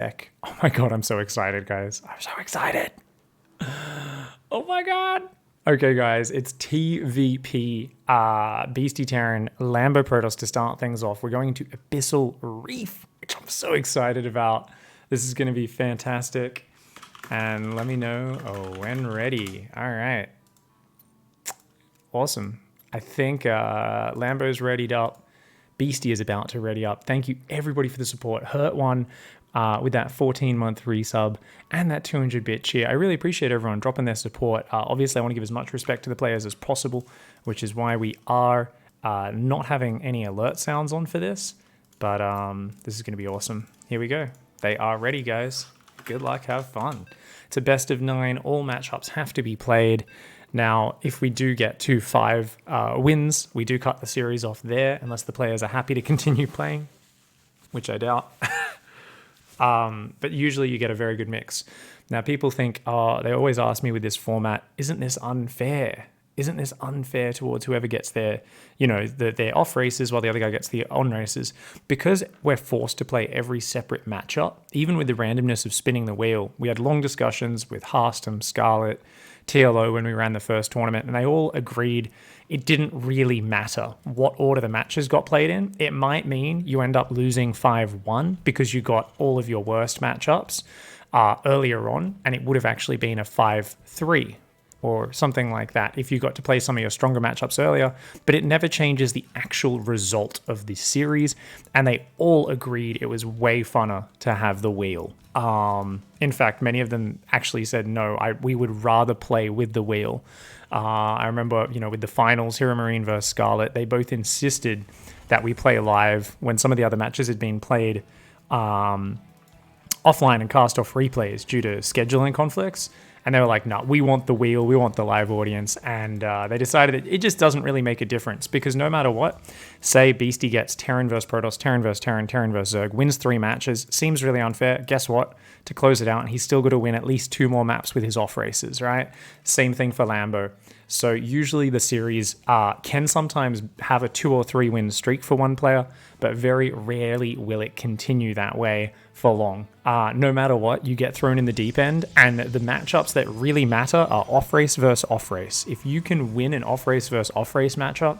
Heck. Oh my god, I'm so excited, guys. I'm so excited. Oh my god. Okay, guys, it's TVP, Beasty Terran, Lambo Protoss to start things off. We're going to Abyssal Reef, which I'm so excited about. This is going to be fantastic. And let me know when ready. All right. Awesome. I think Lambo's readied up. Beasty is about to ready up. Thank you, everybody, for the support. Hurt one with that 14-month resub and that 200-bit cheer. I really appreciate everyone dropping their support. Obviously, I want to give as much respect to the players as possible, which is why we are not having any alert sounds on for this. But this is going to be awesome. Here we go. They are ready, guys. Good luck. Have fun. It's a best of 9. All matchups have to be played. Now, if we do get to 5 wins, we do cut the series off there, unless the players are happy to continue playing, which I doubt. But usually you get a very good mix. Now, people think, they always ask me with this format, isn't this unfair? Isn't this unfair towards whoever gets their, their off races while the other guy gets the on races? Because we're forced to play every separate matchup, even with the randomness of spinning the wheel. We had long discussions with Harstom, Scarlet, TLO when we ran the first tournament, and they all agreed it didn't really matter what order the matches got played in. It might mean you end up losing 5-1 because you got all of your worst matchups earlier on, and it would have actually been a 5-3 or something like that if you got to play some of your stronger matchups earlier, but it never changes the actual result of the series, and they all agreed it was way funner to have the wheel. In fact, many of them actually said, no, we would rather play with the wheel. I remember, with the finals, Hero Marine versus Scarlet, they both insisted that we play live when some of the other matches had been played offline and cast off replays due to scheduling conflicts. And they were like, no, we want the wheel, we want the live audience. And they decided that it just doesn't really make a difference because no matter what, say Beasty gets Terran versus Protoss, Terran versus Terran, Terran versus Zerg, wins 3 matches, seems really unfair. Guess what? To close it out, he's still got to win at least 2 more maps with his off races, right? Same thing for Lambo. So usually the series can sometimes have a 2 or 3 win streak for one player, but very rarely will it continue that way for long. No matter what, you get thrown in the deep end, and the matchups that really matter are off-race versus off-race. If you can win an off-race versus off-race matchup,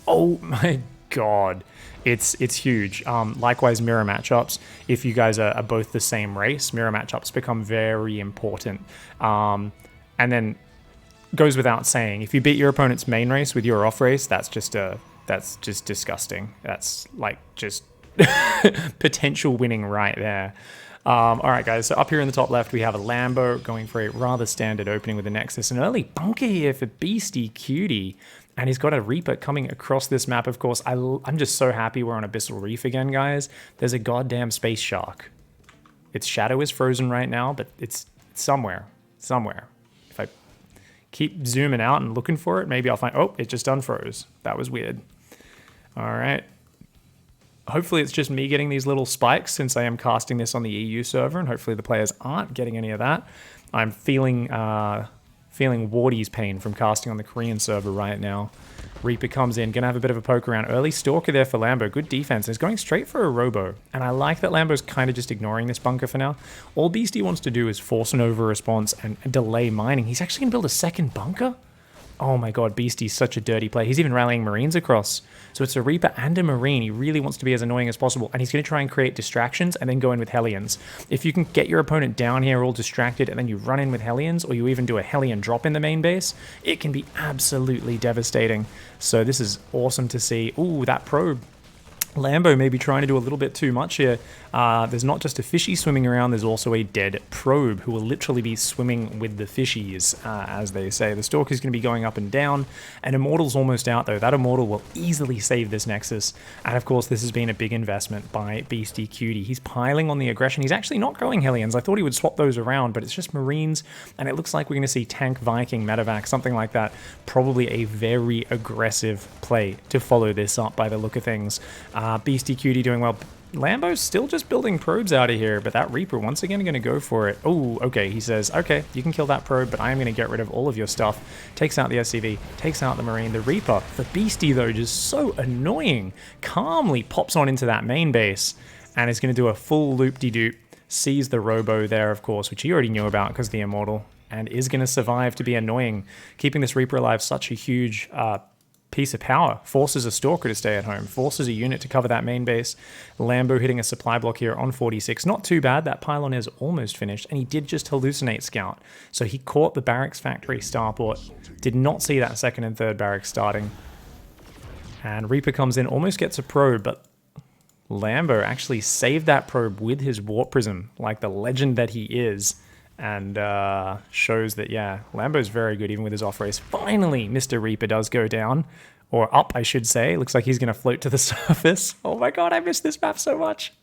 oh my god, it's huge. Likewise, mirror matchups. If you guys are both the same race, mirror matchups become very important. And then goes without saying, if you beat your opponent's main race with your off-race, that's just disgusting. That's like just potential winning right there. All right, guys, so up here in the top left, we have a Lambo going for a rather standard opening with the Nexus. An early bunker here for Beastyqt, and he's got a Reaper coming across this map, of course. I'm just so happy we're on Abyssal Reef again, guys. There's a goddamn space shark. Its shadow is frozen right now, but it's somewhere. If I keep zooming out and looking for it, maybe I'll find... Oh, it just unfroze. That was weird. All right. Hopefully it's just me getting these little spikes since I am casting this on the EU server, and hopefully the players aren't getting any of that. I'm feeling Wardy's pain from casting on the Korean server right now. Reaper comes in, gonna have a bit of a poke around. Early Stalker there for Lambo. Good defense. He's going straight for a Robo, and I like that Lambo's kind of just ignoring this bunker for now. All Beasty wants to do is force an over response and delay mining. He's actually gonna build a second bunker? Oh my god, Beasty's such a dirty play. He's even rallying Marines across. So it's a Reaper and a Marine. He really wants to be as annoying as possible, and he's going to try and create distractions and then go in with Hellions. If you can get your opponent down here all distracted and then you run in with Hellions, or you even do a Hellion drop in the main base, it can be absolutely devastating. So this is awesome to see. Ooh, that probe. Lambo may be trying to do a little bit too much here. There's not just a fishy swimming around, there's also a dead probe who will literally be swimming with the fishies, as they say. The Stalker's going to be going up and down, and Immortal's almost out though. That Immortal will easily save this Nexus, and of course this has been a big investment by Beastyqt. He's piling on the aggression. He's actually not going Hellions. I thought he would swap those around, but it's just Marines, and it looks like we're going to see Tank, Viking, Medevac, something like that. Probably a very aggressive play to follow this up by the look of things. Beastyqt doing well. Lambo's still just building probes out of here, but that Reaper once again going to go for it. Oh, okay, he says, okay, you can kill that probe, but I am going to get rid of all of your stuff. Takes out the SCV, takes out the Marine. The Reaper, for Beasty though, just so annoying. Calmly pops on into that main base and is going to do a full loop-de-doop, sees the Robo there, of course, which he already knew about because the Immortal, and is going to survive to be annoying. Keeping this Reaper alive, such a huge piece of power. Forces a Stalker to stay at home, forces a unit to cover that main base. Lambo hitting a supply block here on 46. Not too bad. That pylon is almost finished, and he did just hallucinate Scout. So he caught the Barracks Factory starport. Did not see that second and third barracks starting. And Reaper comes in, almost gets a probe, but Lambo actually saved that probe with his Warp Prism, like the legend that he is. And shows that, yeah, Lambo's very good even with his off race. Finally, Mr. Reaper does go down. Or up, I should say. Looks like he's going to float to the surface. Oh my god, I miss this map so much.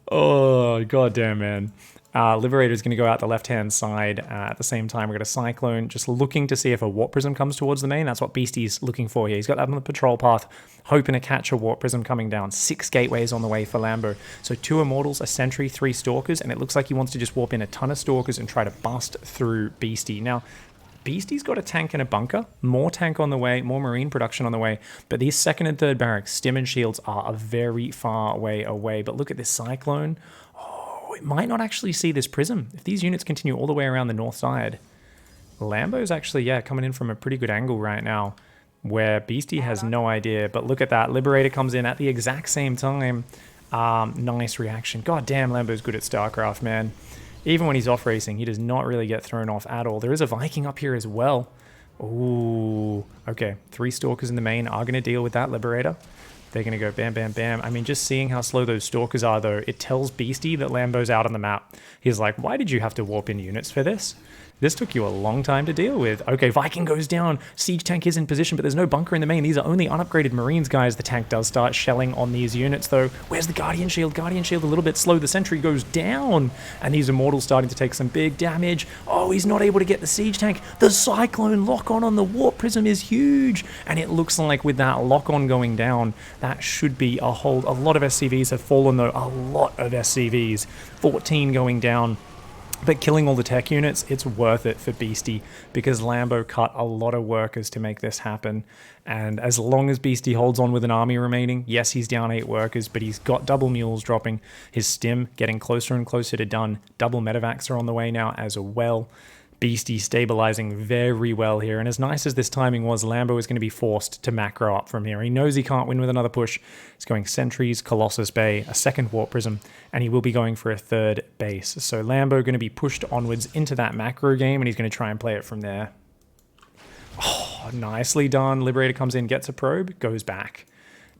Oh, goddamn, man. Liberator's going to go out the left-hand side. At the same time, we've got a Cyclone just looking to see if a Warp Prism comes towards the main. That's what Beasty's looking for here. He's got that on the patrol path, hoping to catch a Warp Prism coming down. 6 gateways on the way for Lambo. So 2 Immortals, a Sentry, 3 Stalkers, and it looks like he wants to just warp in a ton of Stalkers and try to bust through Beasty. Now, Beasty's got a tank and a bunker, more tank on the way, more marine production on the way, but these second and third barracks, stim and shields are a very far way away. But look at this Cyclone. It might not actually see this Prism. If these units continue all the way around the north side, Lambo's actually, yeah, coming in from a pretty good angle right now, where Beasty has no idea. But look at that. Liberator comes in at the exact same time. Nice reaction. God damn, Lambo's good at StarCraft, man. Even when he's off racing, he does not really get thrown off at all. There is a Viking up here as well. Ooh, okay. 3 Stalkers in the main are going to deal with that Liberator. They're going to go bam, bam, bam. I mean, just seeing how slow those Stalkers are, though, it tells Beasty that Lambo's out on the map. He's like, why did you have to warp in units for this? This took you a long time to deal with. Okay, Viking goes down. Siege tank is in position, but there's no bunker in the main. These are only unupgraded Marines, guys. The tank does start shelling on these units, though. Where's the Guardian Shield? Guardian Shield a little bit slow. The Sentry goes down, and these Immortals starting to take some big damage. Oh, he's not able to get the Siege tank. The Cyclone lock-on on the Warp Prism is huge, and it looks like with that lock-on going down, that should be a hold. A lot of SCVs have fallen, though. A lot of SCVs. 14 going down. But killing all the tech units, it's worth it for Beasty because Lambo cut a lot of workers to make this happen. And as long as Beasty holds on with an army remaining, yes, he's down 8 workers, but he's got double mules dropping. His stim getting closer and closer to done. Double medevacs are on the way now as well. Beasty stabilizing very well here. And as nice as this timing was, Lambo is going to be forced to macro up from here. He knows he can't win with another push. He's going Sentries, Colossus Bay, a second Warp Prism, and he will be going for a third base. So Lambo going to be pushed onwards into that macro game, and he's going to try and play it from there. Oh, nicely done. Liberator comes in, gets a probe, goes back.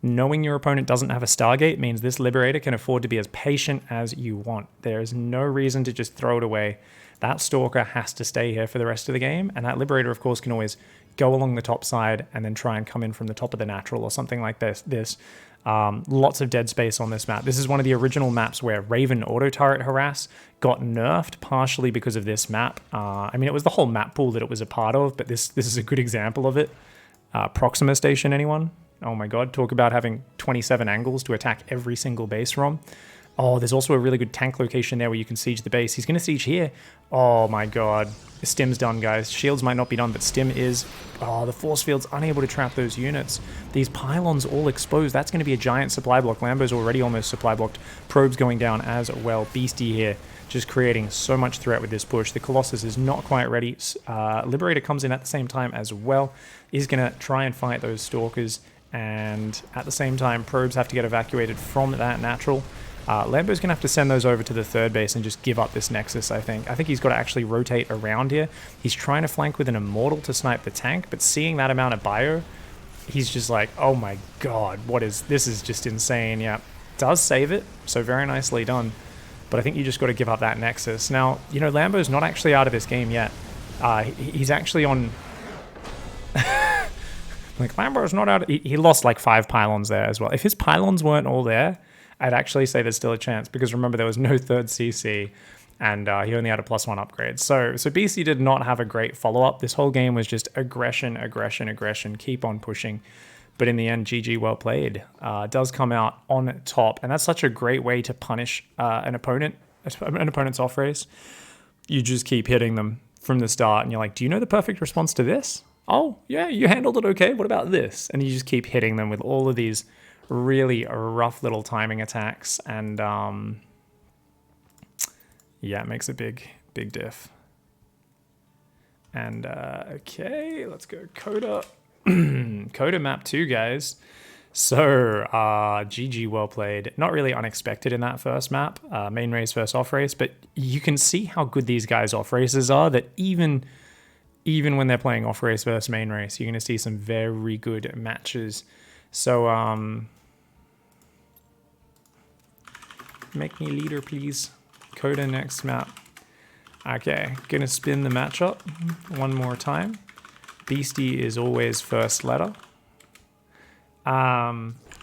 Knowing your opponent doesn't have a Stargate means this Liberator can afford to be as patient as you want. There is no reason to just throw it away. That Stalker has to stay here for the rest of the game, and that Liberator, of course, can always go along the top side and then try and come in from the top of the natural or something like this. Lots of dead space on this map. This is one of the original maps where Raven Auto-Turret Harass got nerfed partially because of this map. I mean, it was the whole map pool that it was a part of, but this is a good example of it. Proxima Station, anyone? Oh my god, talk about having 27 angles to attack every single base from. Oh, there's also a really good tank location there where you can siege the base. He's going to siege here. Oh my god. The stim's done, guys. Shields might not be done, but stim is. Oh, the force field's unable to trap those units. These pylons all exposed. That's going to be a giant supply block. Lambo's already almost supply blocked. Probes going down as well. Beasty here just creating so much threat with this push. The Colossus is not quite ready. Liberator comes in at the same time as well. He's going to try and fight those Stalkers. And at the same time, probes have to get evacuated from that natural. Lambo's going to have to send those over to the third base and just give up this Nexus, I think. I think he's got to actually rotate around here. He's trying to flank with an Immortal to snipe the tank, but seeing that amount of bio, he's just like, oh my god, this is just insane. Yeah, does save it, so very nicely done. But I think you just got to give up that Nexus. Now, you know, Lambo's not actually out of this game yet. He's actually on... like, Lambo's not out... He lost like 5 pylons there as well. If his pylons weren't all there, I'd actually say there's still a chance, because remember, there was no third CC, and he only had a +1 upgrade. So BC did not have a great follow-up. This whole game was just aggression, aggression, aggression, keep on pushing. But in the end, GG, well played. Does come out on top, and that's such a great way to punish an opponent's off race. You just keep hitting them from the start, and you're like, do you know the perfect response to this? Oh, yeah, you handled it okay. What about this? And you just keep hitting them with all of these really rough little timing attacks, and Yeah, it makes a big diff. And okay, let's go Coda. Coda map 2, guys. So GG, well played. Not really unexpected in that first map, main race versus off race, but you can see how good these guys off races are, that even when they're playing off race versus main race, you're going to see some very good matches. So make me leader, please. Coda next map. Okay, gonna spin the matchup one more time. Beasty is always first letter.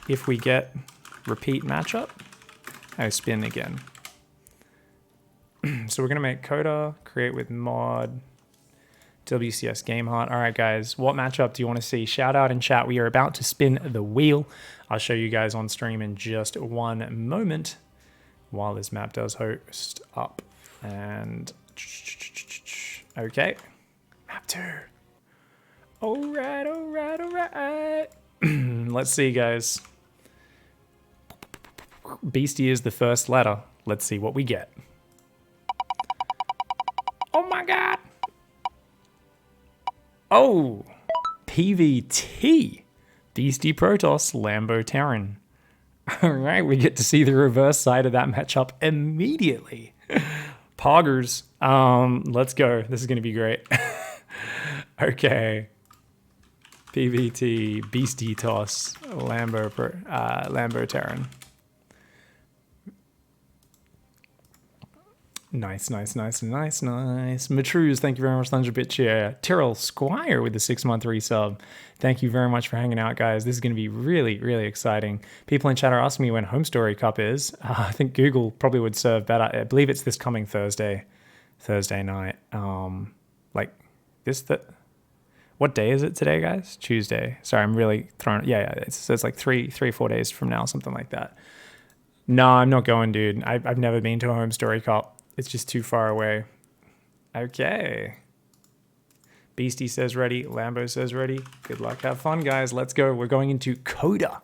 If we get repeat matchup, I spin again. So we're gonna make Coda, create with mod, WCS Game Heart. All right, guys, what matchup do you want to see? Shout out in chat. We are about to spin the wheel. I'll show you guys on stream in just one moment while this map does host up. And okay, map 2. All right. Let's see, guys. Beasty is the first letter. Let's see what we get. Oh my god. Oh, PVT. Beasty Protoss, Lambo Terran. All right, we get to see the reverse side of that matchup immediately. Poggers. Let's go. This is going to be great. Okay. PVT, Beasty Toss, Lambo Terran. Nice. Matruz, thank you very much, 100-bit cheer. Tyrrell Squire with the 6-month resub. Thank you very much for hanging out, guys. This is going to be really, really exciting. People in chat are asking me when Home Story Cup is. I think Google probably would serve better. I believe it's this coming Thursday night. Like this. What day is it today, guys? Tuesday. Sorry, I'm really throwing. Yeah. It's like 3-4 days from now, something like that. No, I'm not going, dude. I've never been to a Home Story Cup. It's just too far away. Okay. Beasty says ready. Lambo says ready. Good luck. Have fun, guys. Let's go. We're going into Coda.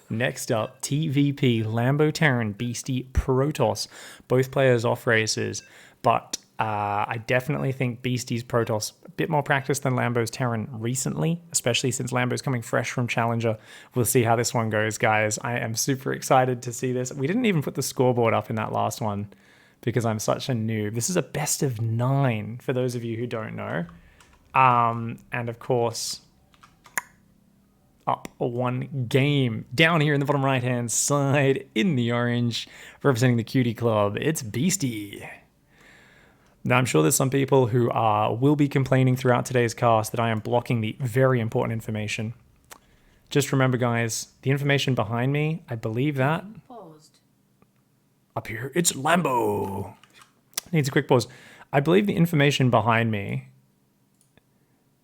Next up, TVP, Lambo Terran, Beasty Protoss. Both players off races, but I definitely think Beasty's Protoss a bit more practice than Lambo's Terran recently, especially since Lambo's coming fresh from Challenger. We'll see how this one goes, guys. I am super excited to see this. We didn't even put the scoreboard up in that last one because I'm such a noob. This is a best of 9 for those of you who don't know. And of course, up one game down here in the bottom right hand side in the orange, representing the Cutie Club, it's Beasty. Now, I'm sure there's some people who will be complaining throughout today's cast that I am blocking the very important information. Just remember, guys, the information behind me, I believe that paused. Up here, it's Lambo. Needs a quick pause. I believe the information behind me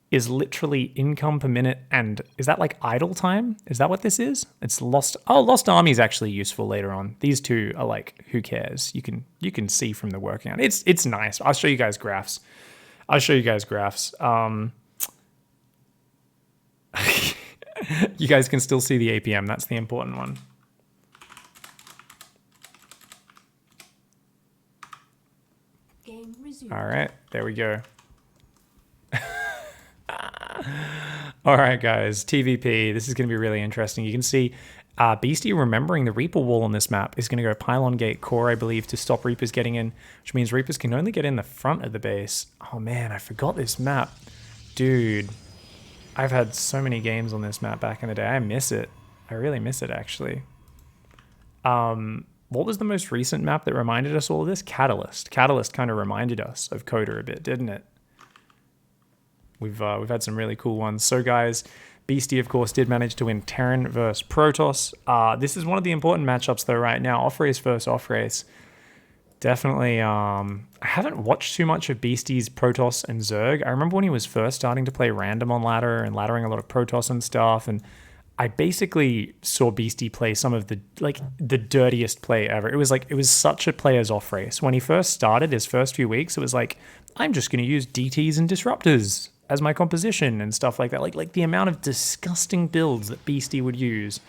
is literally income per minute, and is that like idle time? Is that what this is? It's lost. Oh, Lost Army is actually useful later on. These two are like, who cares? You can see from the workout. It's nice. I'll show you guys graphs. You guys can still see the APM. That's the important one. Game resumed. All right, there we go. All right, guys, TVP. This is going to be really interesting. You can see Beasty remembering the Reaper wall on this map is going to go pylon gate core, I believe, to stop Reapers getting in, which means Reapers can only get in the front of the base. Oh, man, I forgot this map. Dude, I've had so many games on this map back in the day. I miss it. I really miss it, actually. What was the most recent map that reminded us all of this? Catalyst. Catalyst kind of reminded us of Coda a bit, didn't it? We've had some really cool ones. So, guys, Beasty, of course, did manage to win Terran versus Protoss. This is one of the important matchups, though, right now. Off-race versus off-race. Definitely, I haven't watched too much of Beasty's Protoss and Zerg. I remember when he was first starting to play random on ladder and laddering a lot of Protoss and stuff, and I basically saw Beasty play some of the dirtiest play ever. It was such a player's off race. When he first started, his first few weeks, it was like, I'm just going to use DTs and disruptors as my composition and stuff like that. Like the amount of disgusting builds that Beasty would use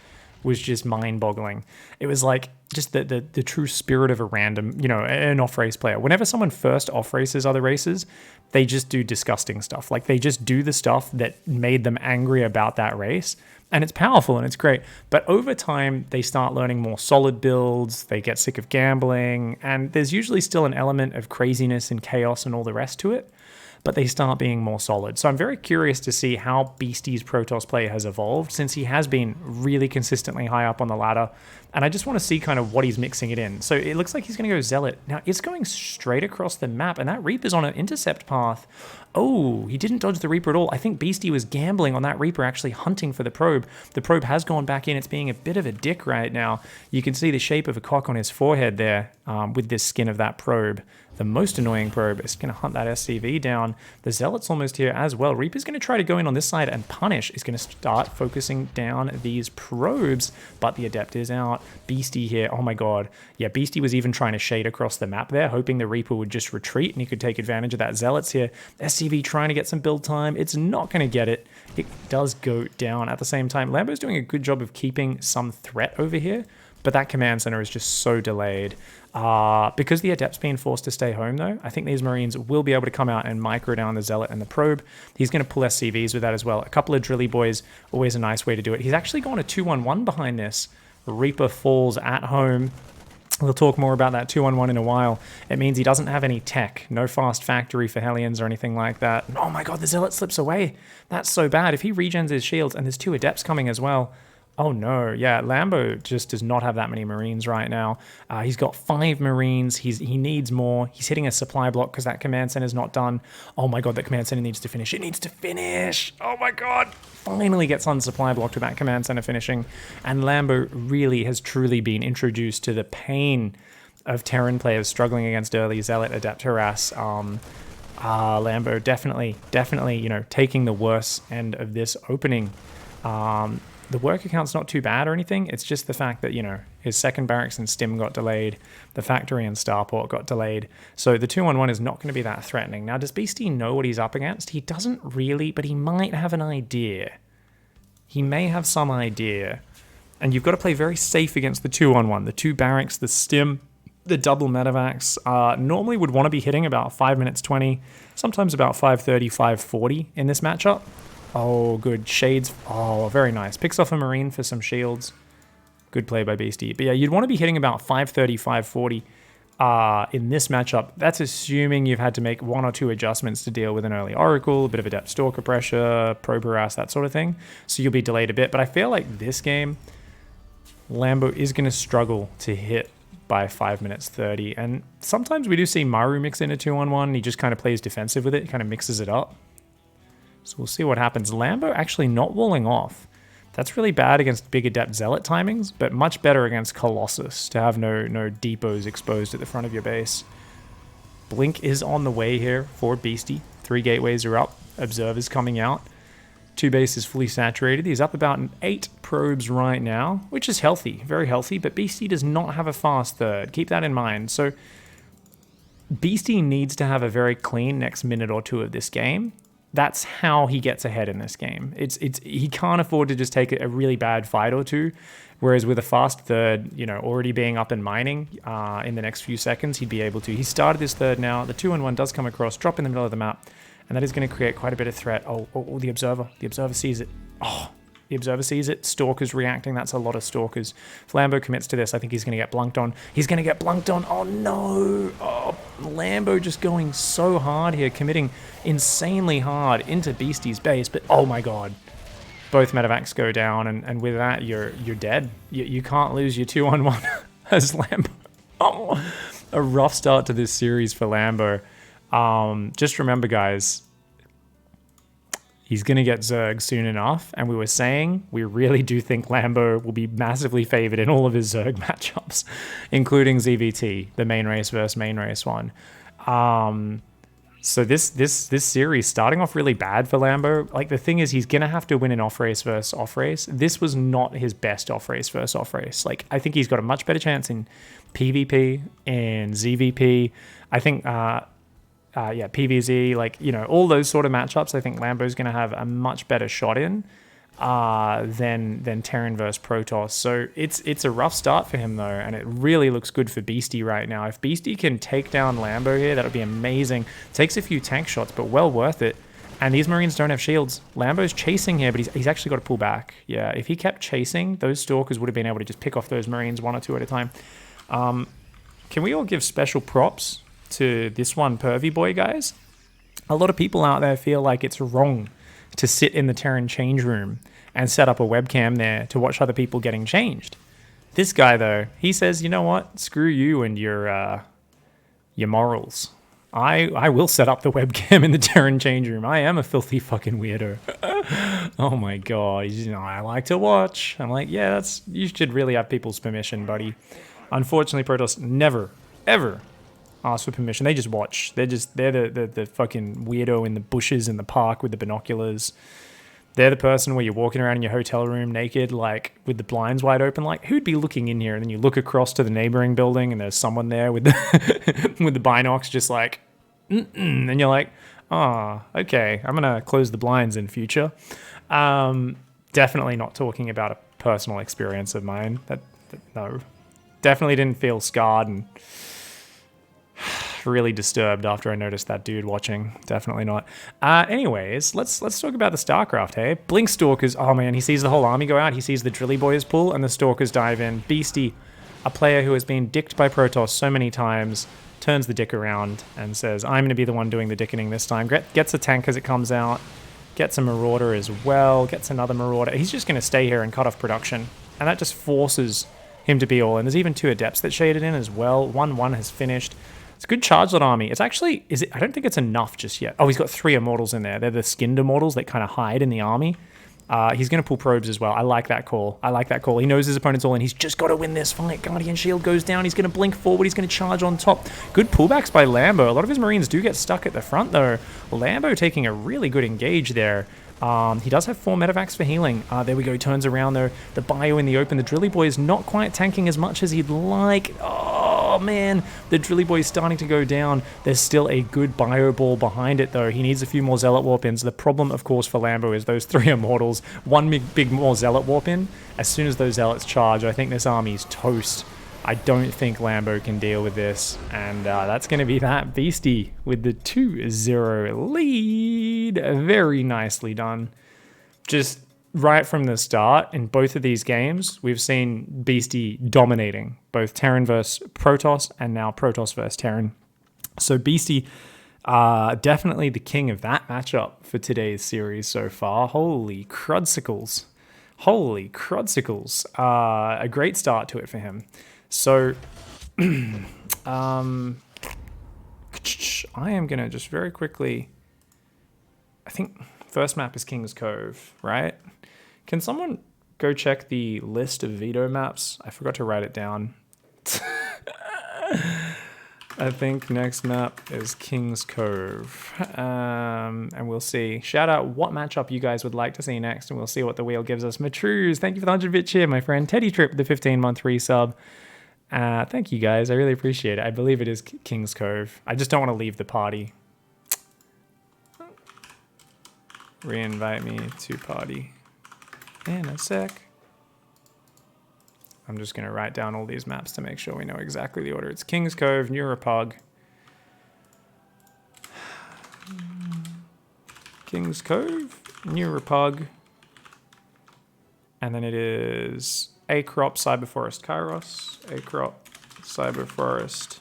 was just mind-boggling. It was like just the true spirit of a random, an off-race player. Whenever someone first off-races other races, they just do disgusting stuff. Like, they just do the stuff that made them angry about that race. And it's powerful and it's great. But over time, they start learning more solid builds. They get sick of gambling. And there's usually still an element of craziness and chaos and all the rest to it. But they start being more solid. So I'm very curious to see how Beasty's Protoss play has evolved, since he has been really consistently high up on the ladder. And I just want to see kind of what he's mixing it in. So it looks like he's going to go Zealot. Now, it's going straight across the map, and that Reaper's on an intercept path. Oh, he didn't dodge the Reaper at all. I think Beasty was gambling on that Reaper actually hunting for the probe. The probe has gone back in. It's being a bit of a dick right now. You can see the shape of a cock on his forehead there with this skin of that probe. The most annoying probe is going to hunt that SCV down. The Zealot's almost here as well. Reaper's going to try to go in on this side, and Punish is going to start focusing down these probes, but the Adept is out. Beasty here, oh my god. Yeah, Beasty was even trying to shade across the map there, hoping the Reaper would just retreat and he could take advantage of that. Zealot's here. SCV trying to get some build time. It's not going to get it. It does go down at the same time. Lambo's doing a good job of keeping some threat over here, but that command center is just so delayed. Because the Adept's being forced to stay home, though, I think these Marines will be able to come out and micro down the Zealot and the Probe. He's going to pull SCVs with that as well. A couple of Drilly Boys, always a nice way to do it. He's actually gone a 2-1-1 behind this. Reaper falls at home. We'll talk more about that 2-1-1 in a while. It means he doesn't have any tech. No fast factory for Hellions or anything like that. Oh my god, the Zealot slips away. That's so bad. If he regens his shields, and there's 2 Adepts coming as well. Oh no, yeah, Lambo just does not have that many Marines right now. He's got 5 Marines, he needs more. He's hitting a supply block because that command center is not done. Oh my god, that command center needs to finish. It needs to finish! Oh my god! Finally gets on supply block with that command center finishing. And Lambo really has truly been introduced to the pain of Terran players struggling against early Zealot Adept harass. Lambo definitely, taking the worst end of this opening. The work account's not too bad or anything. It's just the fact that, his second barracks and stim got delayed. The factory and starport got delayed. So the 2-1-1 is not going to be that threatening. Now, does Beasty know what he's up against? He doesn't really, but he might have an idea. He may have some idea. And you've got to play very safe against the 2-1-1. The 2 barracks, the stim, the double medevacs normally would want to be hitting about 5 minutes 20, sometimes about 5:30, 5:40 in this matchup. Oh, good. Shades. Oh, very nice. Picks off a Marine for some shields. Good play by Beasty. But yeah, you'd want to be hitting about 5:30, 5:40 in this matchup. That's assuming you've had to make 1 or 2 adjustments to deal with an early Oracle, a bit of Adept Stalker pressure, probe harass, that sort of thing. So you'll be delayed a bit. But I feel like this game, Lambo is going to struggle to hit by 5 minutes 30. And sometimes we do see Maru mix in a 2-1-1. He just kind of plays defensive with it. He kind of mixes it up. So we'll see what happens. Lambo actually not walling off. That's really bad against big Adept Zealot timings, but much better against Colossus to have no depots exposed at the front of your base. Blink is on the way here for Beasty. 3 gateways are up. Observers coming out. 2 bases fully saturated. He's up about 8 probes right now, which is healthy, very healthy, but Beasty does not have a fast third. Keep that in mind. So Beasty needs to have a very clean next minute or 2 of this game. That's how he gets ahead in this game. He can't afford to just take a really bad fight or 2, whereas with a fast third, already being up and mining in the next few seconds, he'd be able to. He started this third now. The 2-1 does come across, drop in the middle of the map, and that is going to create quite a bit of threat. Oh, the Observer. The Observer sees it. Oh, the Observer sees it. Stalker's reacting. That's a lot of Stalkers. If Lambo commits to this, I think he's going to get blunked on. He's going to get blunked on. Oh, no. Oh, Lambo just going so hard here, committing insanely hard into Beasty's base. But, oh, my God. Both medevacs go down, and with that, you're dead. You can't lose your 2-on-1 as Lambo. Oh, a rough start to this series for Lambo. Just remember, guys, he's going to get Zerg soon enough, and we were saying we really do think Lambo will be massively favored in all of his Zerg matchups, including ZVT, the main race versus main race one. So this series starting off really bad for Lambo. Like, the thing is, he's going to have to win an off-race versus off-race. This was not his best off-race versus off-race. Like, I think he's got a much better chance in PvP and ZVP. I think... PVZ, all those sort of matchups, I think Lambo's going to have a much better shot in. than Terran versus Protoss. So it's a rough start for him though, and it really looks good for Beasty right now. If Beasty can take down Lambo here, that would be amazing. Takes a few tank shots, but well worth it. And these Marines don't have shields. Lambo's chasing here, but he's actually got to pull back. Yeah, if he kept chasing, those Stalkers would have been able to just pick off those Marines one or two at a time. Can we all give special props to this one pervy boy, guys? A lot of people out there feel like it's wrong to sit in the Terran change room and set up a webcam there to watch other people getting changed. This guy, though, he says, you know what? Screw you and your morals. I will set up the webcam in the Terran change room. I am a filthy fucking weirdo. Oh my god. He's, you know, I like to watch. I'm like, yeah, you should really have people's permission, buddy. Unfortunately, Protoss never, ever ask for permission. They just watch. They're the fucking weirdo in the bushes in the park with the binoculars. They're the person where you're walking around in your hotel room naked, like with the blinds wide open. Like, who'd be looking in here? And then you look across to the neighboring building, and there's someone there with the with the binocs, just like, and you're like, oh, okay, I'm gonna close the blinds in future. Definitely not talking about a personal experience of mine. No, definitely didn't feel scarred and really disturbed after I noticed that dude watching. Definitely not. Anyways, let's talk about the StarCraft, hey? Blink Stalkers, oh man, he sees the whole army go out, he sees the Drilly Boys pull, and the Stalkers dive in. Beasty, a player who has been dicked by Protoss so many times, turns the dick around and says, I'm going to be the one doing the dickening this time. Gets a tank as it comes out, gets a Marauder as well, gets another Marauder. He's just going to stay here and cut off production, and that just forces him to be all in. There's even 2 Adepts that shaded in as well. 1-1 has finished. It's a good charge lot army. It's actually, I don't think it's enough just yet. Oh, he's got 3 Immortals in there. They're the skinned Immortals that kind of hide in the army. He's going to pull probes as well. I like that call. He knows his opponent's all in. He's just got to win this fight. Guardian Shield goes down. He's going to blink forward. He's going to charge on top. Good pullbacks by Lambo. A lot of his Marines do get stuck at the front, though. Lambo taking a really good engage there. He does have 4 medevacs for healing. There we go. Turns around, though. The bio in the open. The Drilly Boy is not quite tanking as much as he'd like. Oh, man. The Drilly Boy is starting to go down. There's still a good bio ball behind it, though. He needs a few more Zealot Warp-ins. The problem, of course, for Lambo is those 3 Immortals. One big more Zealot Warp-in. As soon as those Zealots charge, I think this army's toast. I don't think Lambo can deal with this. And that's going to be that. Beasty with the 2-0 lead. Very nicely done. Just right from the start, in both of these games, we've seen Beasty dominating both Terran versus Protoss and now Protoss versus Terran. So Beasty, definitely the king of that matchup for today's series so far. Holy crudsicles. Holy crudsicles. A great start to it for him. So, I am going to just very quickly, I think first map is King's Cove, right? Can someone go check the list of veto maps? I forgot to write it down. I think next map is King's Cove. And we'll see. Shout out what matchup you guys would like to see next, and we'll see what the wheel gives us. Matruz, thank you for the 100-bit cheer, my friend. Teddy Trip, the 15-month resub. Thank you guys. I really appreciate it. I believe it is King's Cove. I just don't want to leave the party. Re-invite me to party in a sec. I'm just going to write down all these maps to make sure we know exactly the order. It's King's Cove, New Repug. King's Cove, New Repug. And then it is A-Crop, Cyberforest, Kairos. A-Crop, Cyberforest,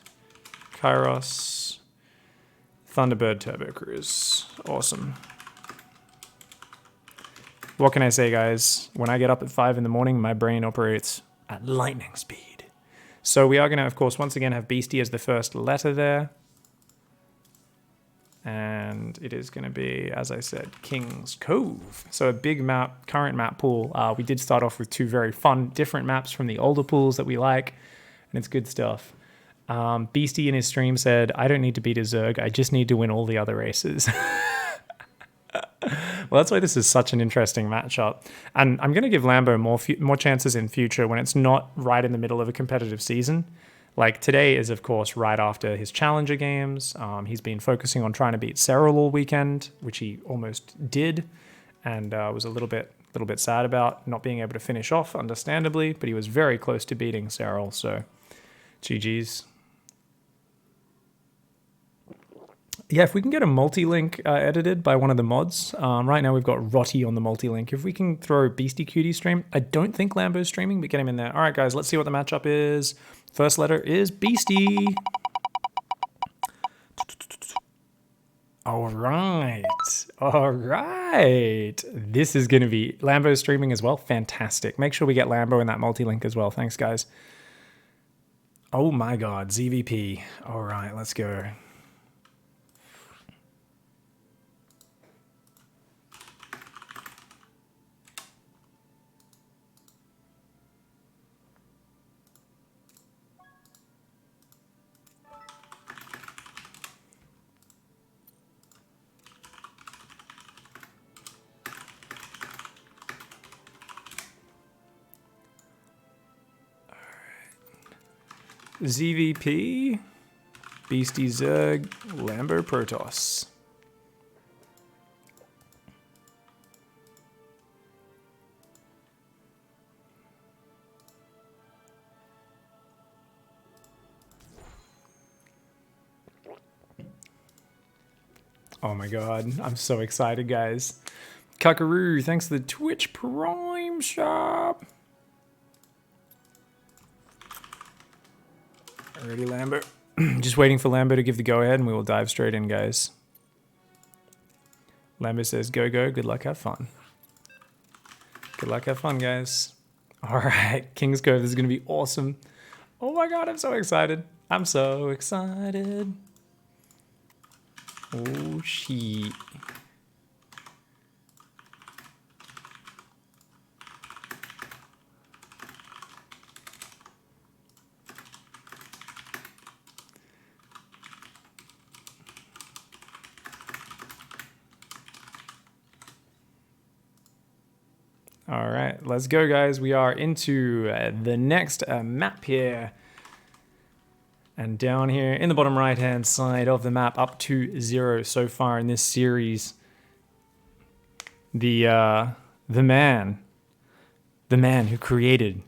Kairos. Thunderbird, Turbo Cruise. Awesome. What can I say, guys? When I get up at 5 in the morning, my brain operates at lightning speed. So we are going to, of course, once again have Beasty as the first letter there. And it is going to be, as I said, King's Cove. So a big map, current map pool. We did start off with 2 very fun, different maps from the older pools that we like. And it's good stuff. Beasty in his stream said, I don't need to beat a Zerg. I just need to win all the other races. Well, that's why this is such an interesting matchup. And I'm going to give Lambo more chances in future when it's not right in the middle of a competitive season. Like today is, of course, right after his Challenger games. He's been focusing on trying to beat Serral all weekend, which he almost did, and was a little bit little bit sad about not being able to finish off, understandably, but he was very close to beating Cyril, so GG's. Yeah, if we can get a multi-link edited by one of the mods. Right now we've got Rotty on the multi-link. If we can throw Beastyqt stream. I don't think Lambo's streaming, but get him in there. All right, guys, let's see what the matchup is. First letter is Beasty. All right. All right. This is going to be Lambo streaming as well. Fantastic. Make sure we get Lambo in that multi-link as well. Thanks, guys. Oh, my God. ZVP. All right, let's go. ZVP, Beasty Zerg, Lambo Protoss. Oh my God, I'm so excited, guys. Kakaroo, thanks for the Twitch Prime shop. Alrighty, Lambo. Just waiting for Lambo to give the go-ahead and we will dive straight in, guys. Lambo says, go, go, good luck, have fun. Good luck, have fun, guys. Alright, King's Cove, this is going to be awesome. Oh my God, I'm so excited. I'm so excited. Oh, shit. All right, let's go, guys. We are into the next map here. And down here in the bottom right-hand side of the map, up to 0 so far in this series. The man who created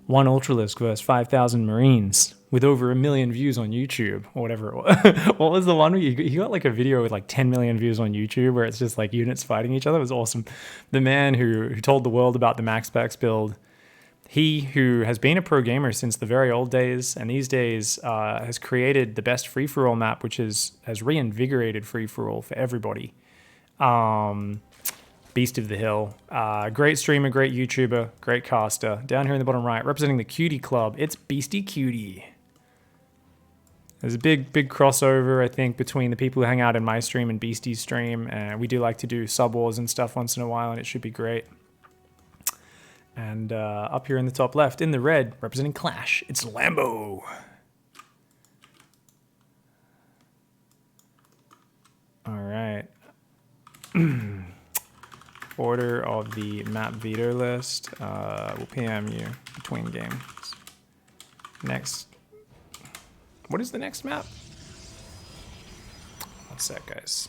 one Ultralisk versus 5,000 Marines with over 1 million views on YouTube, or whatever it was. What was the one where he got like a video with like 10 million views on YouTube where it's just like units fighting each other? It was awesome. The man who told the world about the Max Specs build. He who has been a pro gamer since the very old days and these days has created the best free-for-all map, which has reinvigorated free-for-all for everybody. Beast of the Hill. Great streamer, great YouTuber, great caster. Down here in the bottom right, representing the Cutie Club, it's Beastyqt. There's a big crossover, I think, between the people who hang out in my stream and Beasty's stream. And we do like to do sub wars and stuff once in a while, and it should be great. And up here in the top left, in the red, representing Clash, it's Lambo. All right. Order of the map veto list. We'll PM you between games. Next. What is the next map? One sec, guys.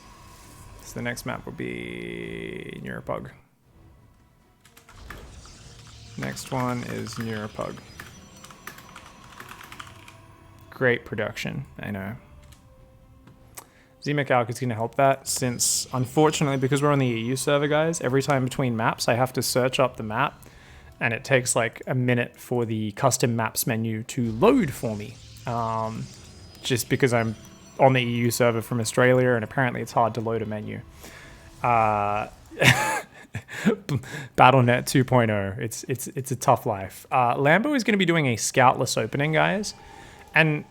So the next map will be Neuropug. Next one is Neuropug. Great production, I know. SieMichAuch is going to help that since, unfortunately, because we're on the EU server, guys, every time between maps, I have to search up the map, and it takes like a minute for the custom maps menu to load for me. Just because I'm on the EU server from Australia, and apparently it's hard to load a menu. BattleNet 2.0, it's a tough life. Lambo is going to be doing a scoutless opening, guys, and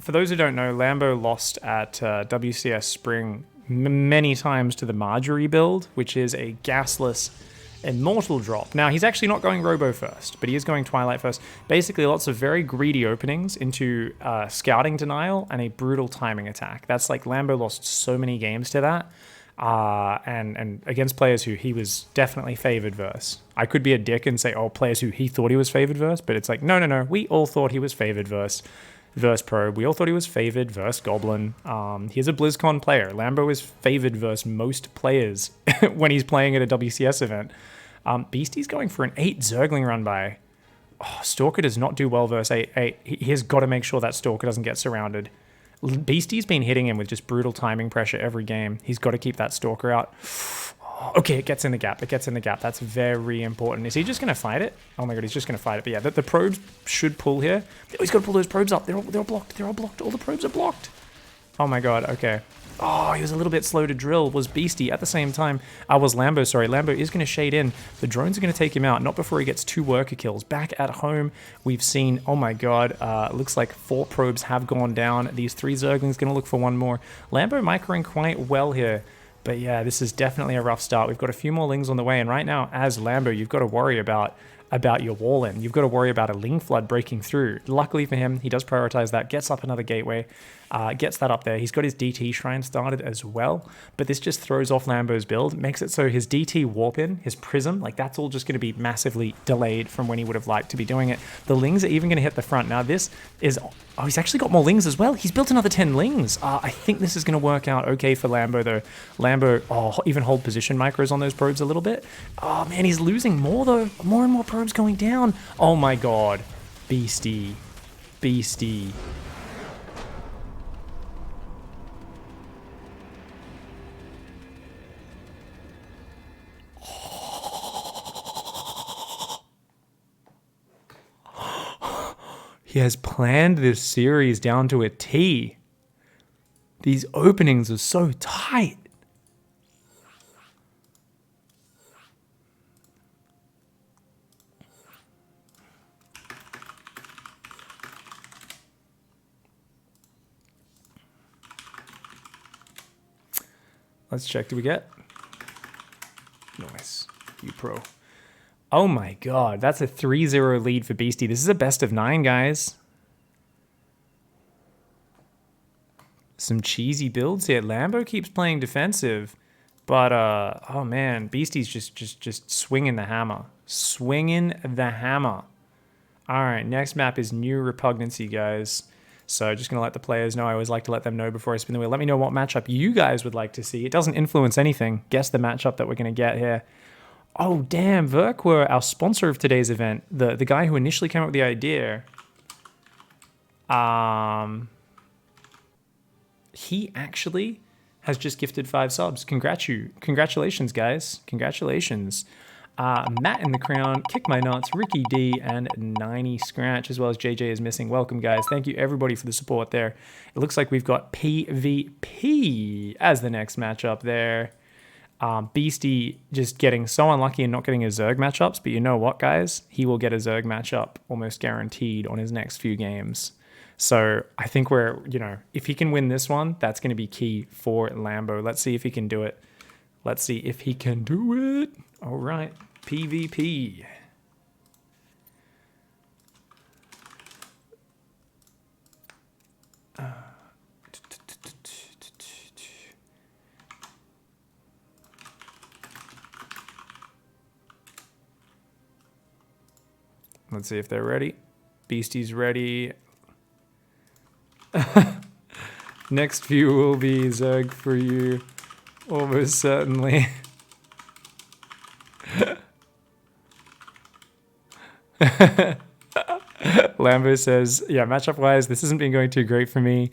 for those who don't know, Lambo lost at WCS Spring many times to the Marjorie build, which is a gasless Immortal drop. Now, he's actually not going Robo first, but he is going Twilight first. Basically, lots of very greedy openings into scouting denial and a brutal timing attack. That's like Lambo lost so many games to that. And against players who he was definitely favored versus. I could be a dick and say, oh, players who he thought he was favored versus, but it's like, no. We all thought he was favored versus Probe. We all thought he was favored versus Goblin. He's a BlizzCon player. Lambo is favored versus most players when he's playing at a WCS event. Beasty's going for an 8 Zergling run by. Oh, Stalker does not do well versus 8. He has got to make sure that Stalker doesn't get surrounded. Beasty's been hitting him with just brutal timing pressure every game. He's got to keep that Stalker out. Okay, it gets in the gap. It gets in the gap. That's very important. Is he just going to fight it? Oh my god, he's just going to fight it. But yeah, the probes should pull here. Oh, he's got to pull those probes up. They're all blocked. They're all blocked. All the probes are blocked. Oh my god, okay. Oh, he was a little bit slow to drill. Was Beasty at the same time? Was Lambo, sorry. Lambo is going to shade in. The drones are going to take him out. Not before he gets 2 worker kills. Back at home, we've seen, oh my god, looks like 4 probes have gone down. These 3 Zerglings going to look for 1 more. Lambo microing quite well here. But yeah, this is definitely a rough start. We've got a few more Lings on the way. And right now, as Lambo, you've got to worry about your wall in. You've got to worry about a Ling flood breaking through. Luckily for him, he does prioritize that, gets up another gateway, gets that up there. He's got his DT shrine started as well, but this just throws off Lambo's build, makes it so his DT warp in, his prism, like that's all just going to be massively delayed from when he would have liked to be doing it. The Lings are even going to hit the front. Now this is, oh, he's actually got more Lings as well. He's built another 10 Lings. I think this is going to work out okay for Lambo though. Lambo, oh, even hold position micros on those probes a little bit. Oh man, he's losing more though. More and more probes going down. Oh my god. Beasty. Beasty. He has planned this series down to a T. These openings are so tight. Let's check. Do we get? Nice. You pro. Oh my god, that's a 3-0 lead for Beasty. This is a best of 9, guys. Some cheesy builds here. Lambo keeps playing defensive, but oh man, Beasty's just swinging the hammer. Swinging the hammer. All right, next map is New Repugnancy, guys. So just going to let the players know. I always like to let them know before I spin the wheel. Let me know what matchup you guys would like to see. It doesn't influence anything. Guess the matchup that we're going to get here. Oh, damn. Verkwer, our sponsor of today's event, the guy who initially came up with the idea, he actually has just gifted 5 subs. Congratulations, guys. Congratulations. Matt in the Crown, Kick My Nuts, Ricky D, and 90 Scratch, as well as JJ is missing. Welcome, guys. Thank you, everybody, for the support there. It looks like we've got PvP as the next matchup there. Beasty just getting so unlucky and not getting his Zerg matchups, but you know what, guys? He will get a Zerg matchup almost guaranteed on his next few games. So I think we're, you know, if he can win this one, that's going to be key for Lambo. Let's see if he can do it. Let's see if he can do it. All right, PvP. Let's see if they're ready. Beasty's ready. Next few will be Zerg for you, almost certainly. Lambo says, yeah, matchup wise, this hasn't been going too great for me.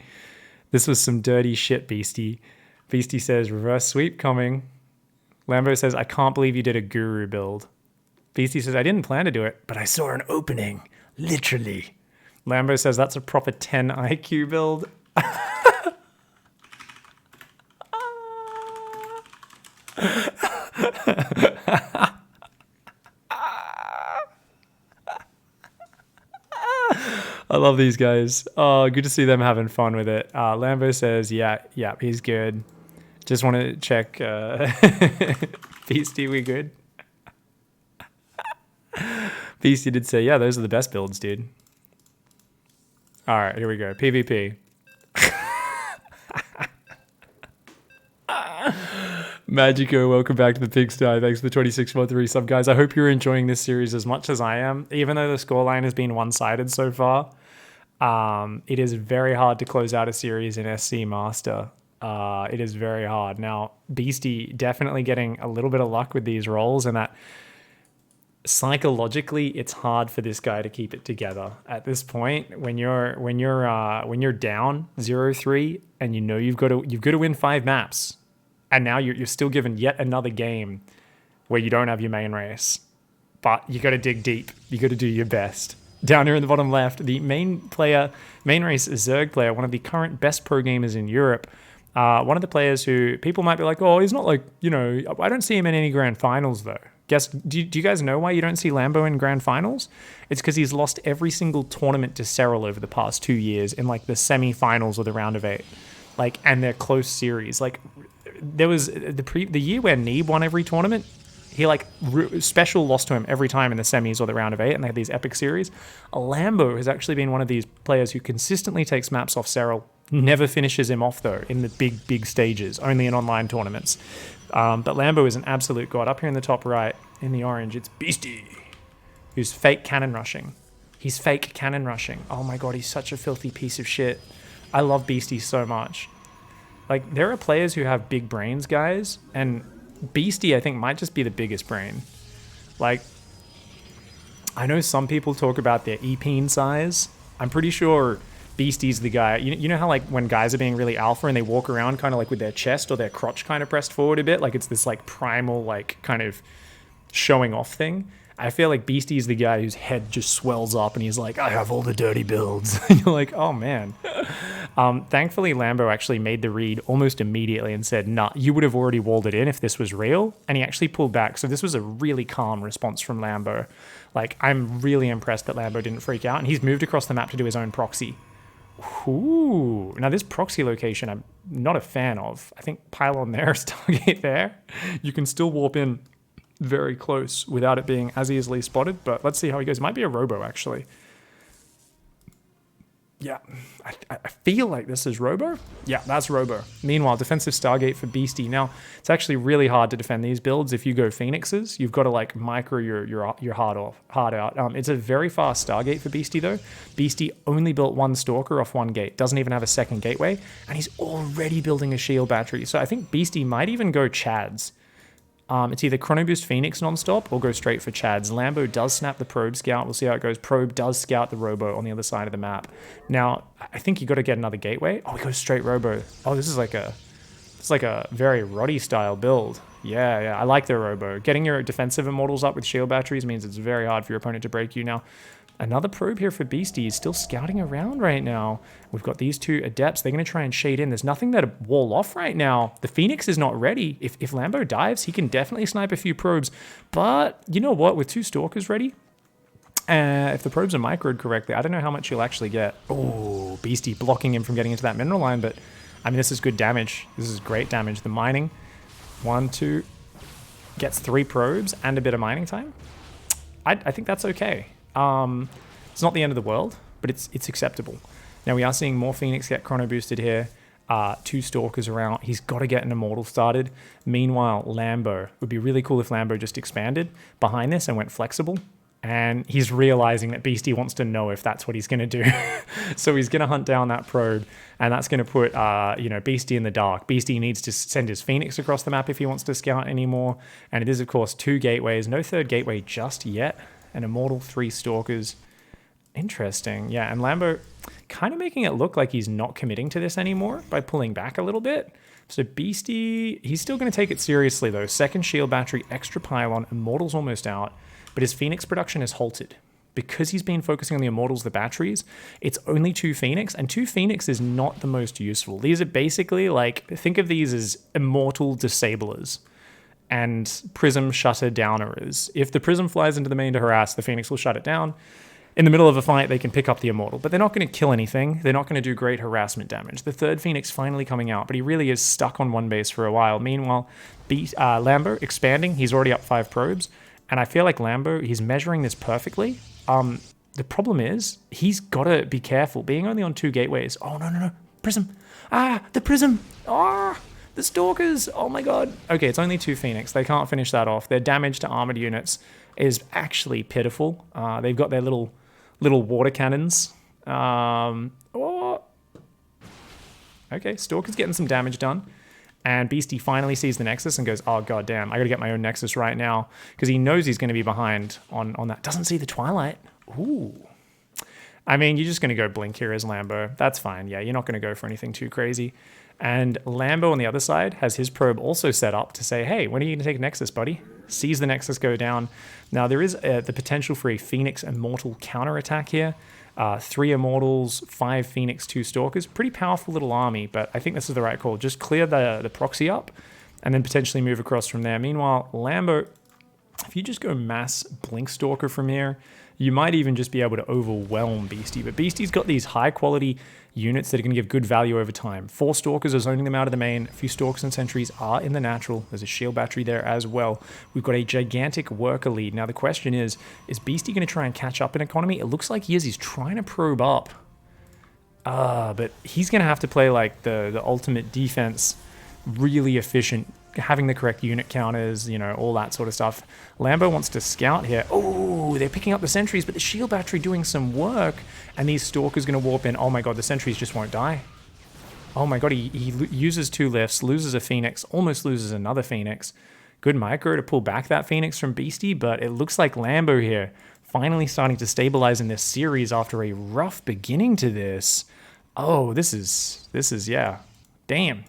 This was some dirty shit, Beasty. Beasty says, reverse sweep coming. Lambo says, I can't believe you did a guru build. Beasty says, I didn't plan to do it, but I saw an opening. Literally. Lambo says, that's a proper 10 IQ build. I love these guys. Oh, good to see them having fun with it. Lambo says, yeah, he's good. Just want to check. Beasty, we good? Beasty did say, yeah, those are the best builds, dude. All right, here we go. PvP. Magico, welcome back to the Pigsty. Thanks for the 26-month resub, guys. I hope you're enjoying this series as much as I am. Even though the scoreline has been one-sided so far, it is very hard to close out a series in SC Master. It is very hard. Now, Beasty definitely getting a little bit of luck with these rolls, and that psychologically, it's hard for this guy to keep it together at this point. When you're down 0-3 and you know you've got to win 5 maps, and now you're still given yet another game where you don't have your main race, but you got to dig deep. You got to do your best. Down here in the bottom left, the main race Zerg player, one of the current best pro gamers in Europe. One of the players who people might be like, oh, he's not like, I don't see him in any grand finals though. Do you guys know why you don't see Lambo in grand finals? It's because he's lost every single tournament to Serral over the past 2 years in like the semi-finals or the round of 8, like, and they're close series. Like, there was the year where Neeb won every tournament. He like special lost to him every time in the semis or the round of 8, and they had these epic series. Lambo has actually been one of these players who consistently takes maps off Serral. Never finishes him off though in the big stages, only in online tournaments. But Lambo is an absolute god. Up here in the top right, in the orange, it's Beasty, who's fake cannon rushing. He's fake cannon rushing. Oh my god, he's such a filthy piece of shit. I love Beasty so much. Like, there are players who have big brains, guys, and Beasty, I think, might just be the biggest brain. Like, I know some people talk about their E-peen size. I'm pretty sure Beasty's the guy. You know how, like, when guys are being really alpha and they walk around kind of like with their chest or their crotch kind of pressed forward a bit, like it's this like primal, like, kind of showing off thing. I feel like Beasty is the guy whose head just swells up and he's like, I have all the dirty builds. And you're like, oh man. Thankfully, Lambo actually made the read almost immediately and said, nah, you would have already walled it in if this was real. And he actually pulled back. So this was a really calm response from Lambo. Like, I'm really impressed that Lambo didn't freak out. And he's moved across the map to do his own proxy. Ooh. Now, this proxy location I'm not a fan of. I think pylon there, Stargate there. You can still warp in very close without it being as easily spotted, but let's see how he goes. It might be a robo, actually. Yeah, I feel like this is robo. Yeah, that's robo. Meanwhile, defensive Stargate for Beasty. Now, it's actually really hard to defend these builds. If you go Phoenixes, you've got to like micro your hard out. It's a very fast Stargate for Beasty though. Beasty only built 1 Stalker off 1 gate, doesn't even have a second gateway, and he's already building a shield battery. So I think Beasty might even go Chads. It's either Chrono Boost Phoenix nonstop or go straight for Chads. Lambo does snap the Probe Scout. We'll see how it goes. Probe does scout the Robo on the other side of the map. Now, I think you got to get another gateway. Oh, he goes straight Robo. Oh, this is like a very Roddy style build. Yeah, I like the Robo. Getting your defensive immortals up with shield batteries means it's very hard for your opponent to break you. Now, another probe here for Beasty. He's still scouting around right now. We've got these 2 adepts. They're going to try and shade in. There's nothing to wall off right now. The Phoenix is not ready. If Lambo dives, he can definitely snipe a few probes. But you know what? With 2 Stalkers ready, if the probes are microed correctly, I don't know how much you'll actually get. Oh, Beasty blocking him from getting into that mineral line. But, I mean, this is good damage. This is great damage. The mining, 1, 2, gets 3 probes and a bit of mining time. I think that's okay. It's not the end of the world, but it's acceptable. Now we are seeing more Phoenix get chrono boosted here. 2 Stalkers around. He's got to get an Immortal started. Meanwhile, Lambo. It would be really cool if Lambo just expanded behind this and went flexible. And he's realizing that Beasty wants to know if that's what he's going to do. So he's going to hunt down that probe, and that's going to put Beasty in the dark. Beasty needs to send his Phoenix across the map if he wants to scout anymore. And it is, of course, 2 gateways. No 3rd gateway just yet. An Immortal, 3 Stalkers. Interesting. Yeah, and Lambo kind of making it look like he's not committing to this anymore by pulling back a little bit. So Beasty, he's still going to take it seriously, though. 2nd shield battery, extra pylon, Immortal's almost out. But his Phoenix production has halted. Because he's been focusing on the Immortals, the batteries, it's only 2 Phoenix, and 2 Phoenix is not the most useful. These are basically like, think of these as Immortal Disablers and Prism Shutter Downers. If the Prism flies into the main to harass, the Phoenix will shut it down. In the middle of a fight, they can pick up the Immortal, but they're not going to kill anything. They're not going to do great harassment damage. The 3rd Phoenix finally coming out, but he really is stuck on 1 base for a while. Meanwhile, Lambo expanding. He's already up 5 probes, and I feel like Lambo, he's measuring this perfectly. The problem is, he's got to be careful. Being only on 2 gateways. Oh, no. Prism. The Prism. The Stalkers. Oh, my God. Okay, it's only 2 Phoenix. They can't finish that off. Their damage to armored units is actually pitiful. They've got their little water cannons. Okay, Stalker's getting some damage done. And Beasty finally sees the Nexus and goes, oh, god damn, I gotta get my own Nexus right now. Because he knows he's gonna be behind on that. Doesn't see the Twilight. Ooh. I mean, you're just gonna go blink here as Lambo. That's fine. Yeah, you're not gonna go for anything too crazy. And Lambo on the other side has his probe also set up to say, hey, when are you gonna take Nexus, buddy? Sees the Nexus go down. Now, there is the potential for a Phoenix Immortal counterattack here. 3 Immortals, 5 Phoenix, 2 Stalkers. Pretty powerful little army, but I think this is the right call. Just clear the proxy up and then potentially move across from there. Meanwhile, Lambo, if you just go mass Blink Stalker from here, you might even just be able to overwhelm Beasty. But Beasty's got these high-quality units that are going to give good value over time. 4 Stalkers are zoning them out of the main. A few Stalkers and Sentries are in the natural. There's a shield battery there as well. We've got a gigantic worker lead. Now, the question is Beasty going to try and catch up in economy? It looks like he is. He's trying to probe up. But he's going to have to play like the ultimate defense, really efficient, having the correct unit counters, you know, all that sort of stuff. Lambo wants to scout here. Oh, they're picking up the sentries, but the shield battery doing some work, and these Stalkers going to warp in. Oh my god, the sentries just won't die. Oh my god, he uses 2 lifts, loses a Phoenix, almost loses another Phoenix. Good micro to pull back that Phoenix from Beasty, but it looks like Lambo here finally starting to stabilize in this series after a rough beginning to this. Oh, this is yeah. Damn.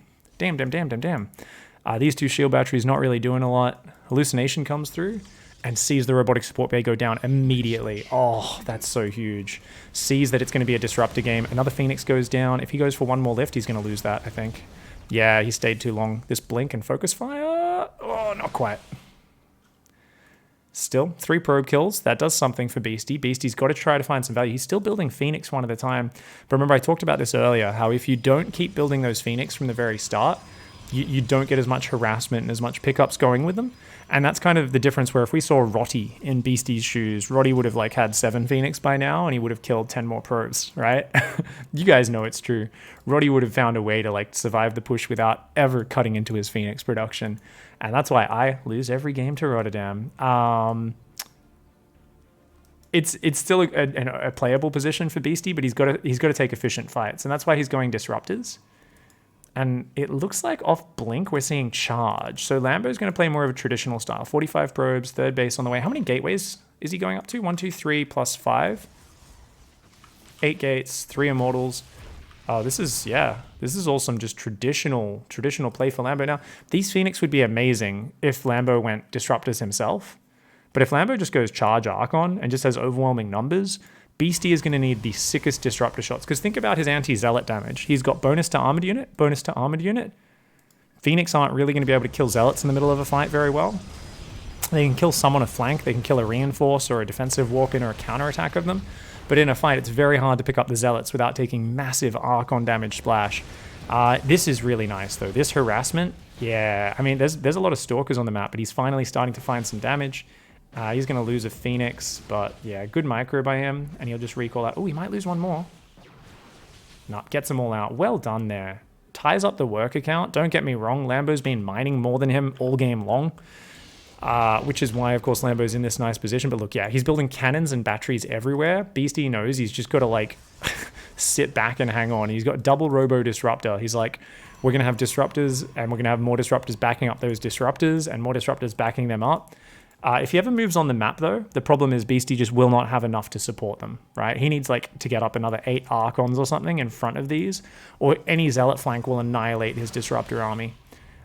These 2 shield batteries not really doing a lot. Hallucination comes through and sees the robotic support bay go down immediately. Oh, that's so huge. Sees that it's going to be a disruptor game. Another Phoenix goes down. If he goes for one more lift, he's going to lose that, I think. Yeah, he stayed too long. This blink and focus fire. Oh, not quite. Still, 3 probe kills. That does something for Beasty. Beasty's got to try to find some value. He's still building Phoenix one at a time. But remember, I talked about this earlier, how if you don't keep building those Phoenix from the very start, you don't get as much harassment and as much pickups going with them. And that's kind of the difference where if we saw Rotty in Beasty's shoes, Rotty would have like had 7 Phoenix by now and he would have killed 10 more probes, right? You guys know it's true. Rotty would have found a way to like survive the push without ever cutting into his Phoenix production. And that's why I lose every game to Rotterdam. It's still a playable position for Beasty, but he's got to take efficient fights. And that's why he's going Disruptors. And it looks like off Blink, we're seeing Charge. So Lambo's going to play more of a traditional style. 45 probes, 3rd base on the way. How many gateways is he going up to? 1, 2, 3 plus 5. 8 gates, 3 Immortals. Oh, this is all some just traditional play for Lambo. Now, these Phoenix would be amazing if Lambo went Disruptors himself. But if Lambo just goes Charge Archon and just has overwhelming numbers, Beasty is going to need the sickest disruptor shots. Because think about his anti-zealot damage. He's got bonus to armored unit, bonus to armored unit. Phoenix aren't really going to be able to kill zealots in the middle of a fight very well. They can kill some on a flank. They can kill a reinforce or a defensive warp-in or a counterattack of them. But in a fight, it's very hard to pick up the zealots without taking massive Archon damage splash. This is really nice, though. This harassment, yeah. I mean, there's a lot of Stalkers on the map, but he's finally starting to find some damage. He's going to lose a Phoenix, but yeah, good micro by him, and he'll just recall that. Oh, he might lose one more. No, gets them all out. Well done there. Ties up the work account. Don't get me wrong, Lambo's been mining more than him all game long, which is why, of course, Lambo's in this nice position. But look, yeah, he's building cannons and batteries everywhere. Beasty knows he's just got to, like, sit back and hang on. He's got double Robo Disruptor. He's like, we're going to have Disruptors, and we're going to have more Disruptors backing up those Disruptors, and more Disruptors backing them up. If he ever moves on the map, though, the problem is Beasty just will not have enough to support them, right? He needs, like, to get up another 8 Archons or something in front of these, or any Zealot flank will annihilate his Disruptor army.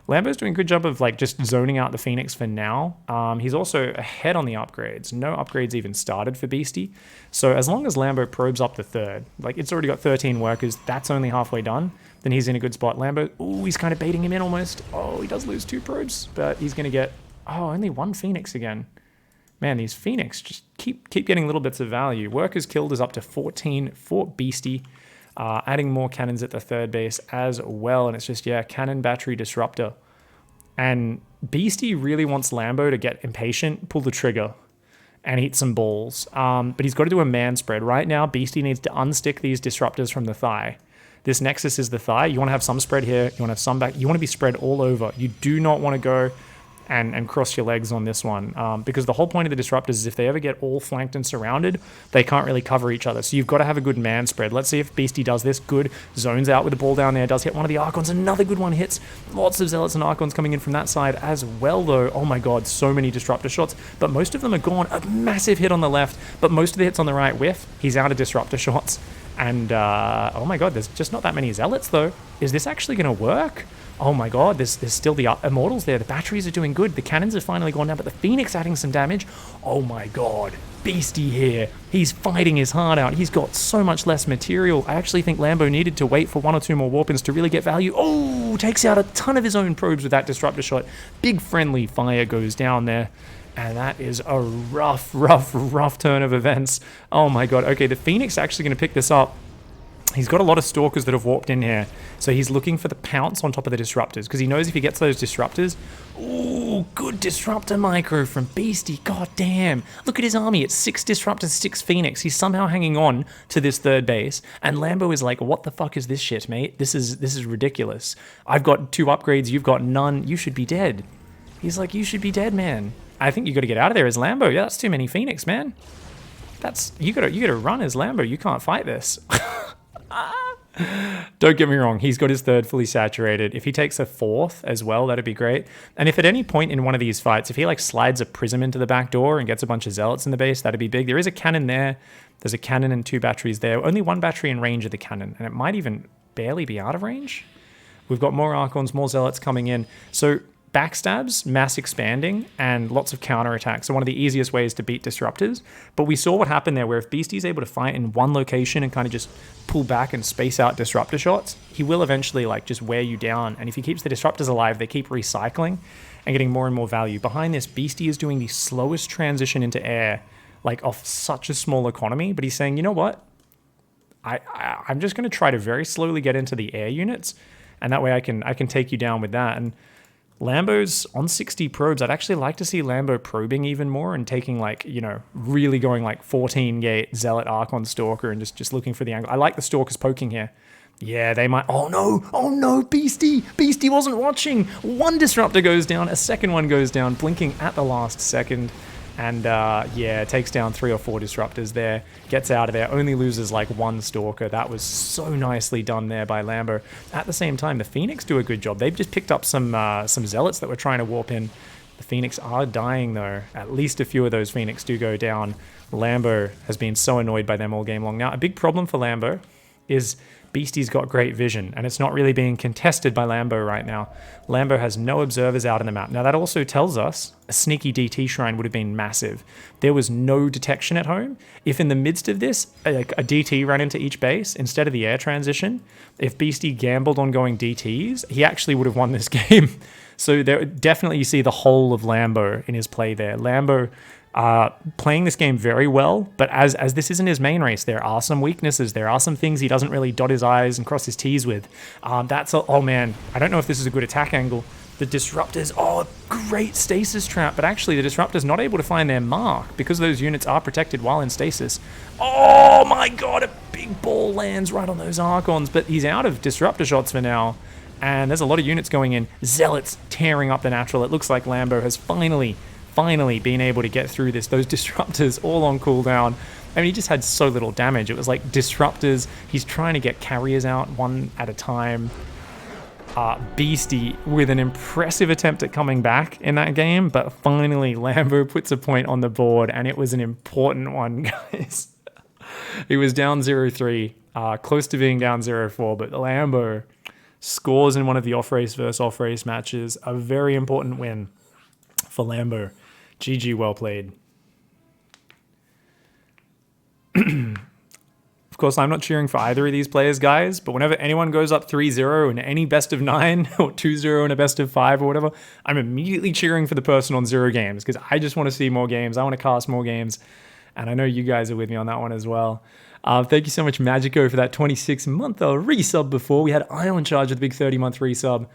Lambo's doing a good job of, like, just zoning out the Phoenix for now. He's also ahead on the upgrades. No upgrades even started for Beasty. So as long as Lambo probes up the 3rd, like, it's already got 13 workers, that's only halfway done, then he's in a good spot. Lambo, ooh, he's kind of baiting him in almost. Oh, he does lose 2 probes, but he's going to get... Oh, only 1 Phoenix again. Man, these Phoenix just keep getting little bits of value. Workers killed is up to 14 for Beasty. Adding more cannons at the 3rd base as well. And it's just, yeah, cannon, battery, disruptor. And Beasty really wants Lambo to get impatient, pull the trigger, and eat some balls. But he's got to do a man spread. Right now, Beasty needs to unstick these disruptors from the thigh. This Nexus is the thigh. You want to have some spread here. You want to have some back. You want to be spread all over. You do not want to go... and cross your legs on this one, because the whole point of the disruptors is if they ever get all flanked and surrounded, they can't really cover each other. So you've got to have a good man spread. Let's see if Beasty does this. Good. Zones out with the ball down there. Does hit one of the Archons. Another good one hits. Lots of Zealots and Archons coming in from that side as well, though. Oh my god, so many disruptor shots, but most of them are gone. A massive hit on the left, but most of the hits on the right whiff. He's out of disruptor shots. And, oh my god, there's just not that many Zealots, though. Is this actually going to work? Oh my god, there's still the Immortals there. The batteries are doing good. The cannons have finally gone down, but the Phoenix adding some damage. Oh my god, Beasty here. He's fighting his heart out. He's got so much less material. I actually think Lambo needed to wait for 1 or 2 more warp-ins to really get value. Oh, takes out a ton of his own probes with that disruptor shot. Big friendly fire goes down there. And that is a rough turn of events. Oh my god. Okay, the Phoenix actually going to pick this up. He's got a lot of Stalkers that have warped in here. So he's looking for the pounce on top of the Disruptors, because he knows if he gets those Disruptors... Ooh, good Disruptor micro from Beasty. God damn. Look at his army. It's 6 Disruptors, 6 Phoenix. He's somehow hanging on to this third base. And Lambo is like, what the fuck is this shit, mate? This is ridiculous. I've got 2 upgrades. You've got none. You should be dead. He's like, you should be dead, man. I think you got to get out of there as Lambo. Yeah, that's too many Phoenix, man. That's... You gotta run as Lambo. You can't fight this. Don't get me wrong, he's got his third fully saturated. If he takes a 4th as well, that'd be great. And if at any point in one of these fights, if he like slides a prism into the back door and gets a bunch of Zealots in the base, that'd be big. There is a cannon there. There's a cannon and 2 batteries there. Only 1 battery in range of the cannon, and it might even barely be out of range. We've got more Archons, more Zealots coming in. So backstabs, mass expanding, and lots of counterattacks are one of the easiest ways to beat Disruptors. But we saw what happened there, where if Beasty's able to fight in one location and kind of just pull back and space out Disruptor shots, he will eventually like just wear you down. And if he keeps the Disruptors alive, they keep recycling and getting more and more value. Behind this, Beasty is doing the slowest transition into air, like off such a small economy. But he's saying, you know what? I'm just going to try to very slowly get into the air units, and that way I can take you down with that. And Lambo's on 60 probes. I'd actually like to see Lambo probing even more and taking like, you know, really going like 14 gate Zealot Archon Stalker and just looking for the angle. I like the Stalkers poking here. Yeah, they might... Oh no, Beasty wasn't watching. 1 Disruptor goes down, a second one goes down, blinking at the last second. And yeah, takes down 3 or 4 Disruptors there, gets out of there, only loses like 1 Stalker. That was so nicely done there by Lambo. At the same time, the Phoenix do a good job. They've just picked up some Zealots that were trying to warp in. The Phoenix are dying though. At least a few of those Phoenix do go down. Lambo has been so annoyed by them all game long. Now, a big problem for Lambo is Beasty's got great vision, and it's not really being contested by Lambo right now. Lambo has no observers out on the map. Now, that also tells us a sneaky DT shrine would have been massive. There was no detection at home. If in the midst of this, like a DT ran into each base instead of the air transition, if Beasty gambled on going DTs, he actually would have won this game. So there definitely you see the whole of Lambo in his play there. Lambo playing this game very well, but as this isn't his main race, there are some weaknesses. There are some things he doesn't really dot his I's and cross his T's with. Oh man, I don't know if this is a good attack angle. The Disruptors, great stasis trap, but actually the Disruptor's not able to find their mark because those units are protected while in stasis. Oh my god, a big ball lands right on those Archons, but he's out of Disruptor shots for now. And there's a lot of units going in. Zealots tearing up the natural. It looks like Lambo has finally been able to get through this. Those Disruptors all on cooldown. I mean, he just had so little damage. It was like Disruptors. He's trying to get carriers out one at a time. Beasty with an impressive attempt at coming back in that game, but finally Lambo puts a point on the board, and it was an important one, guys. He was down 0-3, close to being down 0-4, but Lambo scores in one of the off-race versus off-race matches. A very important win for Lambo. GG, well played. Of course, I'm not cheering for either of these players, guys, but whenever anyone goes up 3-0 in any best of 9 or 2-0 in a best of 5 or whatever, I'm immediately cheering for the person on 0 games because I just want to see more games. I want to cast more games, and I know you guys are with me on that one as well. Thank you so much, Magico, for that 26-month resub before. We had Ion Charge with a big 30-month resub.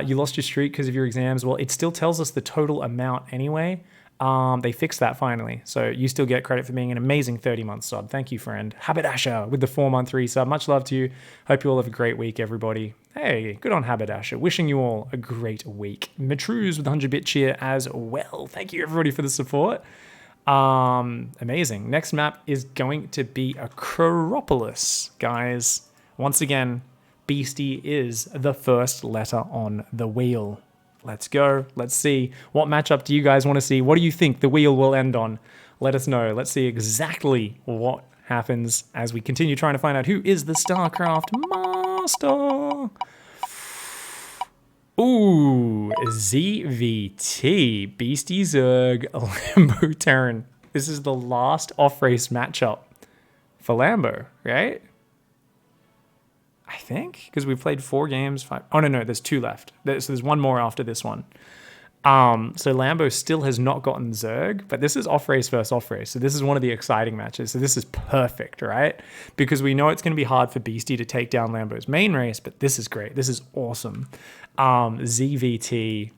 You lost your streak because of your exams. Well, it still tells us the total amount anyway. They fixed that finally. So you still get credit for being an amazing 30-month sub. Thank you, friend. Haberdasher with the 4-month resub. Much love to you. Hope you all have a great week, everybody. Hey, good on Haberdasher. Wishing you all a great week. Matruz with 100-bit cheer as well. Thank you, everybody, for the support. Amazing. Next map is going to be Acropolis, guys. Once again, Beasty is the first letter on the wheel. Let's go. Let's see. What matchup do you guys want to see? What do you think the wheel will end on? Let us know. Let's see exactly what happens as we continue trying to find out who is the StarCraft master. Ooh, ZVT, Beasty Zerg, Lambo Terran. This is the last off-race matchup for Lambo, right? I think, because we've played 4 games, 5. Oh, no, there's 2 left. So there's 1 more after this one. So Lambo still has not gotten Zerg, but this is off-race versus off-race. So this is one of the exciting matches. So this is perfect, right? Because we know it's going to be hard for Beasty to take down Lambo's main race, but this is great. This is awesome. ZVT.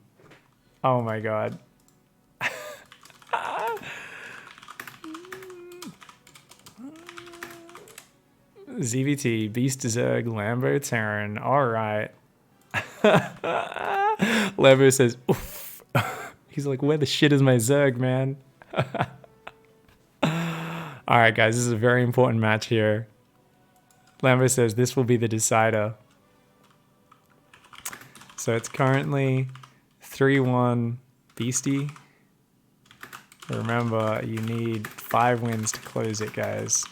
Oh, my God. ZVT, Beast Zerg, Lambo Terran. All right. Lambo says, oof. He's like, where the shit is my Zerg, man? All right, guys, this is a very important match here. Lambo says this will be the decider. So it's currently 3-1 Beasty. Remember, you need 5 wins to close it, guys.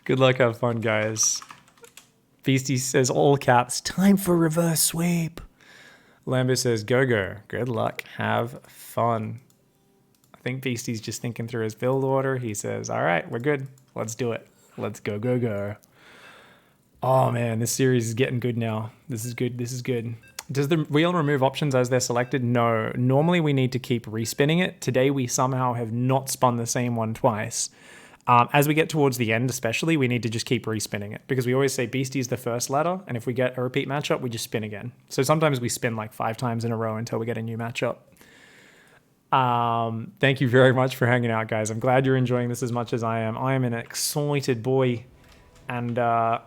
Good luck, have fun, guys. Beasty says all caps, time for reverse sweep. Lambo says go. Good luck, have fun. I think Beasty's just thinking through his build order. He says, all right, we're good. Let's do it. Let's go. Oh man, this series is getting good now. This is good. Does the wheel remove options as they're selected? No. Normally we need to keep respinning it. Today we somehow have not spun the same one twice. As we get towards the end especially, we need to just keep respinning it. Because we always say Beastie is the first letter, and if we get a repeat matchup, we just spin again. So sometimes we spin like 5 times in a row until we get a new matchup. Thank you very much for hanging out, guys. I'm glad you're enjoying this as much as I am. I am an excited boy. And right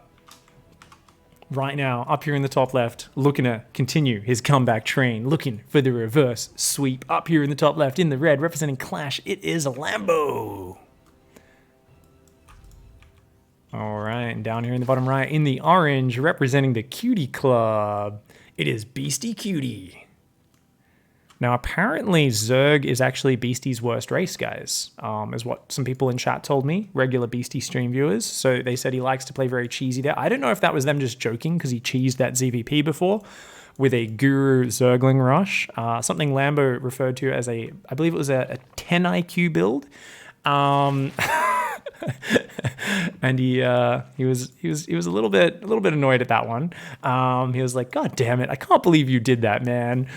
now, up here in the top left, looking to continue his comeback train, looking for the reverse sweep. Up here in the top left, in the red, representing Clash, it is a Lambo. All right, and down here in the bottom right, in the orange, representing the Cutie Club, it is Beastyqt. Now, apparently, Zerg is actually Beastie's worst race, guys, is what some people in chat told me, regular Beastie stream viewers. So they said he likes to play very cheesy there. I don't know if that was them just joking because he cheesed that ZVP before with a Guru Zergling rush, something Lambo referred to as I believe it was a 10 IQ build. And he was a little bit annoyed at that one. He was like, God damn it, I can't believe you did that, man.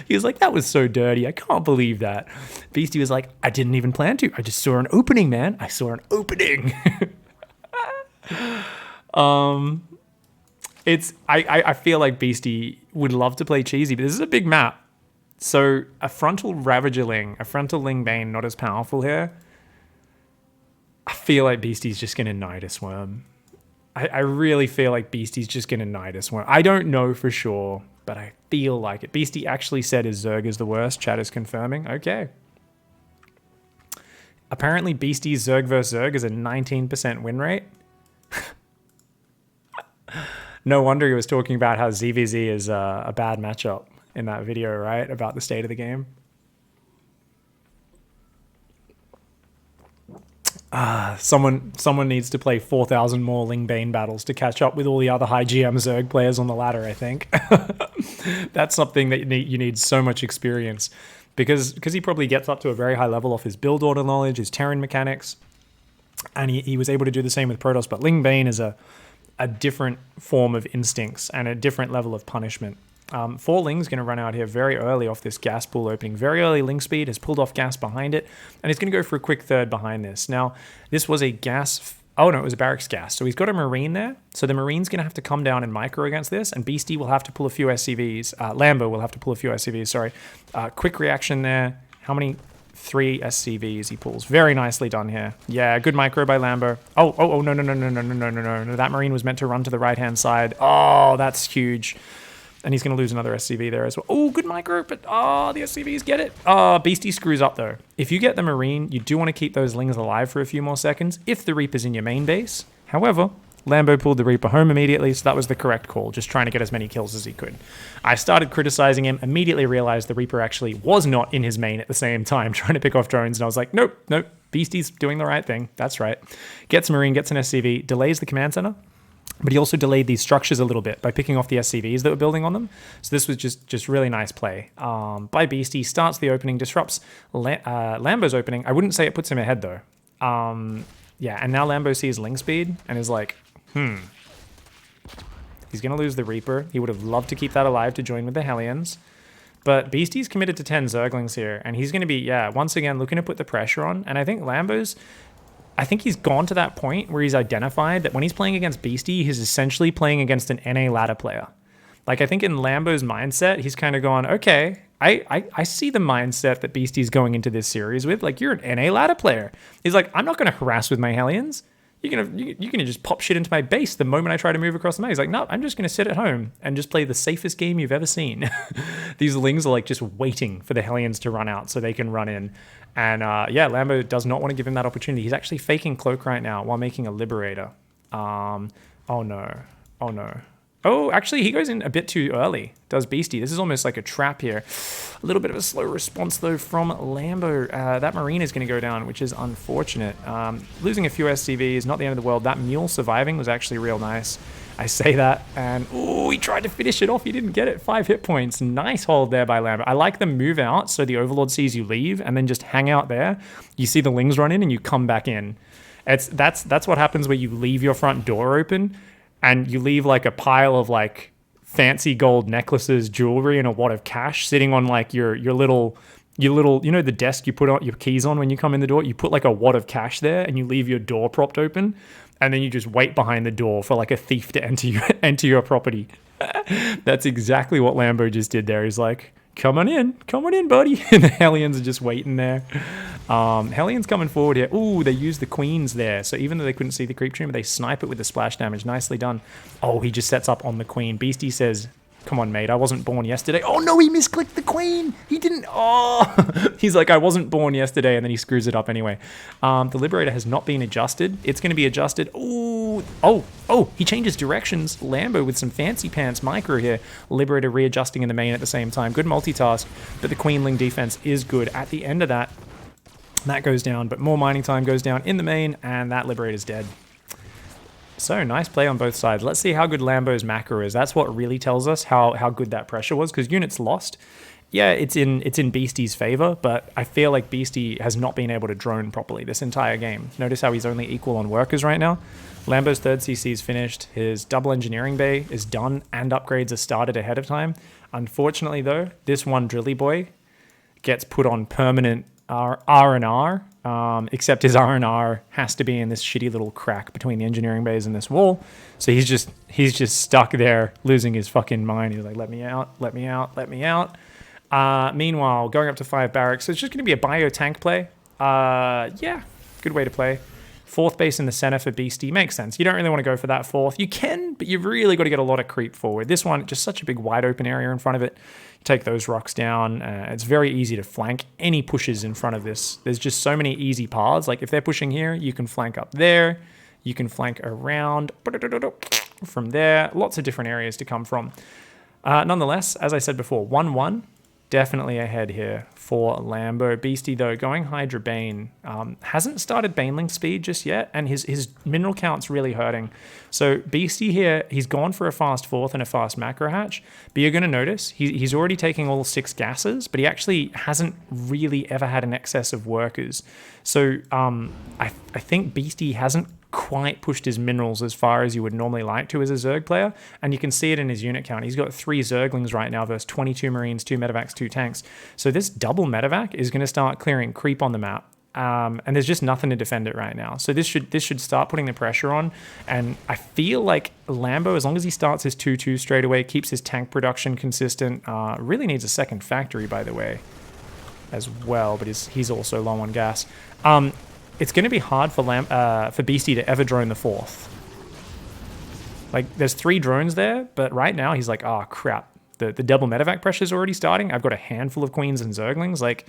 He was like, that was so dirty, I can't believe that. Beastie was like, I didn't even plan to, I just saw an opening, man. I saw an opening. I feel like Beastie would love to play cheesy, but this is a big map. So a frontal Ravagerling, a frontal Lingbane, not as powerful here. I feel like Beastie's just going to Nidus Worm. I really feel like Beastie's just going to Nidus Worm. I don't know for sure, but I feel like it. Beastie actually said his Zerg is the worst. Chat is confirming. Okay. Apparently Beastie's Zerg vs. Zerg is a 19% win rate. No wonder he was talking about how ZVZ is a bad matchup in that video, right? About the state of the game. Someone needs to play 4,000 more Lingbane battles to catch up with all the other high GM Zerg players on the ladder, I think. That's something that you need so much experience. Because he probably gets up to a very high level off his build order knowledge, his Terran mechanics. And he was able to do the same with Protoss, but Lingbane is a different form of instincts and a different level of punishment. 4 Ling's going to run out here very early off this gas pool opening. Very early Ling speed, has pulled off gas behind it, and it's going to go for a quick third behind this. Now, this was a gas Oh, no, it was a barracks gas. So he's got a Marine there. So the Marine's going to have to come down and micro against this, and Beasty will have to pull a few SCVs. Lambo will have to pull a few SCVs, sorry. Quick reaction there. How many? 3 SCVs he pulls. Very nicely done here. Yeah, good micro by Lambo. Oh, no. That Marine was meant to run to the right-hand side. Oh, that's huge. And he's going to lose another SCV there as well. Oh, good micro, but the SCVs get it. Beasty screws up, though. If you get the Marine, you do want to keep those Lings alive for a few more seconds if the Reaper's in your main base. However, Lambo pulled the Reaper home immediately, so that was the correct call, just trying to get as many kills as he could. I started criticizing him, immediately realized the Reaper actually was not in his main at the same time, trying to pick off drones, and I was like, nope, Beasty's doing the right thing. That's right. Gets Marine, gets an SCV, delays the command center. But he also delayed these structures a little bit by picking off the SCVs that were building on them. So this was just really nice play by Beasty. Starts the opening, disrupts Lambo's opening. I wouldn't say it puts him ahead, though. Yeah, and now Lambo sees Ling speed and is like, He's going to lose the Reaper. He would have loved to keep that alive to join with the Hellions. But Beasty's committed to 10 Zerglings here. And he's going to be, once again, looking to put the pressure on. And I think I think he's gone to that point where he's identified that when he's playing against Beasty, he's essentially playing against an NA ladder player. Like, I think in Lambo's mindset, he's kind of gone, okay, I see the mindset that Beasty's going into this series with. Like, you're an NA ladder player. He's like, I'm not going to harass with my Hellions. You're gonna just pop shit into my base the moment I try to move across the map. He's like, no, I'm just gonna sit at home and just play the safest game you've ever seen. These Lings are like just waiting for the Hellions to run out so they can run in. And Lambo does not want to give him that opportunity. He's actually faking Cloak right now while making a Liberator. Oh no. Oh, actually, he goes in a bit too early, does Beasty. This is almost like a trap here. A little bit of a slow response, though, from Lambo. That Marine is going to go down, which is unfortunate. Losing a few SCVs, not the end of the world. That Mule surviving was actually real nice. I say that, and he tried to finish it off. He didn't get it. 5 hit points. Nice hold there by Lambo. I like the move out, so the Overlord sees you leave, and then just hang out there. You see the Lings run in, and you come back in. That's what happens where you leave your front door open, and you leave like a pile of like fancy gold necklaces, jewelry, and a wad of cash sitting on like your little, the desk you put on your keys on when you come in the door. You put like a wad of cash there, and you leave your door propped open, and then you just wait behind the door for like a thief to enter your property. That's exactly what Lambo just did there. He's like, come on in, buddy. And the Hellions are just waiting there. Hellions coming forward here. Ooh, they use the Queens there. So even though they couldn't see the creep tumor, they snipe it with the splash damage. Nicely done. Oh, he just sets up on the Queen. Beasty says, come on, mate, I wasn't born yesterday. Oh, no, he misclicked the Queen. He didn't. Oh, he's like, I wasn't born yesterday, and then he screws it up anyway. The Liberator has not been adjusted. It's going to be adjusted. Ooh. Oh, he changes directions. Lambo with some fancy pants micro here. Liberator readjusting in the main at the same time. Good multitask, but the Queenling defense is good. At the end of that goes down, but more mining time goes down in the main, and that Liberator's dead. So, nice play on both sides. Let's see how good Lambo's macro is. That's what really tells us how good that pressure was, because units lost. Yeah, it's in Beasty's favor, but I feel like Beasty has not been able to drone properly this entire game. Notice how he's only equal on workers right now. Lambo's third CC is finished. His double engineering bay is done, and upgrades are started ahead of time. Unfortunately, though, this one Drilly Boy gets put on permanent R&R, except his R&R has to be in this shitty little crack between the engineering bays and this wall. So he's just stuck there, losing his fucking mind. He's like, let me out. Meanwhile, going up to 5 barracks. So it's just going to be a bio tank play. Yeah, good way to play. 4th base in the center for Beasty. Makes sense. You don't really want to go for that 4th. You can, but you've really got to get a lot of creep forward. This one, just such a big wide open area in front of it. Take those rocks down. It's very easy to flank any pushes in front of this. There's just so many easy paths. Like if they're pushing here, you can flank up there. You can flank around from there. Lots of different areas to come from. Nonetheless, as I said before, 1-1. Definitely ahead here for Lambo. Beasty, though, going Hydra Bane. Hasn't started Baneling speed just yet, and his mineral count's really hurting. So Beasty here, he's gone for a fast 4th and a fast macro hatch, but you're going to notice he's already taking all 6 gases, but he actually hasn't really ever had an excess of workers. So I think Beasty hasn't quite pushed his minerals as far as you would normally like to as a Zerg player, and you can see it in his unit count. He's got 3 Zerglings right now versus 22 Marines, 2 medevacs, 2 tanks. So this double medevac is going to start clearing creep on the map. And there's just nothing to defend it right now. So this should start putting the pressure on. And I feel like Lambo, as long as he starts his 2-2 straight away, keeps his tank production consistent, really needs a second factory, by the way, as well. But he's also low on gas. It's going to be hard for Beasty to ever drone the 4th. Like, there's 3 drones there, but right now he's like, oh, crap. The double medevac pressure is already starting. I've got a handful of queens and zerglings. Like,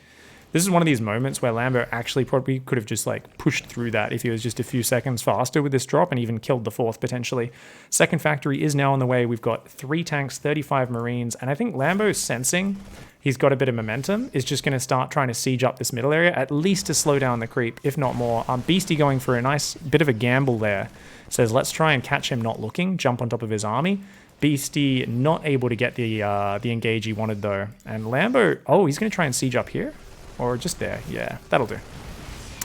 this is one of these moments where Lambo actually probably could have just like pushed through that if he was just a few seconds faster with this drop and even killed the 4th potentially. Second factory is now on the way. We've got 3 tanks, 35 Marines, and I think Lambo's sensing he's got a bit of momentum, is just going to start trying to siege up this middle area, at least to slow down the creep, if not more. Beasty going for a nice bit of a gamble there. Says, let's try and catch him not looking, jump on top of his army. Beasty not able to get the engage he wanted though. And Lambo, oh, he's going to try and siege up here. Or just there. Yeah, that'll do.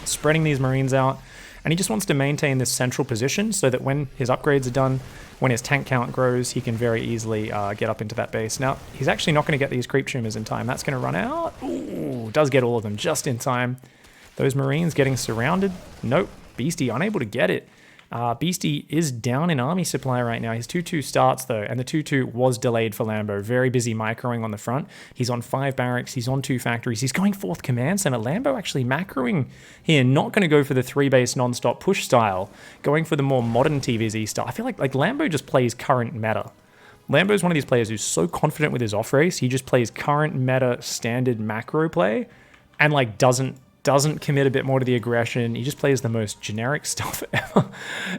Spreading these Marines out. And he just wants to maintain this central position so that when his upgrades are done, when his tank count grows, he can very easily get up into that base. Now, he's actually not going to get these creep tumors in time. That's going to run out. Ooh, does get all of them just in time. Those Marines getting surrounded. Nope. Beasty unable to get it. Beasty is down in army supply right now. His 2-2 starts though, and the 2-2 was delayed for Lambo. Very busy microing on the front. He's on 5 barracks. He's on 2 factories. He's going 4th command center. Lambo actually macroing here, not going to go for the 3-base non-stop push style, going for the more modern TVZ style. I feel like Lambo just plays current meta. Lambo's one of these players who's so confident with his off race. He just plays current meta standard macro play and like doesn't commit a bit more to the aggression. He just plays the most generic stuff ever.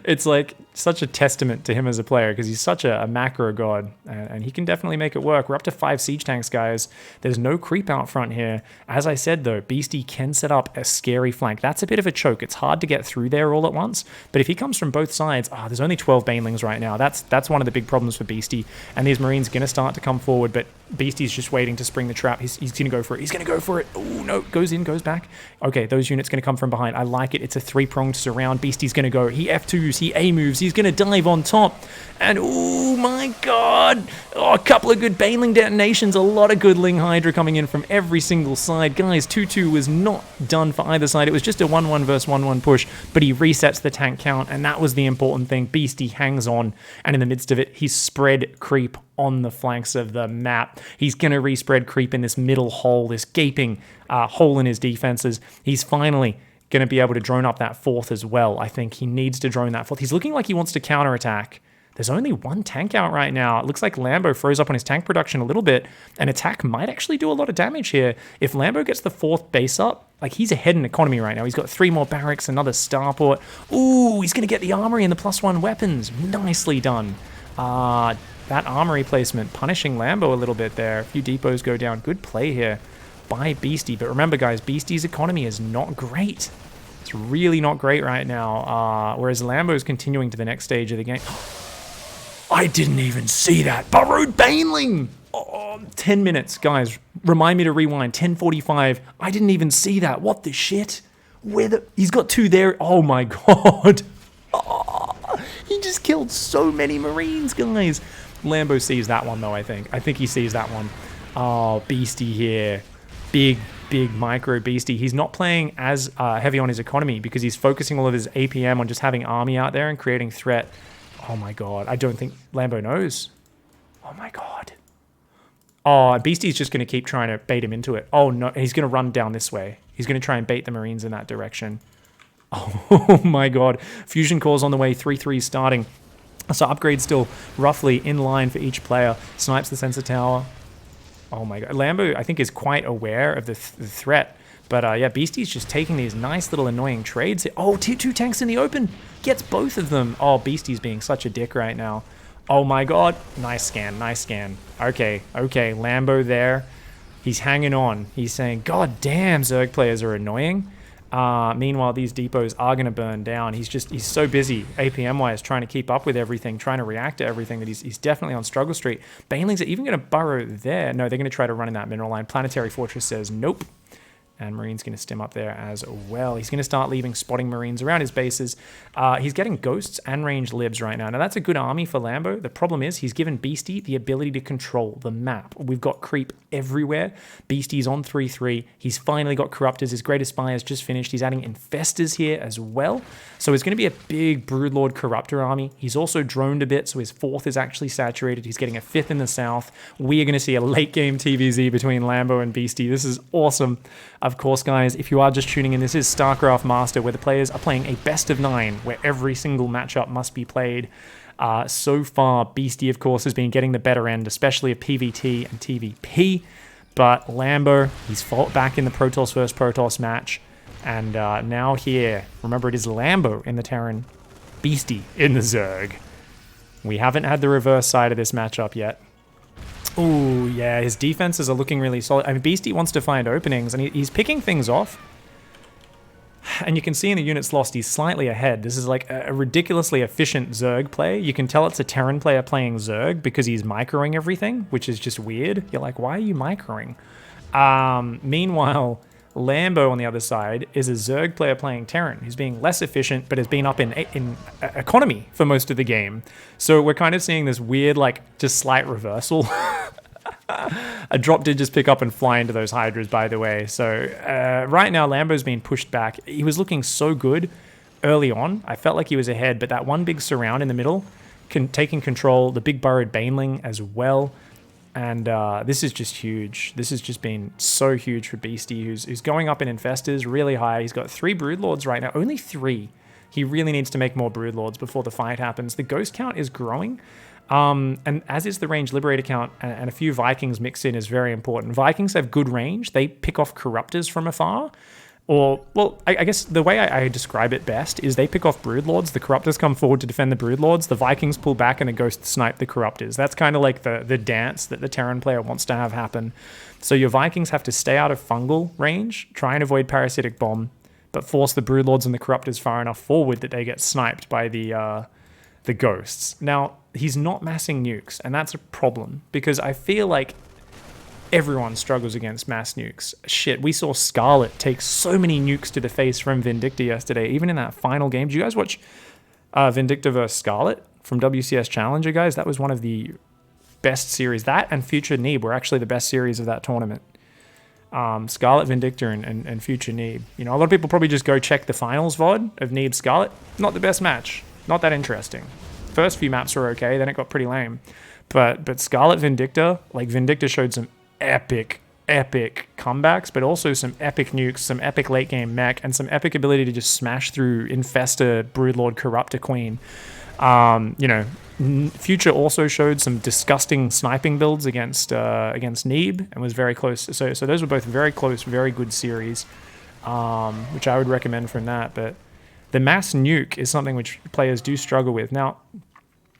It's like such a testament to him as a player because he's such a macro god and he can definitely make it work. We're up to 5 siege tanks, guys. There's no creep out front here. As I said though, Beasty can set up a scary flank. That's a bit of a choke. It's hard to get through there all at once, but if he comes from both sides, there's only 12 banelings right now. That's one of the big problems for Beasty, and these Marines going to start to come forward, but Beasty's just waiting to spring the trap. He's going to go for it. He's going to go for it. Oh, no. Goes in, goes back. Okay, those units going to come from behind. I like it. It's a 3-pronged surround. Beasty's going to go. He F2s. He A moves. He's going to dive on top. And, oh, my God. Oh, a couple of good Baneling detonations. A lot of good Ling Hydra coming in from every single side. Guys, 2-2 was not done for either side. It was just a 1-1 versus 1-1 push, but he resets the tank count, and that was the important thing. Beasty hangs on, and in the midst of it, he's spread creep on the flanks of the map. He's going to respread creep in this middle hole, this gaping hole in his defenses. He's finally going to be able to drone up that 4th as well. I think he needs to drone that 4th. He's looking like he wants to counterattack. There's only 1 tank out right now. It looks like Lambo froze up on his tank production a little bit, and attack might actually do a lot of damage here. If Lambo gets the 4th base up, like he's ahead in economy right now. He's got 3 more barracks, another starport. Ooh, he's going to get the armory and the +1 weapons. Nicely done. That armory placement punishing Lambo a little bit there. A few depots go down. Good play here by Beasty. But remember, guys, Beasty's economy is not great. It's really not great right now. Whereas Lambo is continuing to the next stage of the game. I didn't even see that. Burrowed Baneling. 10 minutes, guys. Remind me to rewind. 10:45. I didn't even see that. What the shit? He's got 2 there. Oh my God. He just killed so many Marines, guys. Lambo sees that one, though, I think. I think he sees that one. Oh, Beasty here. Big micro Beasty. He's not playing as heavy on his economy because he's focusing all of his APM on just having army out there and creating threat. Oh, my God. I don't think Lambo knows. Oh, my God. Oh, Beasty's just going to keep trying to bait him into it. Oh, no. He's going to run down this way. He's going to try and bait the Marines in that direction. Oh, my God. Fusion cores on the way. 3-3 starting. So upgrade still roughly in line for each player. Snipes the sensor tower. Oh my God. Lambo, I think, is quite aware of the threat. But yeah, Beasty's just taking these nice little annoying trades. Oh, 2 tanks in the open. Gets both of them. Oh, Beasty's being such a dick right now. Oh my God. Nice scan. Nice scan. Okay. Lambo there. He's hanging on. He's saying, God damn, Zerg players are annoying. Meanwhile, these depots are going to burn down. He's so busy APM-wise trying to keep up with everything, trying to react to everything that he's definitely on struggle street. Banelings are even going to burrow there. No, they're going to try to run in that mineral line. Planetary Fortress says, nope. And Marine's going to stim up there as well. He's going to start leaving spotting Marines around his bases. He's getting ghosts and ranged libs right now. Now, that's a good army for Lambo. The problem is he's given Beasty the ability to control the map. We've got creep everywhere. Beasty's on 3-3. He's finally got Corruptors. His Greatest Spy has just finished. He's adding Infestors here as well. So it's going to be a big Broodlord Corruptor army. He's also droned a bit, so his 4th is actually saturated. He's getting a 5th in the south. We are going to see a late game TVZ between Lambo and Beasty. This is awesome. Of course, guys, if you are just tuning in, this is StarCraft Master, where the players are playing a best of 9, where every single matchup must be played. So far, Beasty, of course, has been getting the better end, especially of PvT and TvP. But Lambo, he's fought back in the Protoss versus Protoss match. And now here, remember, it is Lambo in the Terran, Beasty in the Zerg. We haven't had the reverse side of this matchup yet. Oh, yeah, his defenses are looking really solid. I mean, Beasty wants to find openings, and he's picking things off. And you can see in the units lost, he's slightly ahead. This is like a ridiculously efficient Zerg play. You can tell it's a Terran player playing Zerg because he's microing everything, which is just weird. You're like, why are you microing? Meanwhile, Lambo on the other side is a Zerg player playing Terran who's being less efficient but has been up in economy for most of the game. So we're kind of seeing this weird, like, just slight reversal. A drop did just pick up and fly into those Hydras, by the way. So right now, Lambo's been pushed back. He was looking so good early on. I felt like he was ahead, but that one big surround in the middle, taking control, the big burrowed Baneling as well. And this is just huge. This has just been so huge for Beasty, who's going up in Infestors really high. He's got 3 Broodlords right now, only 3. He really needs to make more Broodlords before the fight happens. The Ghost count is growing, and as is the range Liberator count, and a few Vikings mixed in is very important. Vikings have good range. They pick off Corruptors from afar. Or, well, I guess the way I describe it best is they pick off Broodlords, the Corruptors come forward to defend the Broodlords, the Vikings pull back, and the Ghosts snipe the Corruptors. That's kind of like the dance that the Terran player wants to have happen. So your Vikings have to stay out of fungal range, try and avoid Parasitic Bomb, but force the Broodlords and the Corruptors far enough forward that they get sniped by the Ghosts. Now, he's not massing nukes, and that's a problem, because I feel like everyone struggles against mass nukes. Shit, we saw Scarlet take so many nukes to the face from Vindicta yesterday, even in that final game. Did you guys watch Vindicta vs. Scarlet from WCS Challenger, guys? That was one of the best series. That and Future Neeb were actually the best series of that tournament. Scarlet, Vindicta, and Future Neeb. You know, a lot of people probably just go check the finals VOD of Neeb Scarlet. Not the best match. Not that interesting. First few maps were okay, then it got pretty lame. But Scarlet Vindicta, like Vindicta showed some epic comebacks, but also some epic nukes, some epic late game mech, and some epic ability to just smash through Infestor, Broodlord, Corruptor Queen. You know, Future also showed some disgusting sniping builds against Neeb and was very close. So those were both very close, very good series, which I would recommend from that. But the mass nuke is something which players do struggle with. Now,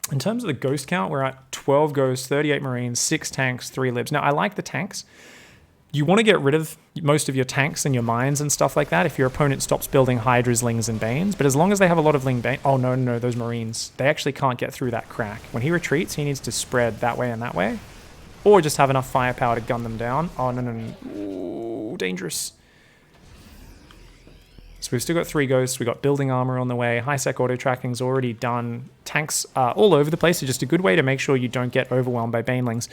in terms of the ghost count, we're at 12 ghosts, 38 marines, 6 tanks, 3 libs. Now, I like the tanks. You want to get rid of most of your tanks and your mines and stuff like that if your opponent stops building Hydras, Lings, and Banes. But as long as they have a lot of Ling Bane... Oh, no, those marines. They actually can't get through that crack. When he retreats, he needs to spread that way and that way. Or just have enough firepower to gun them down. Oh, no. Ooh, dangerous. So we've still got 3 ghosts. We've got building armor on the way. High-sec auto-tracking's already done. Tanks are all over the place. It's just a good way to make sure you don't get overwhelmed by Banelings.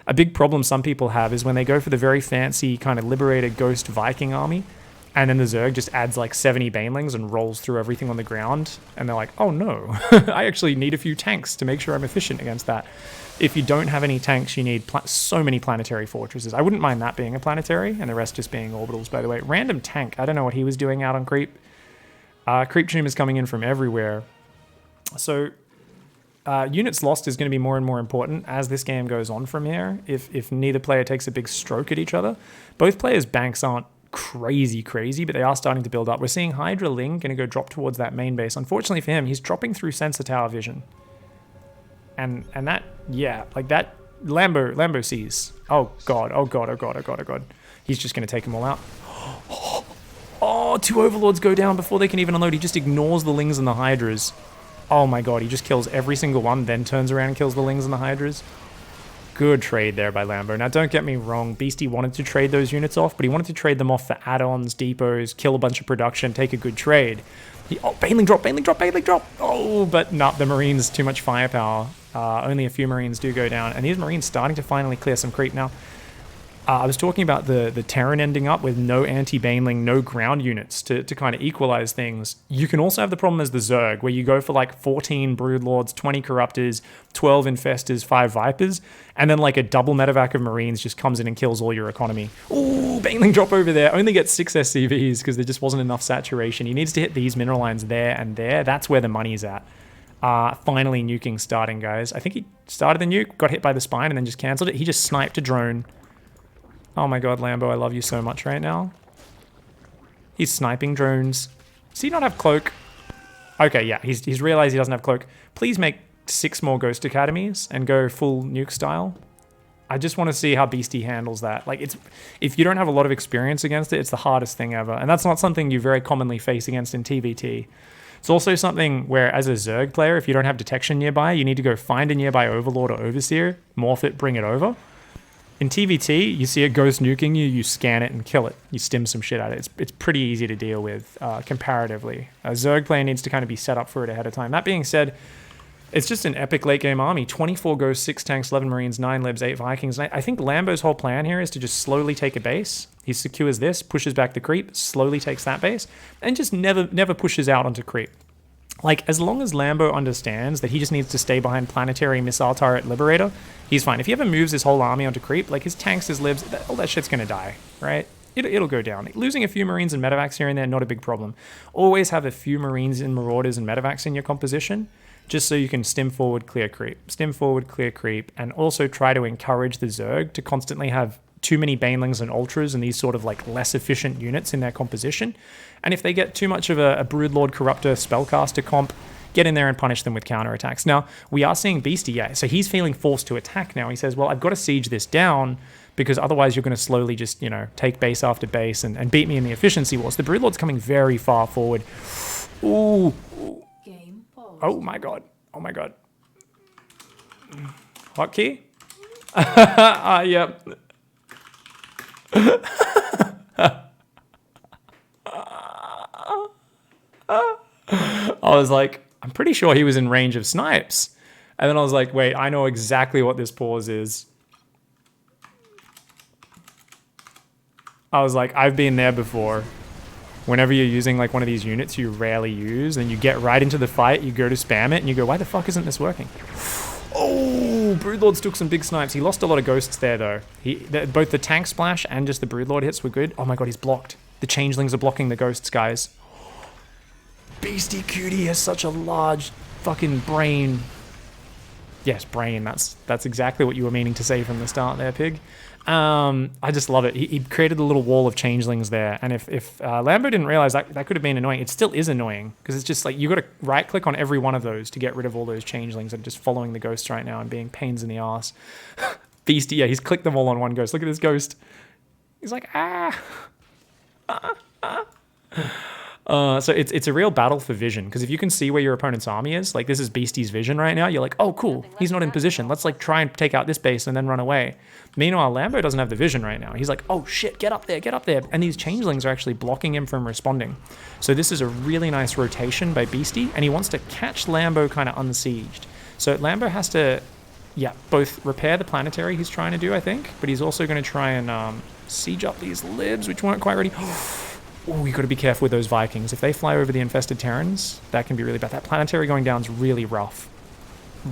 A big problem some people have is when they go for the very fancy kind of liberated ghost Viking army, and then the Zerg just adds like 70 Banelings and rolls through everything on the ground. And they're like, oh no, I actually need a few tanks to make sure I'm efficient against that. If you don't have any tanks, you need so many planetary fortresses. I wouldn't mind that being a planetary, and the rest just being orbitals, by the way. Random tank. I don't know what he was doing out on creep. Creep Tomb is coming in from everywhere. So units lost is going to be more and more important as this game goes on from here. If neither player takes a big stroke at each other. Both players' banks aren't crazy, but they are starting to build up. We're seeing Hydra Ling going to go drop towards that main base. Unfortunately for him, he's dropping through sensor tower vision. And that, yeah, like that, Lambo sees. Oh god. He's just going to take them all out. Oh, 2 Overlords go down before they can even unload. He just ignores the Lings and the Hydras. Oh my god, he just kills every single one, then turns around and kills the Lings and the Hydras. Good trade there by Lambo. Now, don't get me wrong. Beasty wanted to trade those units off, but he wanted to trade them off for add-ons, depots, kill a bunch of production, take a good trade. Baneling drop, Baneling drop, Baneling drop. Oh, but not the Marines, too much firepower. Only a few Marines do go down. And these Marines starting to finally clear some creep now. I was talking about the Terran ending up with no anti-Baneling, no ground units to kind of equalize things. You can also have the problem as the Zerg, where you go for like 14 Broodlords, 20 Corruptors, 12 Infestors, 5 Vipers, and then like a double medevac of Marines just comes in and kills all your economy. Ooh, Baneling drop over there. Only gets 6 SCVs because there just wasn't enough saturation. He needs to hit these mineral lines there and there. That's where the money's at. Finally nuking starting, guys. I think he started the nuke, got hit by the spine, and then just cancelled it. He just sniped a drone. Oh my god, Lambo, I love you so much right now. He's sniping drones. Does he not have cloak? Okay, yeah, he's realized he doesn't have cloak. Please make 6 more Ghost Academies and go full nuke style. I just want to see how Beasty handles that. Like, if you don't have a lot of experience against it, it's the hardest thing ever. And that's not something you very commonly face against in TVT. It's also something where, as a Zerg player, if you don't have detection nearby, you need to go find a nearby Overlord or Overseer, morph it, bring it over. In TVT, you see a ghost nuking you, you scan it and kill it. You stim some shit at it. It's pretty easy to deal with comparatively. A Zerg player needs to kind of be set up for it ahead of time. That being said, it's just an epic late game army. 24 ghosts, 6 tanks, 11 marines, 9 libs, 8 vikings. And I think Lambo's whole plan here is to just slowly take a base. He secures this, pushes back the creep, slowly takes that base, and just never pushes out onto creep. Like, as long as Lambo understands that he just needs to stay behind Planetary Missile Turret Liberator, he's fine. If he ever moves his whole army onto creep, like his tanks, his libs, all that shit's gonna die, right? It'll go down. Losing a few Marines and Medevacs here and there, not a big problem. Always have a few Marines and Marauders and Medevacs in your composition, just so you can stim forward, clear creep. Stim forward, clear creep, and also try to encourage the Zerg to constantly have too many Banelings and Ultras and these sort of like less efficient units in their composition. And if they get too much of a Broodlord Corruptor Spellcaster comp, get in there and punish them with counterattacks. Now, we are seeing Beasty, yeah, so he's feeling forced to attack now. He says, well, I've got to siege this down because otherwise you're going to slowly just, you know, take base after base and beat me in the efficiency wars. The Broodlord's coming very far forward. Ooh. Oh my god. Oh my god. Hotkey? Yep. I was like, I'm pretty sure he was in range of snipes. And then I was like, wait, I know exactly what this pause is. I was like, I've been there before. Whenever you're using like one of these units you rarely use, and you get right into the fight, you go to spam it, and you go, why the fuck isn't this working? Oh, Broodlords took some big snipes. He lost a lot of ghosts there, though. Both the tank splash and just the Broodlord hits were good. Oh my god, he's blocked. The changelings are blocking the ghosts, guys. Beastyqt has such a large fucking brain. Yes, brain. That's exactly what you were meaning to say from the start there, Pig. I just love it. He created a little wall of changelings there, and if Lambo didn't realize that could have been annoying, it still is annoying because it's just like you got to right click on every one of those to get rid of all those changelings that are just following the ghosts right now and being pains in the ass. Beasty, yeah, he's clicked them all on one ghost. Look at this ghost. He's like, ah. So it's a real battle for vision, because if you can see where your opponent's army is, like this is Beasty's vision right now, you're like, oh cool, he's not in position, let's like try and take out this base and then run away. Meanwhile, Lambo doesn't have the vision right now. He's like, oh shit, get up there, and these changelings are actually blocking him from responding. So this is a really nice rotation by Beasty, and he wants to catch Lambo kind of unsieged. So Lambo has to, yeah, both repair the planetary he's trying to do, I think, but he's also going to try and siege up these libs, which weren't quite ready. Oh, you got to be careful with those Vikings. If they fly over the infested Terrans, that can be really bad. That planetary going down is really rough.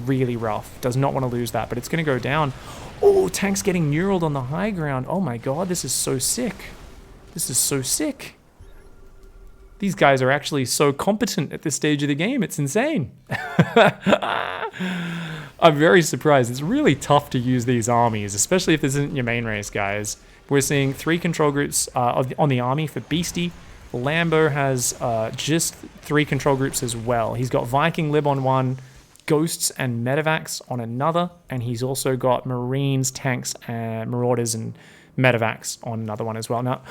Really rough. Does not want to lose that, but it's going to go down. Oh, tanks getting neuraled on the high ground. Oh my god, this is so sick. This is so sick. These guys are actually so competent at this stage of the game. It's insane. I'm very surprised. It's really tough to use these armies, especially if this isn't your main race, guys. We're seeing 3 control groups on the army for Beasty. Lambo has just 3 control groups as well. He's got Viking Lib on one, Ghosts and Medevacs on another, and he's also got Marines, Tanks, and Marauders and Medevacs on another one as well. Now,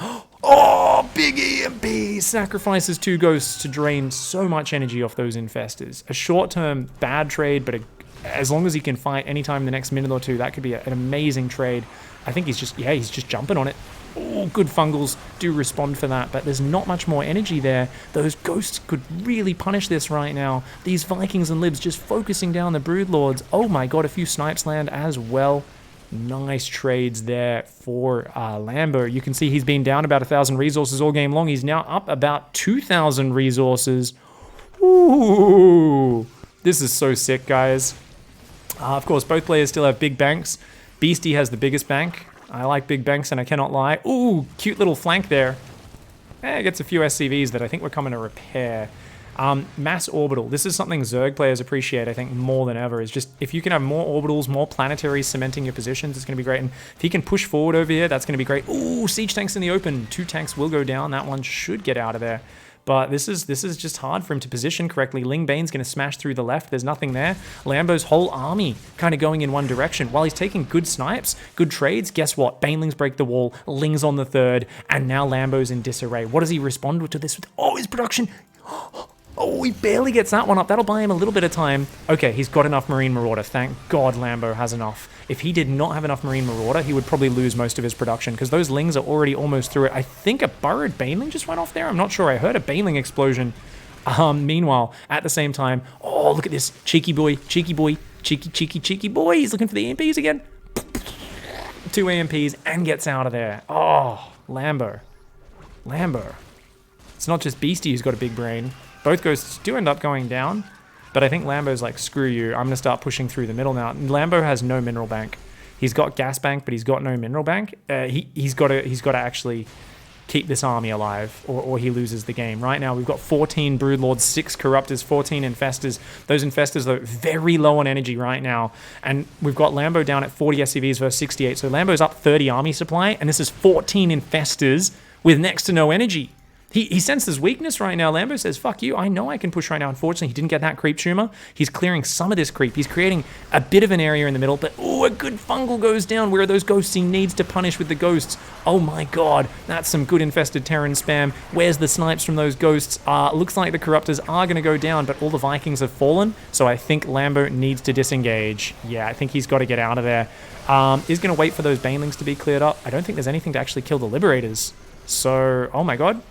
oh, big EMP sacrifices 2 Ghosts to drain so much energy off those infestors. A short-term bad trade, but as long as he can fight anytime in the next minute or two, that could be an amazing trade. I think he's just jumping on it. Oh, good fungals do respond for that, but there's not much more energy there. Those ghosts could really punish this right now. These Vikings and Libs just focusing down the Broodlords. Oh my god, a few snipes land as well. Nice trades there for Lambo. You can see he's been down about 1,000 resources all game long. He's now up about 2,000 resources. Ooh, this is so sick, guys. Of course, both players still have big banks. Beasty has the biggest bank. I like big banks, and I cannot lie. Ooh, cute little flank there. Gets a few SCVs that I think we're coming to repair. Mass orbital. This is something Zerg players appreciate, I think, more than ever. Is just if you can have more orbitals, more planetaries cementing your positions, it's going to be great. And if he can push forward over here, that's going to be great. Ooh, siege tanks in the open. 2 tanks will go down. That one should get out of there. But this is just hard for him to position correctly. Ling Bane's going to smash through the left. There's nothing there. Lambo's whole army kind of going in one direction. While he's taking good snipes, good trades, guess what? Banelings break the wall. Ling's on the third. And now Lambo's in disarray. What does he respond to this with? Oh, his production. Oh, he barely gets that one up. That'll buy him a little bit of time. Okay, he's got enough Marine Marauder. Thank God Lambo has enough. If he did not have enough Marine Marauder, he would probably lose most of his production because those Lings are already almost through it. I think a burrowed Baneling just went off there. I'm not sure. I heard a Baneling explosion. Meanwhile, at the same time, oh, look at this. Cheeky boy, cheeky boy, cheeky boy. He's looking for the EMPs again. 2 EMPs and gets out of there. Oh, Lambo. It's not just Beasty who's got a big brain. Both ghosts do end up going down, but I think Lambo's like, screw you, I'm going to start pushing through the middle now. Lambo has no mineral bank. He's got gas bank, but he's got no mineral bank. He's got to actually keep this army alive, or he loses the game. Right now, we've got 14 Broodlords, 6 Corruptors, 14 Infestors. Those Infestors are very low on energy right now, and we've got Lambo down at 40 SCVs versus 68, so Lambo's up 30 army supply, and this is 14 Infestors with next to no energy. He senses weakness right now. Lambo says, fuck you, I know I can push right now. Unfortunately, he didn't get that creep tumor. He's clearing some of this creep. He's creating a bit of an area in the middle, but oh, a good fungal goes down. Where are those ghosts? He needs to punish with the ghosts. Oh my god, that's some good infested Terran spam. Where's the snipes from those ghosts? Looks like the Corruptors are going to go down, but all the Vikings have fallen, so I think Lambo needs to disengage. Yeah, I think he's got to get out of there. He's going to wait for those Banelings to be cleared up. I don't think there's anything to actually kill the Liberators. So, oh my god.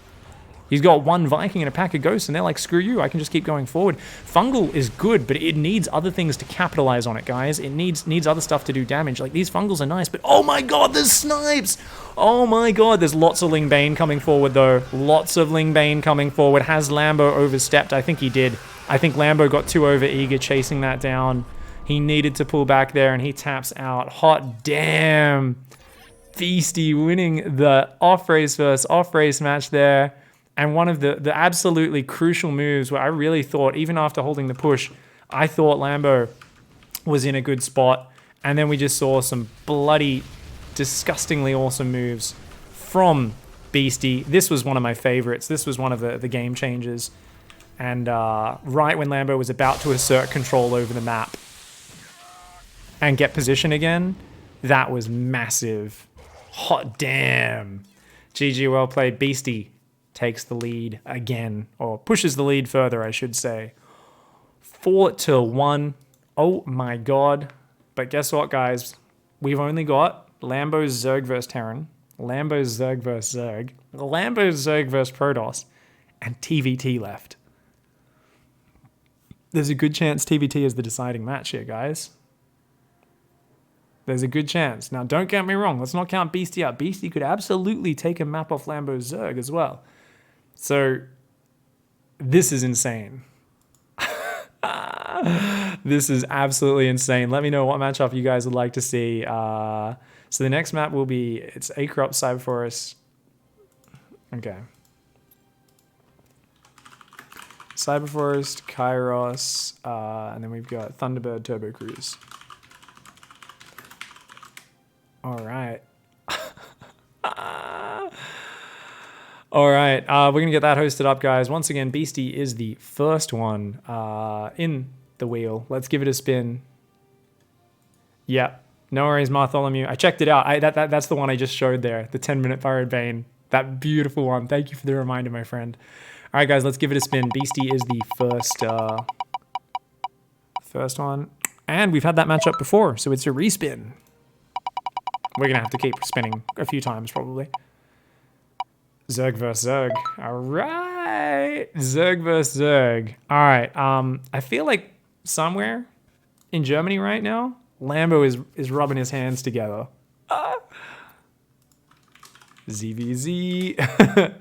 He's got 1 Viking and a pack of ghosts, and they're like, screw you, I can just keep going forward. Fungal is good, but it needs other things to capitalize on it, guys. It needs other stuff to do damage. Like, these Fungals are nice, but oh my god, there's snipes! Oh my god, there's lots of Ling Bane coming forward, though. Lots of Ling Bane coming forward. Has Lambo overstepped? I think he did. I think Lambo got too over-eager chasing that down. He needed to pull back there, and he taps out. Hot damn! Beasty winning the off-race versus off-race match there. And one of the absolutely crucial moves where I really thought, even after holding the push, I thought Lambo was in a good spot. And then we just saw some bloody, disgustingly awesome moves from Beasty. This was one of my favorites. This was one of the game changers. And right when Lambo was about to assert control over the map and get position again, that was massive. Hot damn. GG, well played. Beasty takes the lead again, or pushes the lead further, I should say. 4-1. Oh my god. But guess what, guys? We've only got Lambo's Zerg versus Terran, Lambo's Zerg versus Zerg, Lambo's Zerg versus Protoss, and TVT left. There's a good chance TVT is the deciding match here, guys. There's a good chance. Now, don't get me wrong. Let's not count Beasty out. Beasty could absolutely take a map off Lambo's Zerg as well. So, this is insane. This is absolutely insane. Let me know what matchup you guys would like to see. So the next map will be, it's A-Crop, Cyberforest. Okay. Cyberforest, Kairos, and then we've got Thunderbird Turbo Cruise. All right. All right, we're going to get that hosted up, guys. Once again, Beasty is the first one in the wheel. Let's give it a spin. Yep, no worries, Bartholomew. I checked it out. That's the one I just showed there, the 10-minute Burrowed Bane. That beautiful one. Thank you for the reminder, my friend. All right, guys, let's give it a spin. Beasty is the first one. And we've had that matchup before, so it's a respin. We're going to have to keep spinning a few times, probably. Zerg versus Zerg. All right. Zerg versus Zerg. All right. I feel like somewhere in Germany right now, Lambo is rubbing his hands together. ZVZ.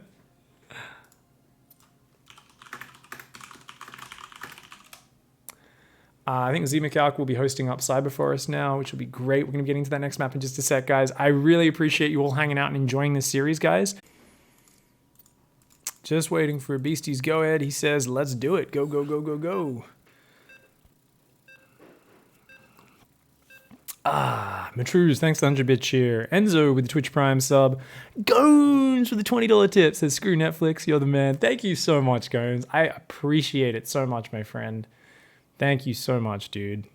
I think SieMichAuch will be hosting up Cyber for us now, which will be great. We're going to be getting to that next map in just a sec, guys. I really appreciate you all hanging out and enjoying this series, guys. Just waiting for Beasty's go-ahead. He says, let's do it. Go, go, go, go, go. Matruz, thanks for the 100-bit cheer. Enzo with the Twitch Prime sub. Gones with the $20 tip. Says, screw Netflix, you're the man. Thank you so much, Gones. I appreciate it so much, my friend. Thank you so much, dude.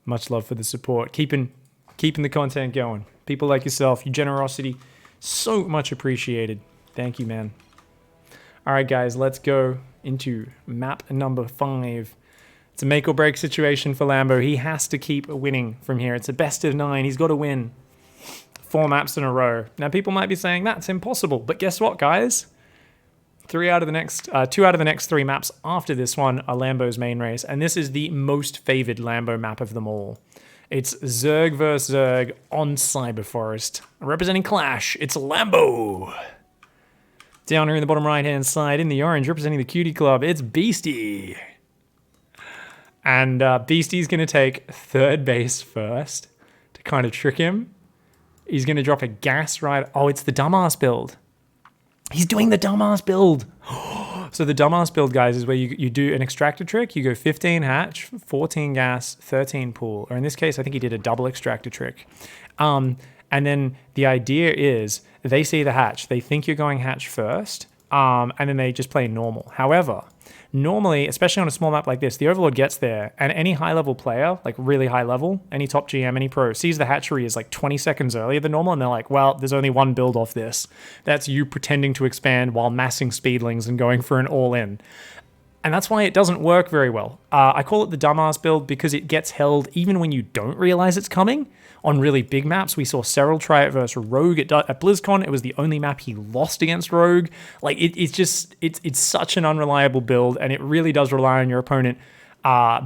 Much love for the support. Keeping the content going. People like yourself, your generosity, so much appreciated. Thank you, man. All right, guys, let's go into map number 5. It's a make or break situation for Lambo. He has to keep winning from here. It's a best of 9. He's got to win 4 maps in a row. Now, people might be saying that's impossible, but guess what, guys? 2 out of the next 3 maps after this one are Lambo's main race, and this is the most favored Lambo map of them all. It's Zerg vs Zerg on Cyber Forest. Representing Clash, it's Lambo. Down here in the bottom right-hand side, in the orange, representing the Cutie Club, it's Beasty. And Beasty's going to take 3rd base first to kind of trick him. He's going to drop a gas right... Oh, it's the dumbass build. He's doing the dumbass build. So the dumbass build, guys, is where you do an extractor trick. You go 15 hatch, 14 gas, 13 pool. Or in this case, I think he did a double extractor trick. And then the idea is they see the hatch. They think you're going hatch first. And then they just play normal. However, normally, especially on a small map like this, the Overlord gets there, and any high-level player, like really high level, any top GM, any pro, sees the hatchery is like 20 seconds earlier than normal, and they're like, well, there's only one build off this. That's you pretending to expand while massing speedlings and going for an all-in. And that's why it doesn't work very well. I call it the dumbass build because it gets held even when you don't realize it's coming. On really big maps, we saw Cyril try it versus Rogue at BlizzCon. It was the only map he lost against Rogue. Like, it's such an unreliable build, and it really does rely on your opponent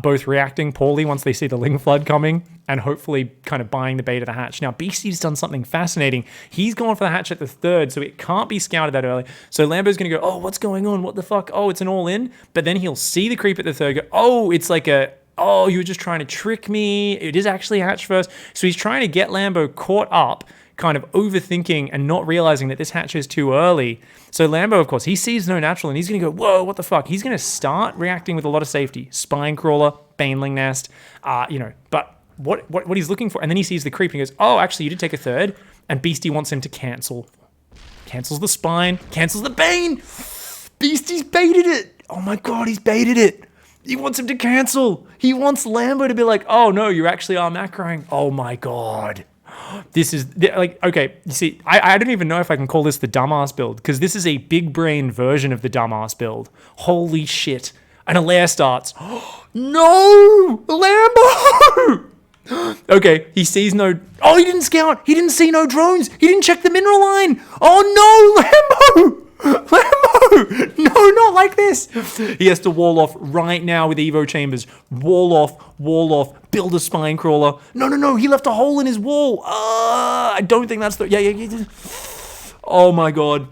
both reacting poorly once they see the Ling Flood coming and hopefully kind of buying the bait of the hatch. Now, Beasty's done something fascinating. He's gone for the hatch at the 3rd, so it can't be scouted that early. So Lambo's going to go, oh, what's going on? What the fuck? Oh, it's an all-in. But then he'll see the creep at the 3rd, go, oh, it's like a... Oh, you were just trying to trick me. It is actually hatch first. So he's trying to get Lambo caught up, kind of overthinking and not realizing that this hatch is too early. So Lambo, of course, he sees no natural and he's going to go, whoa, what the fuck? He's going to start reacting with a lot of safety. Spine crawler, baneling nest, but what he's looking for. And then he sees the creep and he goes, oh, actually, you did take a 3rd. And Beasty wants him to cancel. Cancels the spine, cancels the bane. Beasty's baited it. Oh my God, he's baited it. He wants him to cancel. He wants Lambo to be like, oh no, you actually are macroing. Oh my God. This is like, okay, you see, I don't even know if I can call this the dumbass build because this is a big brain version of the dumbass build. Holy shit. And a lair starts. No, Lambo. Okay, he sees no, oh, he didn't scout. He didn't see no drones. He didn't check the mineral line. Oh no, Lambo. Lambo! No, not like this. He has to wall off right now with Evo chambers. Wall off, build a spine crawler. No, he left a hole in his wall. I don't think that's the... Yeah. Oh my God.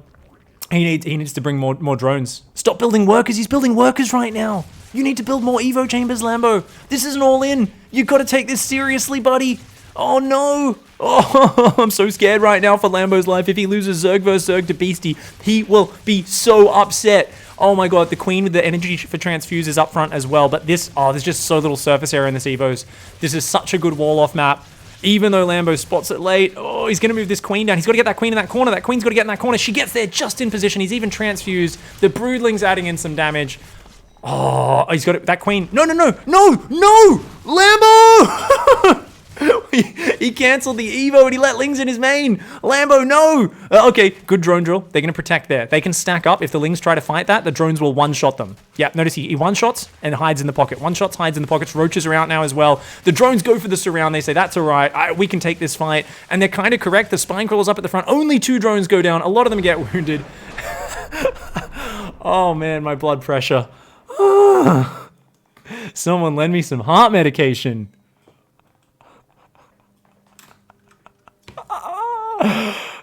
He needs to bring more drones. Stop building workers. He's building workers right now. You need to build more Evo chambers, Lambo. This isn't all in. You got to take this seriously, buddy. Oh no! Oh, I'm so scared right now for Lambo's life. If he loses Zerg vs Zerg to Beasty, he will be so upset. Oh my God, the Queen with the energy for transfuse is up front as well. But there's just so little surface area in this Evos. This is such a good wall-off map. Even though Lambo spots it late, oh, he's going to move this Queen down. He's got to get that Queen in that corner. That Queen's got to get in that corner. She gets there just in position. He's even transfused. The Broodling's adding in some damage. Oh, he's got it. That Queen. No! Lambo! He He cancelled the Evo and he let Lings in his main. Lambo, no. Okay, good drone drill. They're going to protect there. They can stack up. If the Lings try to fight that, the drones will one-shot them. Yeah, notice he one-shots and hides in the pocket. One-shots, hides in the pockets. Roaches are out now as well. The drones go for the surround. They say, that's all right. We can take this fight. And they're kind of correct. The spine crawler's up at the front. Only 2 drones go down. A lot of them get wounded. Oh, man, my blood pressure. Someone lend me some heart medication.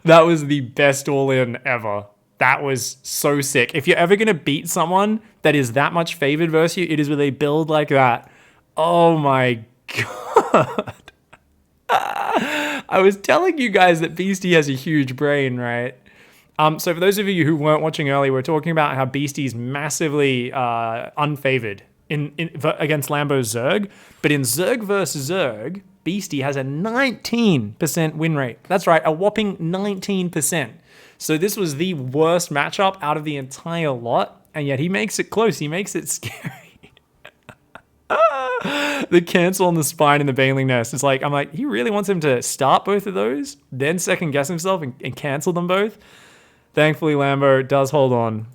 That was the best all-in ever. That was so sick. If you're ever going to beat someone that is that much favored versus you, it is with a build like that. Oh my god. I was telling you guys that Beasty has a huge brain, right? So for those of you who weren't watching earlier, we're talking about how Beasty's massively unfavored against Lambo's Zerg. But in Zerg versus Zerg, Beasty has a 19% win rate. That's right, a whopping 19%. So this was the worst matchup out of the entire lot, and yet he makes it close. He makes it scary. The cancel on the spine and the Baneling Nest. It's like, I'm like, he really wants him to start both of those, then second guess himself and cancel them both. Thankfully, Lambo does hold on.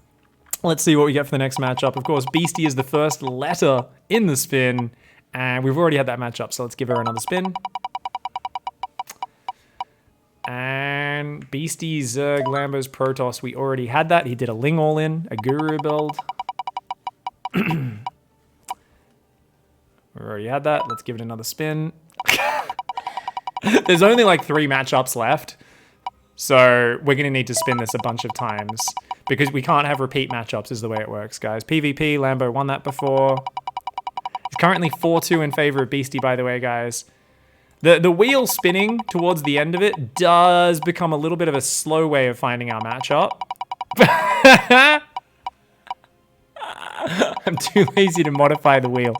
Let's see what we get for the next matchup. Of course, Beasty is the first letter in the spin, and we've already had that matchup, so let's give her another spin. And Beasty, Zerg, Lambo's Protoss, we already had that. He did a Ling all-in, a Guru build. We already had that. Let's give it another spin. There's only like 3 matchups left, so we're going to need to spin this a bunch of times because we can't have repeat matchups is the way it works, guys. PvP, Lambo won that before. It's currently 4-2 in favor of Beasty, by the way, guys. The wheel spinning towards the end of it does become a little bit of a slow way of finding our matchup. I'm too lazy to modify the wheel.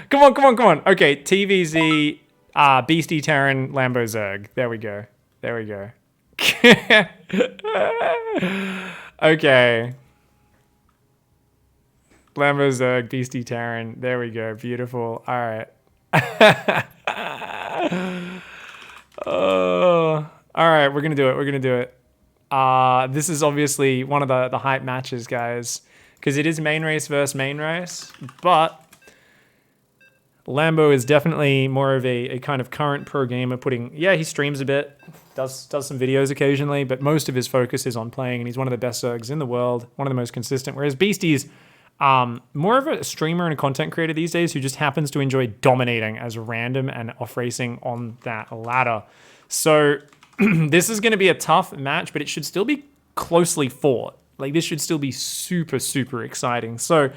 Come on, come on, come on. Okay, TVZ, Beasty, Terran, Lambo, Zerg. There we go. There we go. Okay. Lambo, Zerg, Beasty, Terran. There we go. Beautiful. All right. All right, we're gonna do it. We're gonna do it. This is obviously one of the hype matches, guys, because it is main race versus main race, but Lambo is definitely more of a kind of current pro gamer. He streams a bit, does some videos occasionally, but most of his focus is on playing, and he's one of the best Zergs in the world, one of the most consistent, whereas Beasty's more of a streamer and a content creator these days who just happens to enjoy dominating as random and off racing on that ladder. So this is going to be a tough match, but it should still be closely fought. Like, this should still be super, super exciting. So,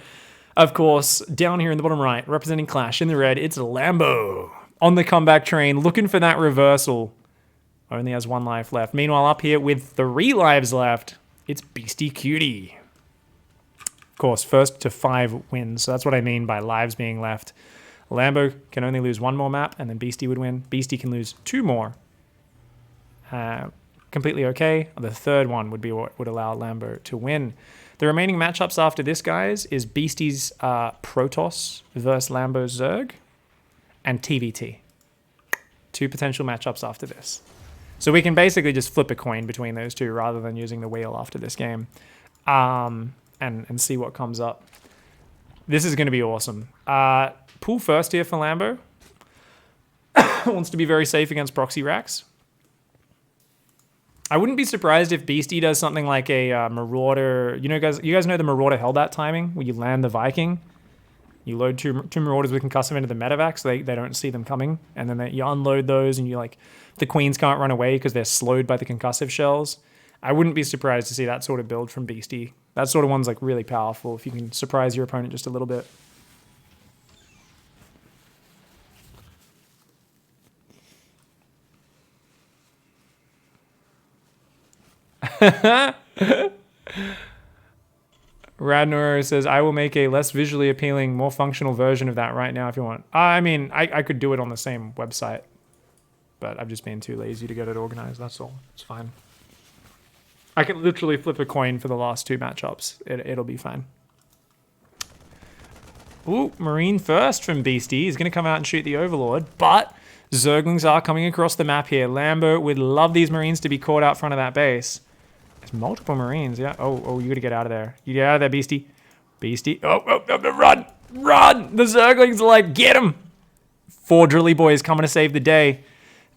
of course, down here in the bottom right, representing Clash in the red, it's Lambo on the comeback train, looking for that reversal. Only has 1 life left. Meanwhile, up here with 3 lives left, it's Beastyqt. Of course, first to 5 wins. So that's what I mean by lives being left. Lambo can only lose 1 more map, and then Beasty would win. Beasty can lose 2 more. Completely okay. The 3rd one would be what would allow Lambo to win. The remaining matchups after this, guys, is Beasty's Protoss versus Lambo's Zerg and TVT. 2 potential matchups after this. So we can basically just flip a coin between those 2 rather than using the wheel after this game. And see what comes up. This is going to be awesome. Pool first here for Lambo. Wants to be very safe against proxy racks. I wouldn't be surprised if Beasty does something like a Marauder. You guys know the Marauder Hellbat timing, where you land the Viking. You load two Marauders with concussive into the medevac, so they don't see them coming. And then you unload those, and the queens can't run away because they're slowed by the concussive shells. I wouldn't be surprised to see that sort of build from Beasty. That sort of one's like really powerful if you can surprise your opponent just a little bit. Radnor says, I will make a less visually appealing, more functional version of that right now if you want. I mean, I could do it on the same website, but I've just been too lazy to get it organized, that's all. It's fine. I can literally flip a coin for the last 2 matchups. It'll be fine. Ooh, Marine first from Beasty. He's going to come out and shoot the Overlord, but Zerglings are coming across the map here. Lambo would love these Marines to be caught out front of that base. There's multiple Marines, yeah. Oh, you gotta get out of there. You get out of there, Beasty. Beasty. Oh, run! Run! The Zerglings are like, get him! 4 drilly boys coming to save the day.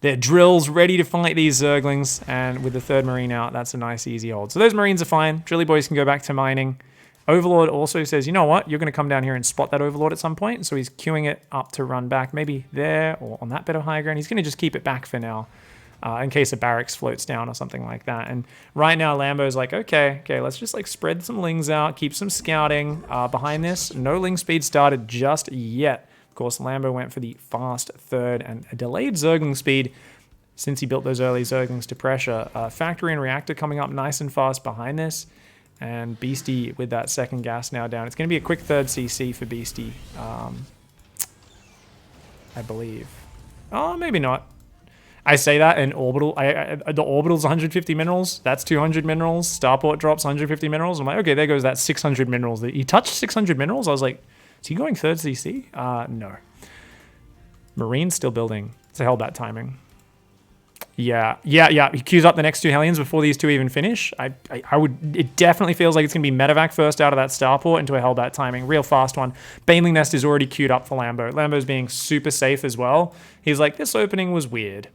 Their drills ready to fight these Zerglings, and with the 3rd Marine out, that's a nice easy hold. So those Marines are fine. Drilly boys can go back to mining. Overlord also says, you know what? You're going to come down here and spot that Overlord at some point. So he's queuing it up to run back, maybe there or on that bit of high ground. He's going to just keep it back for now in case a barracks floats down or something like that. And right now, Lambo's like, okay, let's just like spread some lings out, keep some scouting behind this. No ling speed started just yet. Of course, Lambo went for the fast 3rd and a delayed Zergling speed since he built those early Zerglings to pressure. Factory and reactor coming up nice and fast behind this. And Beasty with that 2nd gas now down. It's going to be a quick 3rd CC for Beasty, I believe. Oh, maybe not. I say that in orbital. The orbital's 150 minerals. That's 200 minerals. Starport drops 150 minerals. I'm like, okay, there goes that 600 minerals. He touched 600 minerals. I was like, is he going 3rd CC? No. Marine's still building. It's a hell-bat timing. Yeah. He queues up the next 2 Hellions before these 2 even finish. I would. It definitely feels like it's going to be medevac first out of that starport into a hellbat timing. Real fast one. Baneling Nest is already queued up for Lambo. Lambo's being super safe as well. He's like, this opening was weird.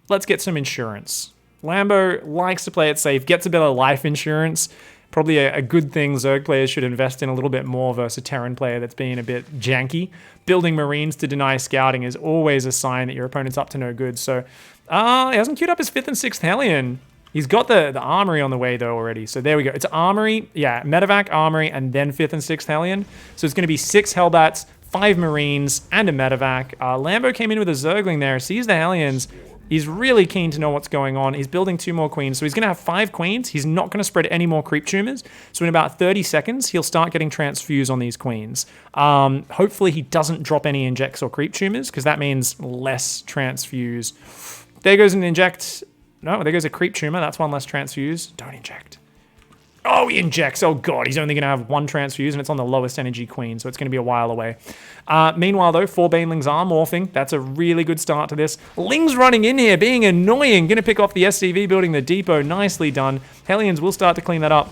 Let's get some insurance. Lambo likes to play it safe, gets a bit of life insurance. Probably a good thing Zerg players should invest in a little bit more versus a Terran player that's being a bit janky. Building Marines to deny scouting is always a sign that your opponent's up to no good. So he hasn't queued up his 5th and 6th Hellion. He's got the Armory on the way though already. So there we go. It's Armory, yeah, Medevac, Armory, and then 5th and 6th Hellion. So it's going to be 6 Hellbats, 5 Marines, and a Medevac. Lambo came in with a Zergling there, sees the Hellions. He's really keen to know what's going on. He's building 2 more queens. So he's going to have 5 queens. He's not going to spread any more creep tumors. So in about 30 seconds, he'll start getting transfuse on these queens. Hopefully he doesn't drop any injects or creep tumors because that means less transfuse. There goes an inject. No, there goes a creep tumor. That's 1 less transfuse. Don't inject. Oh, he injects. Oh, God. He's only going to have 1 transfuse, and it's on the lowest energy queen, so it's going to be a while away. Meanwhile, though, 4 Banelings are morphing. That's a really good start to this. Ling's running in here, being annoying. Going to pick off the SCV, building the depot. Nicely done. Hellions will start to clean that up.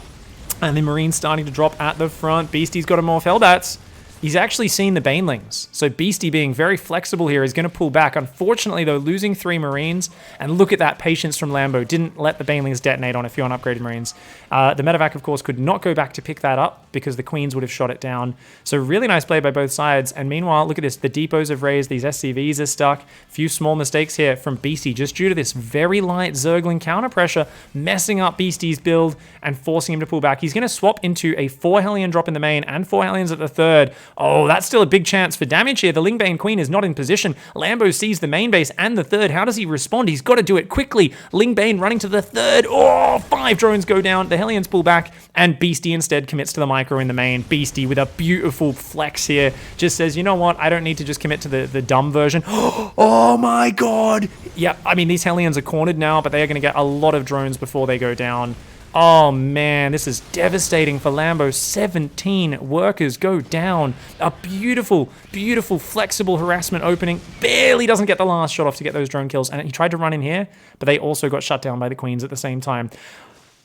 And the Marines starting to drop at the front. Beasty's got to morph Hellbats. He's actually seen the Banelings. So Beasty being very flexible here is going to pull back. Unfortunately, though, losing 3 Marines. And look at that patience from Lambo. Didn't let the Banelings detonate on a few unupgraded Marines. The Medevac, of course, could not go back to pick that up because the Queens would have shot it down. So really nice play by both sides. And meanwhile, look at this. The depots have raised. These SCVs are stuck. A few small mistakes here from Beasty just due to this very light Zergling counter pressure messing up Beasty's build and forcing him to pull back. He's going to swap into a 4 Hellion drop in the main and 4 Hellions at the 3rd. Oh, that's still a big chance for damage here. The Lingbane Queen is not in position. Lambo sees the main base and the 3rd. How does he respond? He's got to do it quickly. Lingbane running to the 3rd. Oh, 5 drones go down. The Hellions pull back, and Beasty instead commits to the micro in the main. Beasty with a beautiful flex here just says, you know what? I don't need to just commit to the dumb version. Oh my God. Yeah, I mean, these Hellions are cornered now, but they are going to get a lot of drones before they go down. Oh man, this is devastating for Lambo. 17 workers go down. A beautiful, beautiful, flexible harassment opening. Barely doesn't get the last shot off to get those drone kills. And he tried to run in here, but they also got shut down by the Queens at the same time.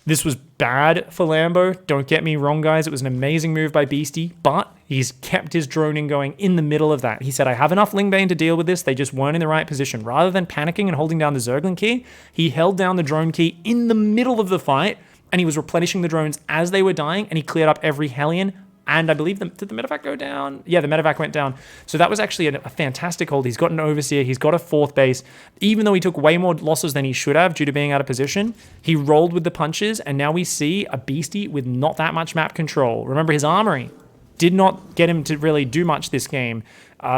This was bad for Lambo. Don't get me wrong, guys. It was an amazing move by Beasty, but he's kept his droning going in the middle of that. He said, I have enough Lingbane to deal with this. They just weren't in the right position. Rather than panicking and holding down the Zergling key, he held down the drone key in the middle of the fight, and he was replenishing the drones as they were dying, and he cleared up every Hellion. And I believe, did the Medevac go down? Yeah, the Medevac went down. So that was actually a fantastic hold. He's got an Overseer. He's got a 4th base. Even though he took way more losses than he should have due to being out of position, he rolled with the punches, and now we see a Beasty with not that much map control. Remember, his Armory did not get him to really do much this game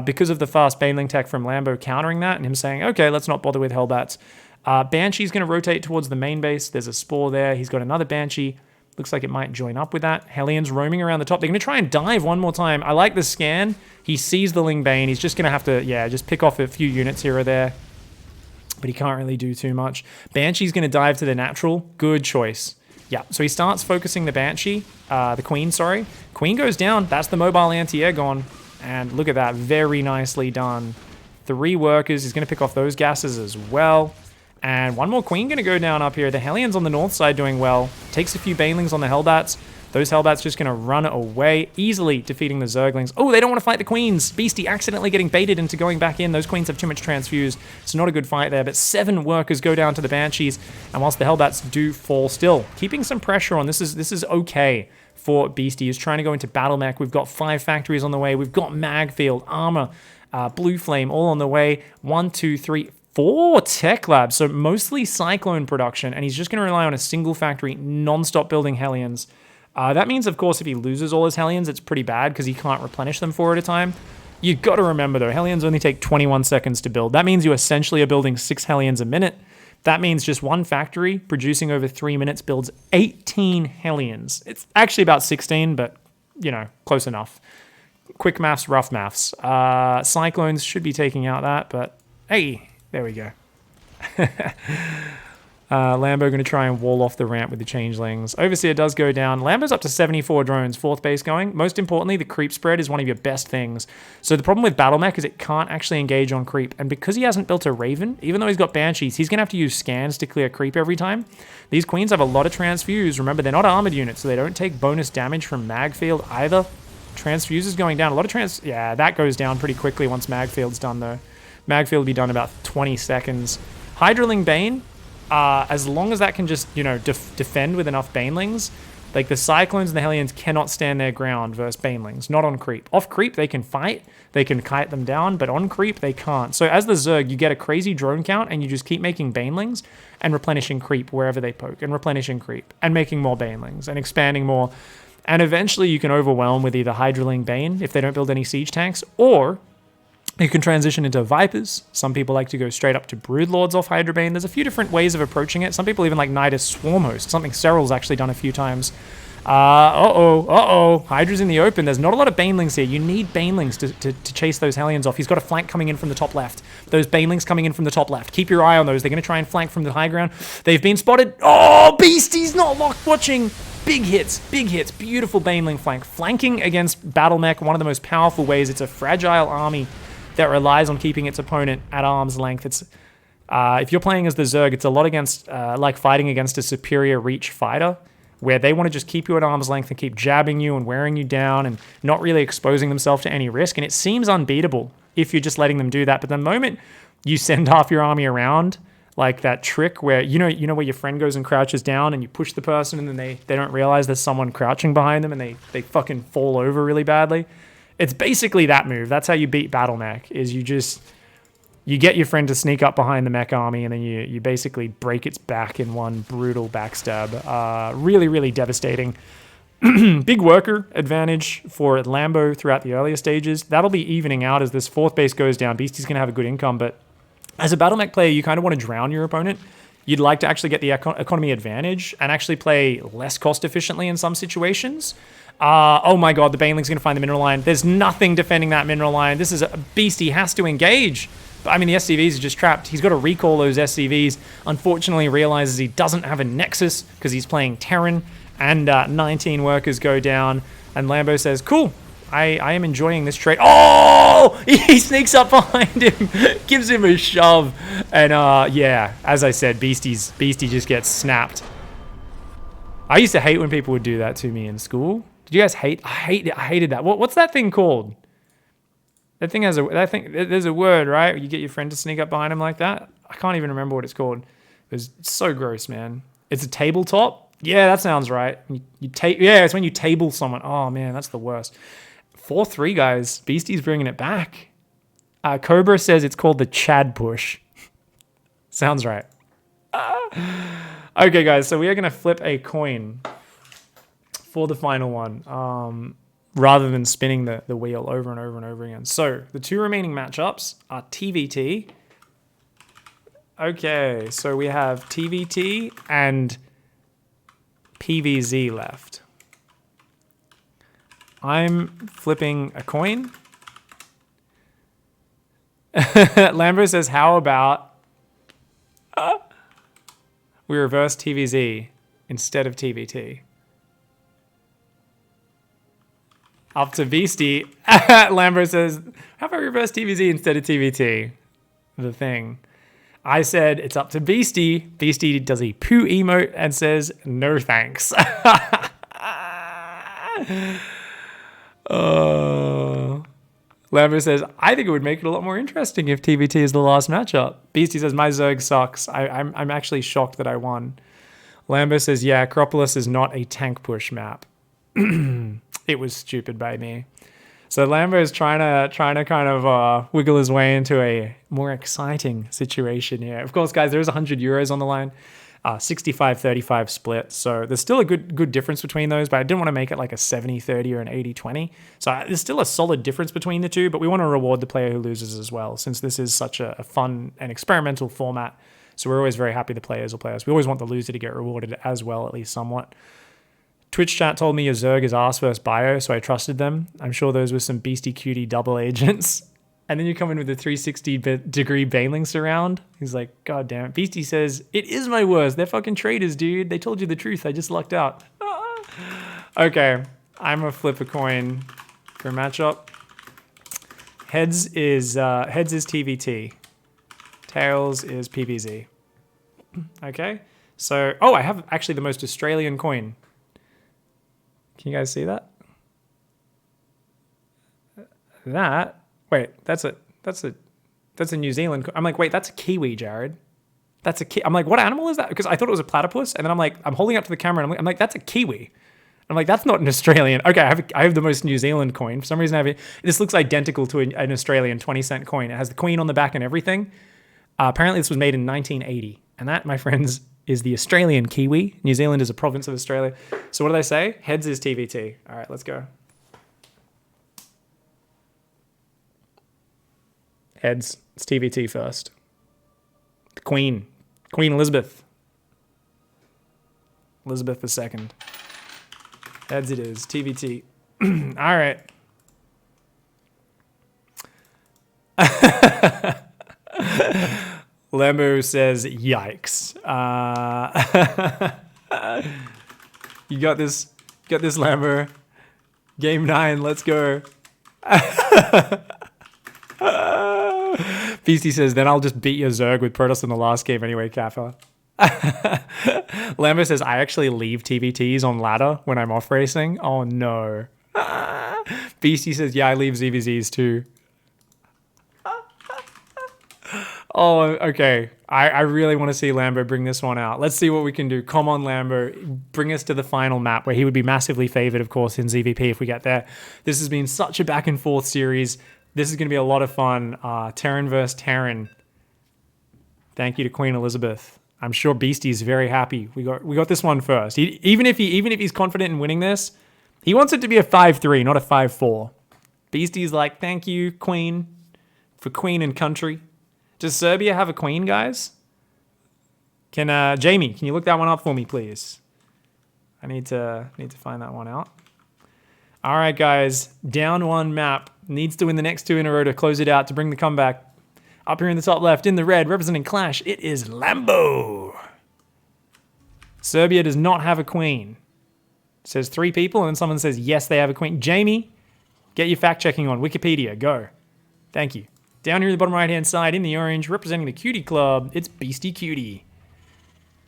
because of the fast Baneling tech from Lambo countering that and him saying, okay, let's not bother with Hellbats. Banshee's going to rotate towards the main base. There's a Spore there. He's got another Banshee. Looks like it might join up with that. Hellions roaming around the top. They're going to try and dive one more time. I like the scan. He sees the Lingbane. He's just going to have to, just pick off a few units here or there. But he can't really do too much. Banshee's going to dive to the natural. Good choice. Yeah, so he starts focusing the Banshee. The Queen, sorry. Queen goes down. That's the mobile anti-air gone. And look at that. Very nicely done. 3 workers. He's going to pick off those gases as well. And one more queen going to go down up here. The Hellions on the north side doing well. Takes a few banelings on the Hellbats. Those Hellbats just going to run away, easily defeating the Zerglings. Oh, they don't want to fight the queens. Beasty accidentally getting baited into going back in. Those queens have too much transfuse. It's not a good fight there, but 7 workers go down to the Banshees. And whilst the Hellbats do fall still, keeping some pressure on. This is okay for Beasty. He's trying to go into battle mech. We've got 5 factories on the way. We've got Magfield, Armor, Blue Flame all on the way. 1, 2, 3, 4 tech labs, so mostly Cyclone production, and he's just going to rely on a single factory, non-stop building Hellions. That means, of course, if he loses all his Hellions, it's pretty bad because he can't replenish them 4 at a time. You got to remember, though, Hellions only take 21 seconds to build. That means you essentially are building 6 Hellions a minute. That means just one factory producing over 3 minutes builds 18 Hellions. It's actually about 16, but, you know, close enough. Quick maths, rough maths. Cyclones should be taking out that, but hey, there we go. Lambo going to try and wall off the ramp with the changelings. Overseer does go down. Lambo's up to 74 drones, 4th base going. Most importantly, the creep spread is one of your best things. So the problem with Battle Mech is it can't actually engage on creep. And because he hasn't built a Raven, even though he's got Banshees, he's going to have to use scans to clear creep every time. These queens have a lot of transfuse. Remember, they're not armored units, so they don't take bonus damage from Magfield either. Transfuse is going down. A lot of yeah, that goes down pretty quickly once Magfield's done, though. Magfield will be done in about 20 seconds. Hydraling Bane, as long as that can just, you know, defend with enough Banelings, like the Cyclones and the Hellions cannot stand their ground versus Banelings, not on creep. Off creep, they can fight, they can kite them down, but on creep, they can't. So as the Zerg, you get a crazy drone count, and you just keep making Banelings and replenishing creep wherever they poke, and replenishing creep, and making more Banelings, and expanding more. And eventually you can overwhelm with either Hydraling Bane if they don't build any siege tanks, or you can transition into Vipers. Some people like to go straight up to Broodlords off Hydrabane. There's a few different ways of approaching it. Some people even like Nidus Swarm Host, something Cyril's actually done a few times. Hydra's in the open. There's not a lot of Banelings here. You need Banelings to chase those Hellions off. He's got a flank coming in from the top left. Those Banelings coming in from the top left. Keep your eye on those. They're going to try and flank from the high ground. They've been spotted. Oh, Beasty's not watching. Big hits, beautiful Baneling flank. Flanking against Battle Mech, one of the most powerful ways. It's a fragile army that relies on keeping its opponent at arm's length. It's if you're playing as the Zerg, it's a lot against like fighting against a superior reach fighter, where they want to just keep you at arm's length and keep jabbing you and wearing you down and not really exposing themselves to any risk. And it seems unbeatable if you're just letting them do that. But the moment you send half your army around, like that trick where, you know where your friend goes and crouches down and you push the person and then they don't realize there's someone crouching behind them and they fucking fall over really badly. It's basically that move. That's how you beat Battle Mech, is you get your friend to sneak up behind the mech army and then you basically break its back in one brutal backstab. Really, really devastating. Big worker advantage for Lambo throughout the earlier stages. That'll be evening out as this 4th base goes down. Beasty's going to have a good income, but as a Battle Mech player, you kind of want to drown your opponent. You'd like to actually get the economy advantage and actually play less cost efficiently in some situations. Oh my god, the Baneling's going to find the mineral line. There's nothing defending that mineral line. This is a Beasty has to engage. But I mean, the SCVs are just trapped. He's got to recall those SCVs. Unfortunately, realizes he doesn't have a Nexus because he's playing Terran, and 19 workers go down. And Lambo says, cool. I am enjoying this trade. Oh! He sneaks up behind him, gives him a shove. And yeah, as I said, Beasty just gets snapped. I used to hate when people would do that to me in school. Did you guys hate? I hated that. What's that thing called? That thing has there's a word, right? You get your friend to sneak up behind him like that. I can't even remember what it's called. It's so gross, man. It's a tabletop. Yeah, that sounds right. Yeah, it's when you table someone. Oh man, that's the worst. 4-3, guys. Beasty's bringing it back. Cobra says it's called the Chad push. Sounds right. Okay, guys, so we are going to flip a coin for the final one, rather than spinning the wheel over and over and over again. So the 2 remaining matchups are TVT. Okay, so we have TVT and PVZ left. I'm flipping a coin. Lambo says, how about we reverse TVZ instead of TVT? Up to Beasty. Lambo says, how about reverse TVZ instead of TVT? The thing. I said, it's up to Beasty. Beasty does a poo emote and says, no thanks. Lambo says, I think it would make it a lot more interesting if TVT is the last matchup. Beasty says, my Zerg sucks. I'm actually shocked that I won. Lambo says, yeah, Acropolis is not a tank push map. It was stupid by me. So Lambo is trying to kind of wiggle his way into a more exciting situation here. Of course, guys, there is 100 euros on the line. 65-35 split. So there's still a good difference between those, but I didn't want to make it like a 70-30 or an 80-20. So there's still a solid difference between the two, but we want to reward the player who loses as well, since this is such a fun and experimental format. So we're always very happy the players will play us. We always want the loser to get rewarded as well, at least somewhat. Twitch chat told me your Zerg is arse versus bio, so I trusted them. I'm sure those were some Beastyqt double agents. And then you come in with a 360-degree Baneling surround. He's like, God damn it. Beasty says, it is my worst. They're fucking traitors, dude. They told you the truth. I just lucked out. Okay. I'm going to flip a coin for a matchup. Heads is TVT. Tails is PVZ. Okay. So, I have actually the most Australian coin. Can you guys see that? Wait, that's a New Zealand. I'm like, wait, that's a Kiwi, Jared. That's a I'm like, what animal is that? Because I thought it was a platypus, and then I'm like, I'm holding up to the camera, and I'm like, that's a Kiwi. I'm like, that's not an Australian. Okay, I have the most New Zealand coin. For some reason, I have it. This looks identical to an Australian 20-cent coin. It has the queen on the back and everything. Apparently, this was made in 1980, and that, my friends, is the Australian Kiwi. New Zealand is a province of Australia. So what do they say? Heads is TVT. All right, let's go. Heads. It's TVT first. The Queen. Queen Elizabeth. Elizabeth II. Heads it is. TVT. All right. Lambo says, yikes. You got this, Lambo. Game 9, let's go. Beasty says, then I'll just beat your Zerg with Protoss in the last game anyway, Kappa. Lambo says, I actually leave TVTs on ladder when I'm off racing. Oh, no. Beasty says, yeah, I leave ZVZs too. Oh, okay. I really want to see Lambo bring this one out. Let's see what we can do. Come on, Lambo. Bring us to the final map where he would be massively favored, of course, in ZVP if we get there. This has been such a back and forth series. This is going to be a lot of fun. Terran versus Terran. Thank you to Queen Elizabeth. I'm sure Beastie is very happy. We got this one first. Even if he's confident in winning this, he wants it to be a 5-3, not a 5-4. Beastie's like, thank you, Queen, for Queen and country. Does Serbia have a queen, guys? Jamie, can you look that one up for me, please? I need to find that one out. All right, guys. Down one map. Needs to win the next two in a row to close it out, to bring the comeback. Up here in the top left, in the red, representing Clash, it is Lambo. Serbia does not have a queen. It says 3 people, and then someone says, yes, they have a queen. Jamie, get your fact-checking on Wikipedia. Go. Thank you. Down here in the bottom right-hand side, in the orange, representing the Cutie Club, it's Beastyqt.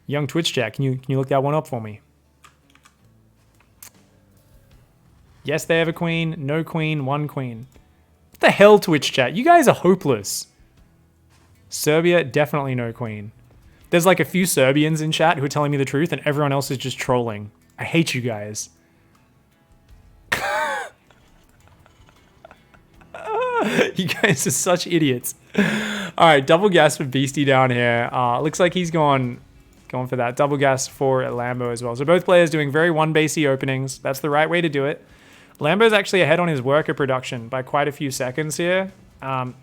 Young Twitch chat, can you look that one up for me? Yes, they have a queen. No queen. 1 queen. What the hell, Twitch chat? You guys are hopeless. Serbia, definitely no queen. There's like a few Serbians in chat who are telling me the truth, and everyone else is just trolling. I hate you guys. You guys are such idiots. All right, double gas for Beastie down here. Looks like he's going for that. Double gas for Lambo as well. So both players doing very one basey openings. That's the right way to do it. Lambo's actually ahead on his worker production by quite a few seconds here. And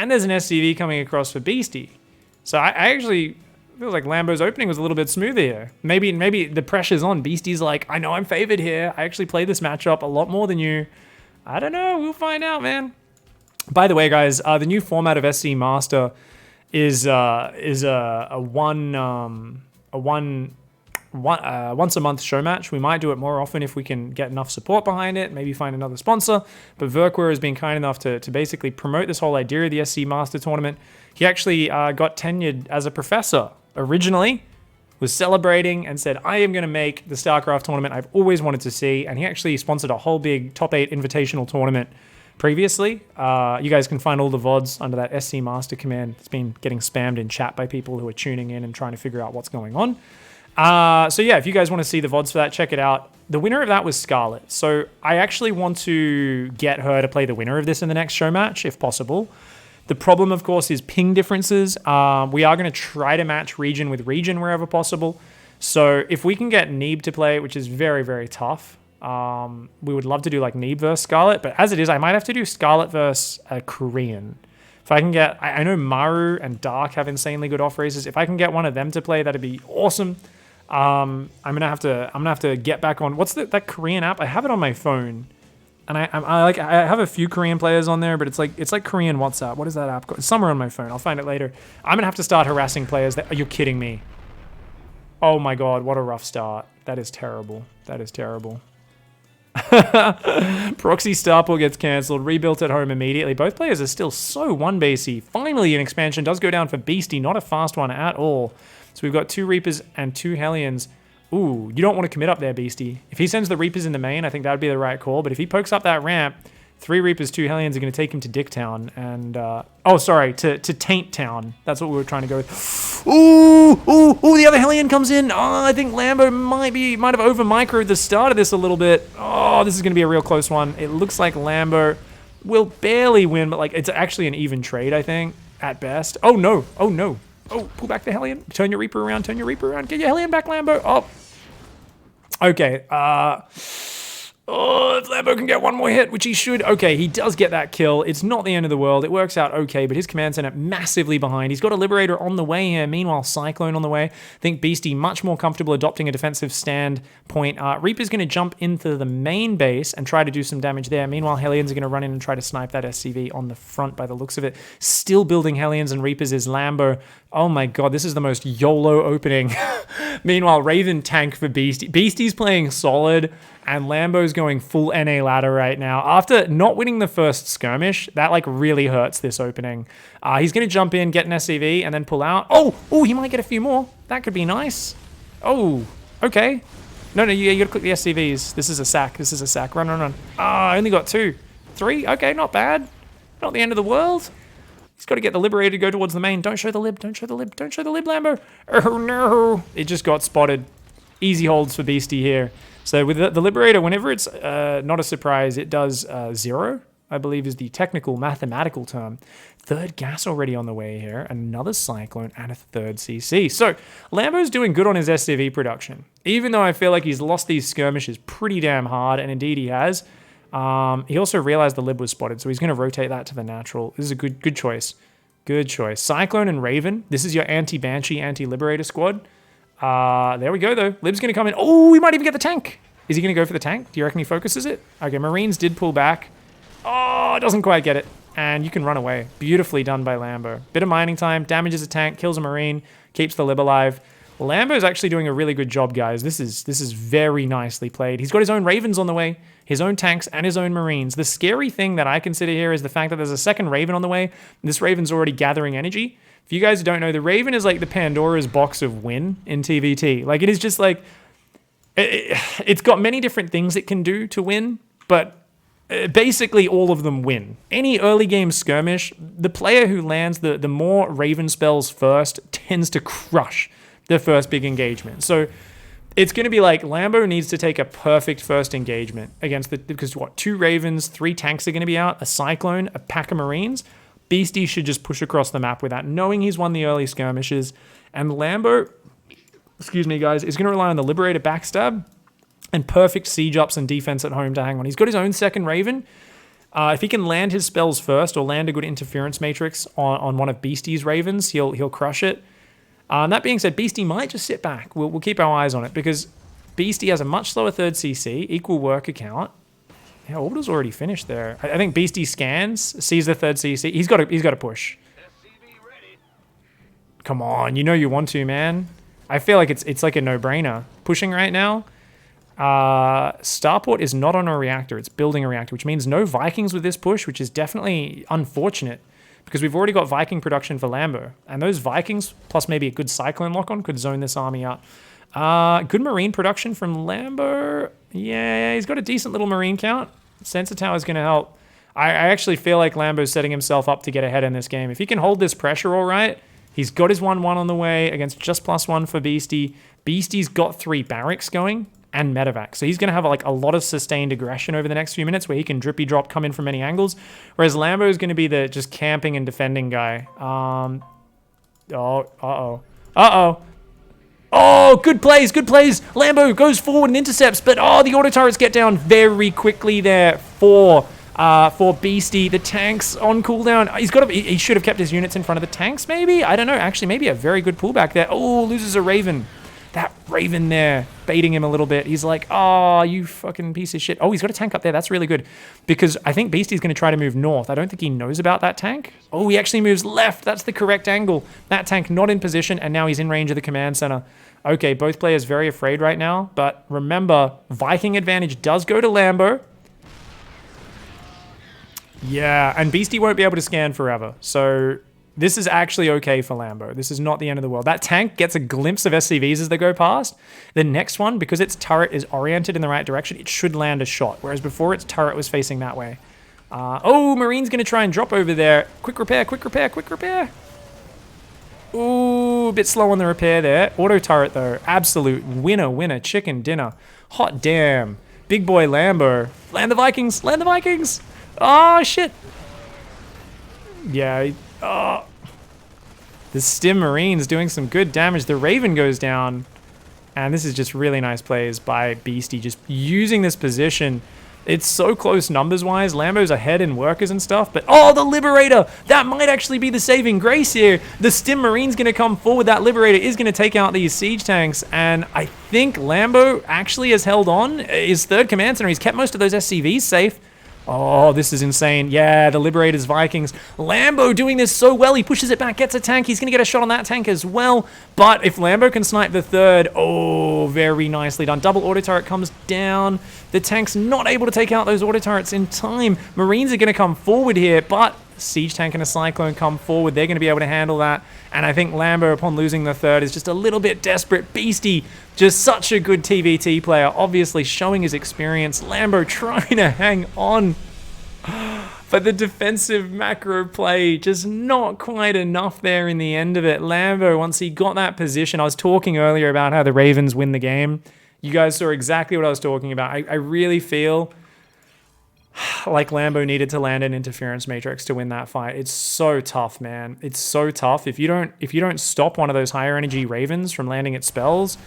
there's an SCV coming across for Beastie. So I actually feel like Lambo's opening was a little bit smoother here. Maybe the pressure's on. Beastie's like, I know I'm favored here. I actually play this matchup a lot more than you. I don't know. We'll find out, man. By the way, guys, the new format of SC Master is a one once a month show match. We might do it more often if we can get enough support behind it, maybe find another sponsor. But Verkwer has been kind enough to basically promote this whole idea of the SC Master Tournament. He actually got tenured as a professor originally, was celebrating and said, I am going to make the StarCraft tournament I've always wanted to see. And he actually sponsored a whole big top 8 invitational tournament previously. You guys can find all the VODs under that SC Master command. It's been getting spammed in chat by people who are tuning in and trying to figure out what's going on. So yeah, if you guys want to see the VODs for that, check it out. The winner of that was Scarlet. So I actually want to get her to play the winner of this in the next show match, if possible. The problem, of course, is ping differences. We are going to try to match region with region wherever possible. So if we can get Neeb to play, which is very, very tough, we would love to do like Neeb versus Scarlet. But as it is, I might have to do Scarlet versus a Korean. If I can get, I know Maru and Dark have insanely good off races. If I can get one of them to play, that'd be awesome. I'm gonna have to get back on what's that Korean app? I have it on my phone. And I have a few Korean players on there, but it's like Korean WhatsApp. What is that app called? It's somewhere on my phone. I'll find it later. I'm going to have to start harassing players. Are you kidding me? Oh my God, what a rough start. That is terrible. That is terrible. Proxy Starpool gets cancelled. Rebuilt at home immediately. Both players are still so one-basey. Finally, an expansion does go down for Beasty. Not a fast one at all. So we've got 2 Reapers and 2 Hellions. Ooh, you don't want to commit up there, Beasty. If he sends the Reapers in the main, I think that would be the right call. But if he pokes up that ramp, 3 Reapers, 2 Hellions are going to take him to Dicktown. And, to Taint Town. That's what we were trying to go with. Ooh, the other Hellion comes in. Oh, I think Lambo might have over-microed the start of this a little bit. Oh, this is going to be a real close one. It looks like Lambo will barely win, but, like, it's actually an even trade, I think, at best. Oh, no. Oh, pull back the Hellion. Turn your Reaper around. Get your Hellion back, Lambo. Oh. Okay. If Lambo can get one more hit, which he should. Okay, he does get that kill. It's not the end of the world. It works out okay, but his command center massively behind. He's got a Liberator on the way here. Meanwhile, Cyclone on the way. I think Beasty much more comfortable adopting a defensive standpoint. Reaper's going to jump into the main base and try to do some damage there. Meanwhile, Hellions are going to run in and try to snipe that SCV on the front by the looks of it. Still building Hellions and Reapers is Lambo. Oh my God, this is the most YOLO opening. Meanwhile, Raven tank for Beasty. Beasty's playing solid, and Lambo's going full NA ladder right now. After not winning the first skirmish, that like really hurts this opening. He's going to jump in, get an SCV, and then pull out. Oh, he might get a few more. That could be nice. Oh, okay. No, you got to click the SCVs. This is a sack. Run. I only got 2. 3? Okay, not bad. Not the end of the world. He's got to get the Liberator to go towards the main. Don't show the lib, Lambo. Oh, no. It just got spotted. Easy holds for Beasty here. So with the Liberator, whenever it's not a surprise, it does 0, I believe is the technical mathematical term. 3rd gas already on the way here. Another Cyclone and a 3rd CC. So Lambo's doing good on his SCV production. Even though I feel like he's lost these skirmishes pretty damn hard, and indeed he has. He also realized the lib was spotted, so he's going to rotate that to the natural. This is a good choice. Good choice. Cyclone and Raven. This is your anti-Banshee, anti-Liberator squad. There we go, though. Lib's going to come in. Oh, he might even get the tank. Is he going to go for the tank? Do you reckon he focuses it? Okay, Marines did pull back. Oh, doesn't quite get it. And you can run away. Beautifully done by Lambo. Bit of mining time. Damages a tank. Kills a Marine. Keeps the Lib alive. Lambo's actually doing a really good job, guys. This is very nicely played. He's got his own Ravens on the way, his own tanks, and his own Marines. The scary thing that I consider here is the fact that there's a second Raven on the way. This Raven's already gathering energy. If you guys don't know, the Raven is like the Pandora's box of win in TVT. Like, it is just like... It's got many different things it can do to win, but basically all of them win. Any early game skirmish, the player who lands the more Raven spells first tends to crush the first big engagement. So it's going to be like Lambo needs to take a perfect first engagement against because 2 Ravens, 3 tanks are going to be out, a Cyclone, a pack of Marines. Beasty should just push across the map with that, knowing he's won the early skirmishes. And Lambo, excuse me guys, is going to rely on the Liberator backstab and perfect siege ups and defense at home to hang on. He's got his own second Raven. If he can land his spells first or land a good interference matrix on one of Beasty's Ravens, he'll crush it. That being said, Beasty might just sit back. We'll keep our eyes on it because Beasty has a much slower 3rd CC, equal work account. Yeah, Orbital's already finished there. I think Beasty scans, sees the 3rd CC. He's got to push. Come on, you know you want to, man. I feel like it's like a no-brainer. pushing right now. Starport is not on a reactor. It's building a reactor, which means no Vikings with this push, which is definitely unfortunate because we've already got Viking production for Lambo. And those Vikings, plus maybe a good Cyclone lock-on, could zone this army out. Good Marine production from Lambo. Yeah, he's got a decent little Marine count. Sensor Tower is going to help. I actually feel like Lambo's setting himself up to get ahead in this game. If he can hold this pressure all right, he's got his 1-1 on the way against just +1 for Beasty. Beasty's got 3 barracks going and medevac. So he's going to have like a lot of sustained aggression over the next few minutes where he can drippy drop, come in from many angles. Whereas Lambo is going to be the just camping and defending guy. Oh, good plays, good plays. Lambo goes forward and intercepts, but the auto turrets get down very quickly there for Beasty. The tanks on cooldown. He should have kept his units in front of the tanks, maybe? I don't know. Actually, maybe a very good pullback there. Oh, loses a Raven. That Raven there, baiting him a little bit. He's like, oh, you fucking piece of shit. Oh, he's got a tank up there. That's really good. Because I think Beasty's going to try to move north. I don't think he knows about that tank. Oh, he actually moves left. That's the correct angle. That tank not in position, and now he's in range of the command center. Okay, both players very afraid right now. But remember, Viking advantage does go to Lambo. Yeah, and Beasty won't be able to scan forever. So this is actually okay for Lambo. This is not the end of the world. That tank gets a glimpse of SCVs as they go past. The next one, because its turret is oriented in the right direction, it should land a shot. Whereas before, its turret was facing that way. Oh, Marine's going to try and drop over there. Quick repair, quick repair, quick repair. Ooh, a bit slow on the repair there. Auto turret, though. Absolute winner, chicken dinner. Hot damn. Big boy Lambo. Land the Vikings, land the Vikings. Oh, shit. Yeah, the Stim Marine's doing some good damage. The Raven goes down. And this is just really nice plays by Beasty. Just using this position. It's so close numbers-wise. Lambo's ahead in workers and stuff. But, oh, the Liberator! That might actually be the saving grace here. The Stim Marine's going to come forward. That Liberator is going to take out these siege tanks. And I think Lambo actually has held on. His third command center, he's kept most of those SCVs safe. Oh, this is insane. Yeah, the Liberators, Vikings. Lambo doing this so well. He pushes it back, gets a tank. He's going to get a shot on that tank as well. But if Lambo can snipe the third, oh, very nicely done. Double auto turret comes down. The tank's not able to take out those auto turrets in time. Marines are going to come forward here, but Siege Tank and a Cyclone come forward. They're going to be able to handle that. And I think Lambo, upon losing the third, is just a little bit desperate. Beasty, just such a good TVT player, obviously showing his experience. Lambo trying to hang on. But the defensive macro play, just not quite enough there in the end of it. Lambo, once he got that position, I was talking earlier about how the Ravens win the game. You guys saw exactly what I was talking about. I really feel like Lambo needed to land an interference matrix to win that fight. It's so tough, man. It's so tough. If you don't stop one of those higher energy Ravens from landing its spells,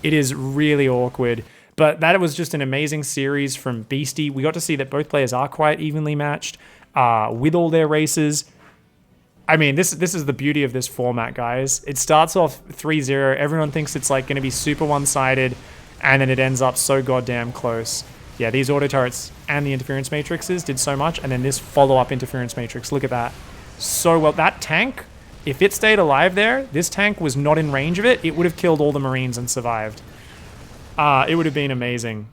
it is really awkward. But that was just an amazing series from Beasty. We got to see that both players are quite evenly matched with all their races. I mean, this is the beauty of this format, guys. It starts off 3-0. Everyone thinks it's like going to be super one-sided, and then it ends up so goddamn close. Yeah, these auto turrets and the interference matrices did so much, and then this follow-up interference matrix. Look at that. So well. That tank, if it stayed alive there, this tank was not in range of it. It would have killed all the Marines and survived. It would have been amazing.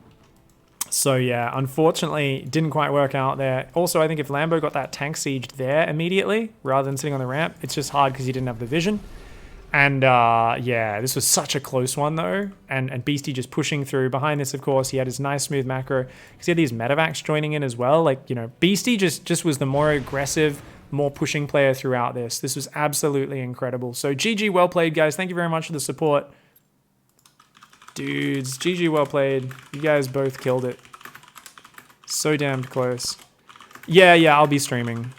So yeah, unfortunately, it didn't quite work out there. Also, I think if Lambo got that tank sieged there immediately, rather than sitting on the ramp, it's just hard because he didn't have the vision. And yeah, this was such a close one though. And Beasty just pushing through. Behind this, of course, he had his nice smooth macro. Because he had these medevacs joining in as well. Like, you know, Beasty just was the more aggressive, more pushing player throughout this. This was absolutely incredible. So GG, well played, guys. Thank you very much for the support. Dudes, GG, well played. You guys both killed it. So damned close. Yeah, I'll be streaming.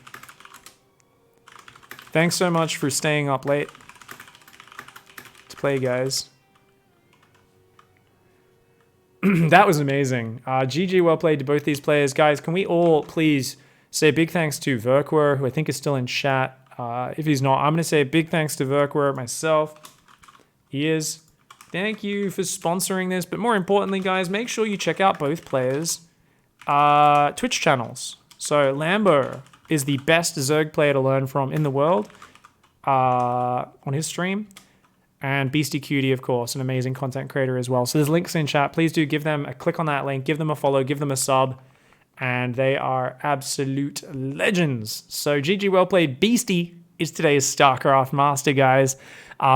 Thanks so much for staying up late to play, guys. That was amazing. GG, well played to both these players. Guys, can we all please say a big thanks to Verkwer, who I think is still in chat. If he's not, I'm going to say a big thanks to Verkwer myself. He is. Thank you for sponsoring this. But more importantly, guys, make sure you check out both players' Twitch channels. So Lambo is the best Zerg player to learn from in the world on his stream. And Beastyqt, of course, an amazing content creator as well. So there's links in chat. Please do give them a click on that link, give them a follow, give them a sub. And they are absolute legends. So GG, well played. Beasty is today's StarCraft master, guys.